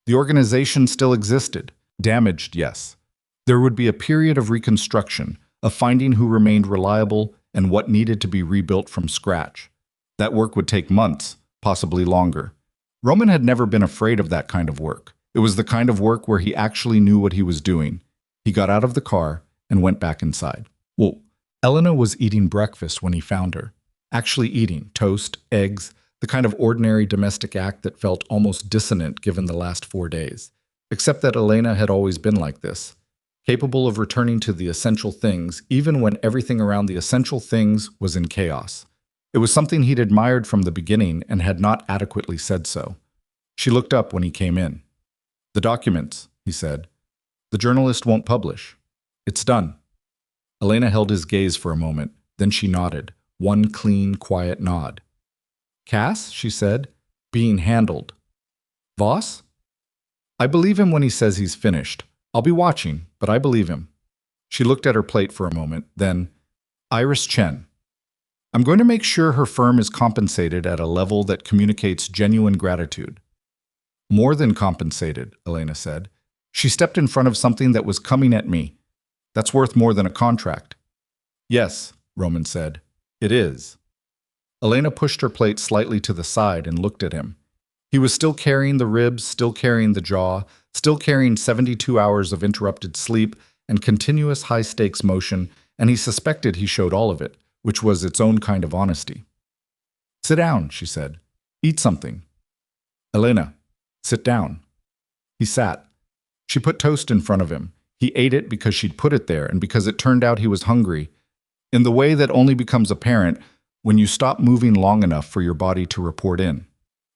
The organization still existed. Damaged, yes. There would be a period of reconstruction, of finding who remained reliable and what needed to be rebuilt from scratch. That work would take months, possibly longer. Roman had never been afraid of that kind of work. It was the kind of work where he actually knew what he was doing. He got out of the car and went back inside. Well, Elena was eating breakfast when he found her. Actually eating toast, eggs, the kind of ordinary domestic act that felt almost dissonant given the last 4 days. Except that Elena had always been like this, capable of returning to the essential things even when everything around the essential things was in chaos. It was something he'd admired from the beginning and had not adequately said so. She looked up when he came in. "The documents," he said. "The journalist won't publish. It's done." Elena held his gaze for a moment, then she nodded, one clean, quiet nod. "Cass," she said, "being handled. Voss? I believe him when he says he's finished. I'll be watching, but I believe him." She looked at her plate for a moment, then, "Iris Chen. I'm going to make sure her firm is compensated at a level that communicates genuine gratitude." "More than compensated," Elena said. "She stepped in front of something that was coming at me. That's worth more than a contract." "Yes," Roman said. "It is." Elena pushed her plate slightly to the side and looked at him. He was still carrying the ribs, still carrying the jaw, still carrying 72 hours of interrupted sleep and continuous high-stakes motion, and he suspected he showed all of it, which was its own kind of honesty. "Sit down," she said. "Eat something." "Elena, sit down." He sat. She put toast in front of him. He ate it because she'd put it there and because it turned out he was hungry, in the way that only becomes apparent when you stop moving long enough for your body to report in.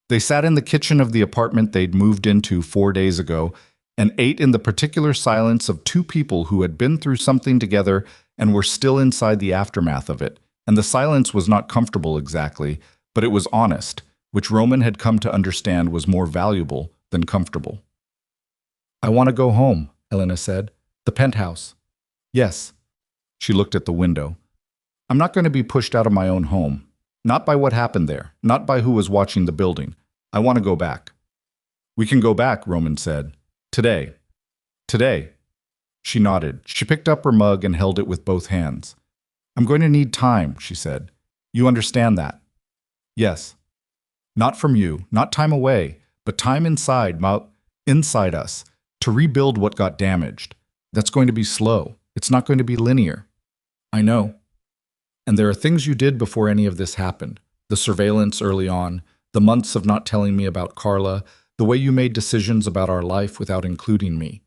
They sat in the kitchen of the apartment they'd moved into 4 days ago and ate in the particular silence of 2 people who had been through something together and were still inside the aftermath of it. And the silence was not comfortable exactly, but it was honest, which Roman had come to understand was more valuable than comfortable. "I want to go home," Elena said. "The penthouse." "Yes." She looked at the window. "I'm not going to be pushed out of my own home. Not by what happened there, not by who was watching the building. I want to go back." "We can go back," Roman said. "Today." "Today." She nodded. She picked up her mug and held it with both hands. "I'm going to need time," she said. "You understand that?" "Yes." "Not from you, not time away, but time inside us, to rebuild what got damaged. That's going to be slow. It's not going to be linear." "I know." "And there are things you did before any of this happened. The surveillance early on, the months of not telling me about Carla, the way you made decisions about our life without including me.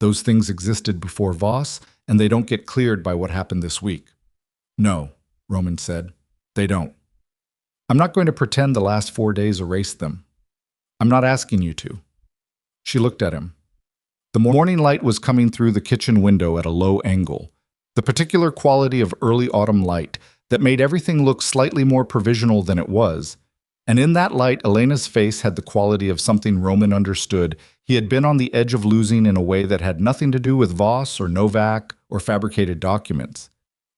Those things existed before Voss, and they don't get cleared by what happened this week." "No," Roman said. "They don't. I'm not going to pretend the last 4 days erased them. I'm not asking you to." She looked at him. The morning light was coming through the kitchen window at a low angle. The particular quality of early autumn light that made everything look slightly more provisional than it was, and in that light Elena's face had the quality of something Roman understood He had been on the edge of losing in a way that had nothing to do with Voss or Novak or fabricated documents.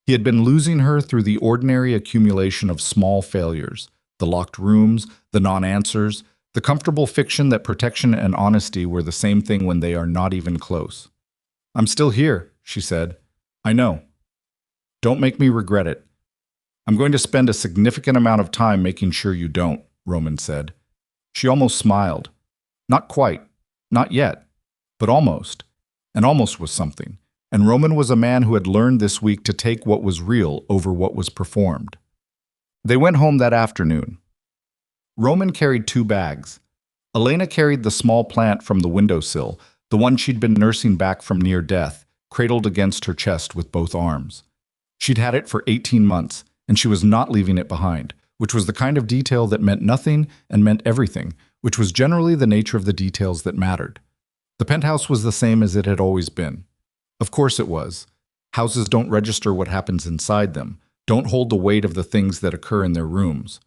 He had been losing her through the ordinary accumulation of small failures, the locked rooms, the non-answers, the comfortable fiction that protection and honesty were the same thing when they are not even close. "I'm still here," she said. "I know. Don't make me regret it." "I'm going to spend a significant amount of time making sure you don't," Roman said. She almost smiled. Not quite. Not yet. But almost. And almost was something. And Roman was a man who had learned this week to take what was real over what was performed. They went home that afternoon. Roman carried 2 bags. Elena carried the small plant from the windowsill, the one she'd been nursing back from near death, cradled against her chest with both arms. She'd had it for 18 months, and she was not leaving it behind, which was the kind of detail that meant nothing and meant everything, which was generally the nature of the details that mattered. The penthouse was the same as it had always been. Of course it was. Houses don't register what happens inside them, don't hold the weight of the things that occur in their rooms.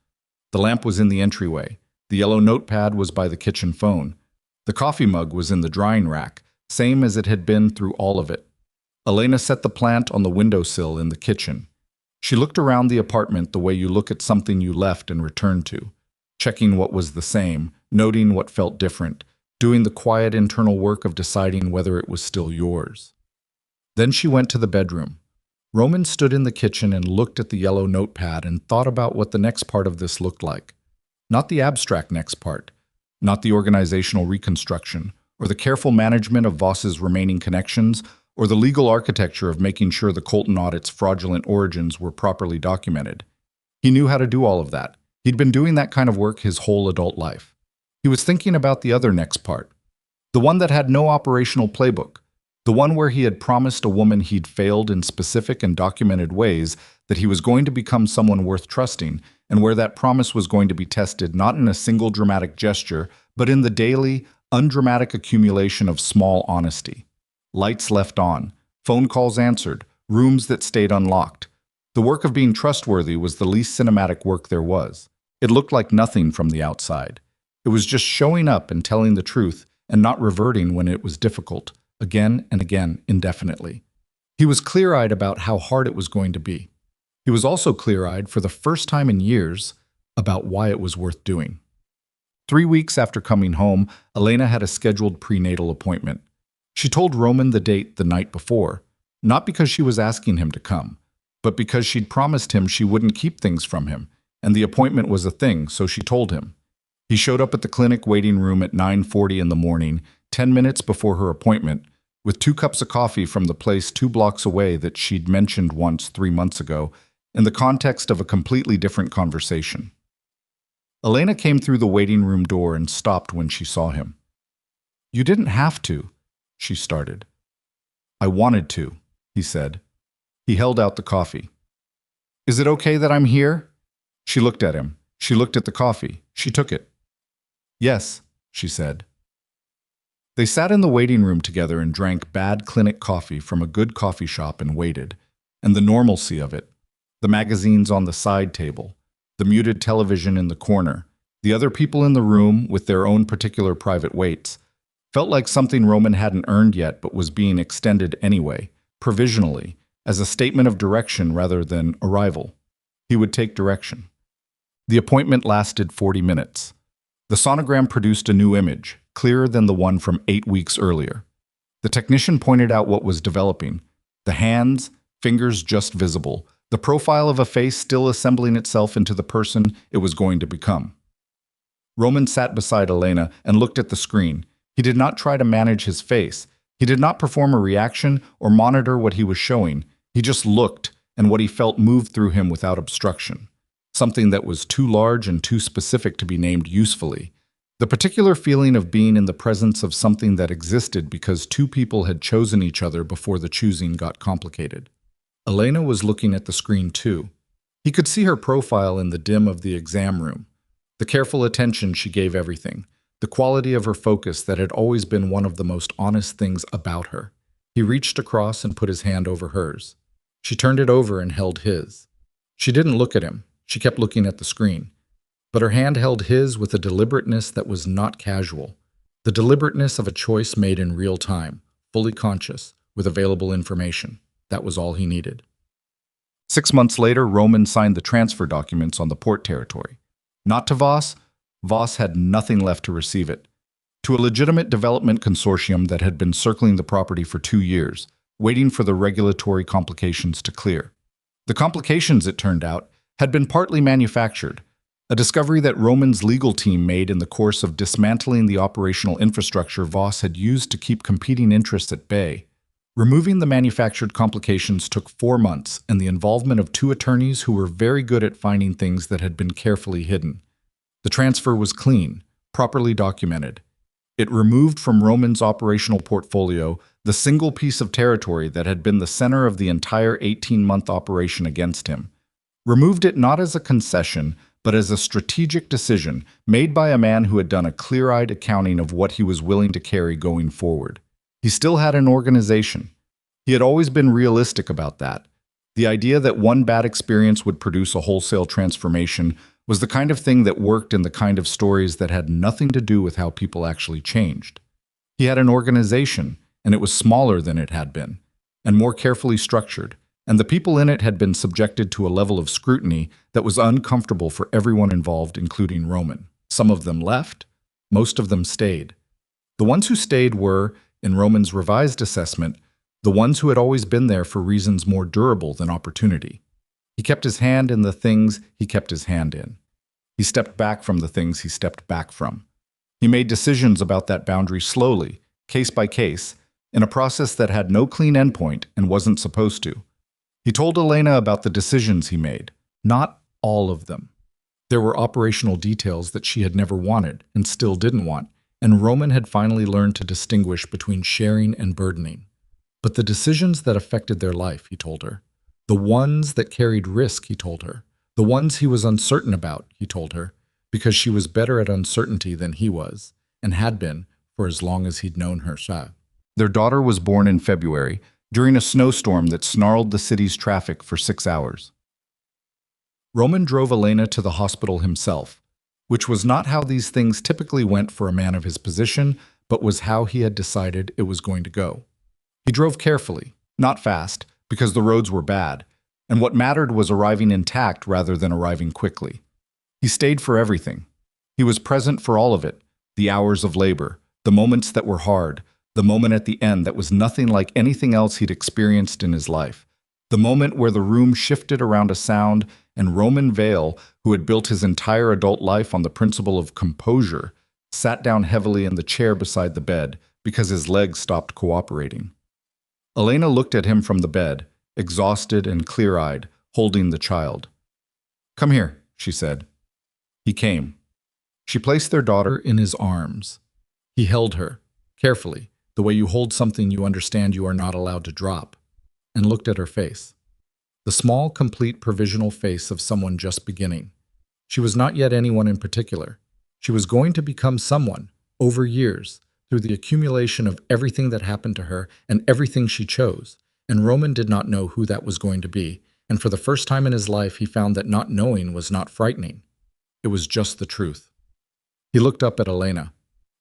The lamp was in the entryway. The yellow notepad was by the kitchen phone. The coffee mug was in the drying rack, same as it had been through all of it. Elena set the plant on the windowsill in the kitchen. She looked around the apartment the way you look at something you left and returned to, checking what was the same, noting what felt different, doing the quiet internal work of deciding whether it was still yours. Then she went to the bedroom. Roman stood in the kitchen and looked at the yellow notepad and thought about what the next part of this looked like. Not the abstract next part, not the organizational reconstruction, or the careful management of Voss's remaining connections, or the legal architecture of making sure the Colton audit's fraudulent origins were properly documented. He knew how to do all of that. He'd been doing that kind of work his whole adult life. He was thinking about the other next part, the one that had no operational playbook, the one where he had promised a woman he'd failed in specific and documented ways that he was going to become someone worth trusting, and where that promise was going to be tested not in a single dramatic gesture, but in the daily, undramatic accumulation of small honesty. Lights left on, phone calls answered, rooms that stayed unlocked. The work of being trustworthy was the least cinematic work there was. It looked like nothing from the outside. It was just showing up and telling the truth and not reverting when it was difficult, again and again, indefinitely. He was clear-eyed about how hard it was going to be. He was also clear-eyed, for the first time in years, about why it was worth doing. 3 weeks after coming home, Elena had a scheduled prenatal appointment. She told Roman the date the night before, not because she was asking him to come, but because she'd promised him she wouldn't keep things from him, and the appointment was a thing, so she told him. He showed up at the clinic waiting room at 9:40 in the morning, 10 minutes before her appointment, with 2 cups of coffee from the place 2 blocks away that she'd mentioned once 3 months ago, in the context of a completely different conversation. Elena came through the waiting room door and stopped when she saw him. "You didn't have to," she started. "I wanted to," he said. He held out the coffee. "Is it okay that I'm here?" She looked at him. She looked at the coffee. She took it. "Yes," she said. They sat in the waiting room together and drank bad clinic coffee from a good coffee shop and waited, and the normalcy of it, the magazines on the side table, the muted television in the corner, the other people in the room with their own particular private waits, felt like something Roman hadn't earned yet but was being extended anyway, provisionally, as a statement of direction rather than arrival. He would take direction. The appointment lasted 40 minutes. The sonogram produced a new image, clearer than the one from 8 weeks earlier. The technician pointed out what was developing: the hands, fingers just visible, the profile of a face still assembling itself into the person it was going to become. Roman sat beside Elena and looked at the screen. He did not try to manage his face. He did not perform a reaction or monitor what he was showing. He just looked, and what he felt moved through him without obstruction. Something that was too large and too specific to be named usefully. The particular feeling of being in the presence of something that existed because 2 people had chosen each other before the choosing got complicated. Elena was looking at the screen too. He could see her profile in the dim of the exam room. The careful attention she gave everything. The quality of her focus that had always been one of the most honest things about her. He reached across and put his hand over hers. She turned it over and held his. She didn't look at him. She kept looking at the screen. But her hand held his with a deliberateness that was not casual. The deliberateness of a choice made in real time, fully conscious, with available information. That was all he needed. 6 months later, Roman signed the transfer documents on the port territory. Not to Voss. Voss had nothing left to receive it. To a legitimate development consortium that had been circling the property for 2 years, waiting for the regulatory complications to clear. The complications, it turned out, had been partly manufactured, a discovery that Roman's legal team made in the course of dismantling the operational infrastructure Voss had used to keep competing interests at bay. Removing the manufactured complications took 4 months and the involvement of 2 attorneys who were very good at finding things that had been carefully hidden. The transfer was clean, properly documented. It removed from Roman's operational portfolio the single piece of territory that had been the center of the entire 18-month operation against him. Removed it not as a concession, but as a strategic decision made by a man who had done a clear-eyed accounting of what he was willing to carry going forward. He still had an organization. He had always been realistic about that. The idea that one bad experience would produce a wholesale transformation was the kind of thing that worked in the kind of stories that had nothing to do with how people actually changed. He had an organization, and it was smaller than it had been, and more carefully structured, and the people in it had been subjected to a level of scrutiny that was uncomfortable for everyone involved, including Roman. Some of them left, most of them stayed. The ones who stayed were, in Roman's revised assessment, the ones who had always been there for reasons more durable than opportunity. He kept his hand in the things he kept his hand in. He stepped back from the things he stepped back from. He made decisions about that boundary slowly, case by case, in a process that had no clean endpoint and wasn't supposed to. He told Elena about the decisions he made, not all of them. There were operational details that she had never wanted and still didn't want, and Roman had finally learned to distinguish between sharing and burdening. But the decisions that affected their life, he told her, the ones that carried risk, he told her, the ones he was uncertain about, he told her, because she was better at uncertainty than he was, and had been for as long as he'd known her. Their daughter was born in February, during a snowstorm that snarled the city's traffic for 6 hours. Roman drove Elena to the hospital himself, which was not how these things typically went for a man of his position, but was how he had decided it was going to go. He drove carefully, not fast, because the roads were bad, and what mattered was arriving intact rather than arriving quickly. He stayed for everything. He was present for all of it, the hours of labor, the moments that were hard, the moment at the end that was nothing like anything else he'd experienced in his life, the moment where the room shifted around a sound and Roman Vale, who had built his entire adult life on the principle of composure, sat down heavily in the chair beside the bed because his legs stopped cooperating. Elena looked at him from the bed, exhausted and clear-eyed, holding the child. "Come here," she said. He came. She placed their daughter in his arms. He held her, carefully, the way you hold something you understand you are not allowed to drop, and looked at her face. The small, complete, provisional face of someone just beginning. She was not yet anyone in particular. She was going to become someone, over years, through the accumulation of everything that happened to her and everything she chose, and Roman did not know who that was going to be, and for the first time in his life he found that not knowing was not frightening. It was just the truth. He looked up at Elena.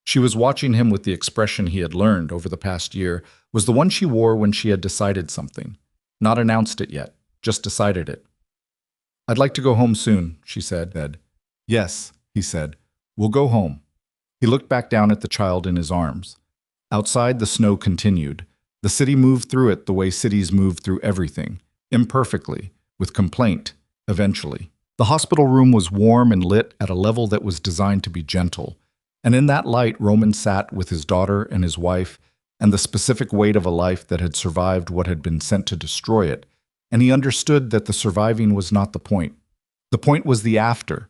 She was watching him with the expression he had learned over the past year, was the one she wore when she had decided something. Not announced it yet, just decided it. "I'd like to go home soon," she said. "Yes," he said. "We'll go home." He looked back down at the child in his arms. Outside, the snow continued. The city moved through it the way cities move through everything, imperfectly, with complaint, eventually. The hospital room was warm and lit at a level that was designed to be gentle, and in that light Roman sat with his daughter and his wife and the specific weight of a life that had survived what had been sent to destroy it, and he understood that the surviving was not the point. The point was the after.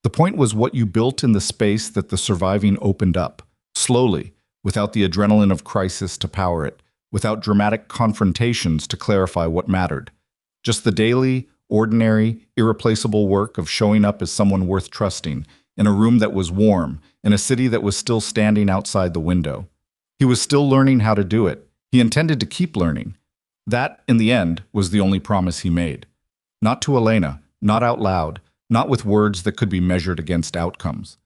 The point was what you built in the space that the surviving opened up, slowly, without the adrenaline of crisis to power it, without dramatic confrontations to clarify what mattered. Just the daily, ordinary, irreplaceable work of showing up as someone worth trusting, in a room that was warm, in a city that was still standing outside the window. He was still learning how to do it. He intended to keep learning. That, in the end, was the only promise he made. Not to Elena, not out loud, not with words that could be measured against outcomes.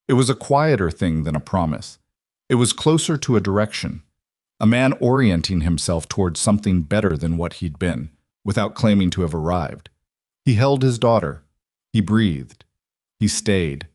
It was a quieter thing than a promise. It was closer to a direction, a man orienting himself towards something better than what he'd been, without claiming to have arrived. He held his daughter. He breathed. He stayed.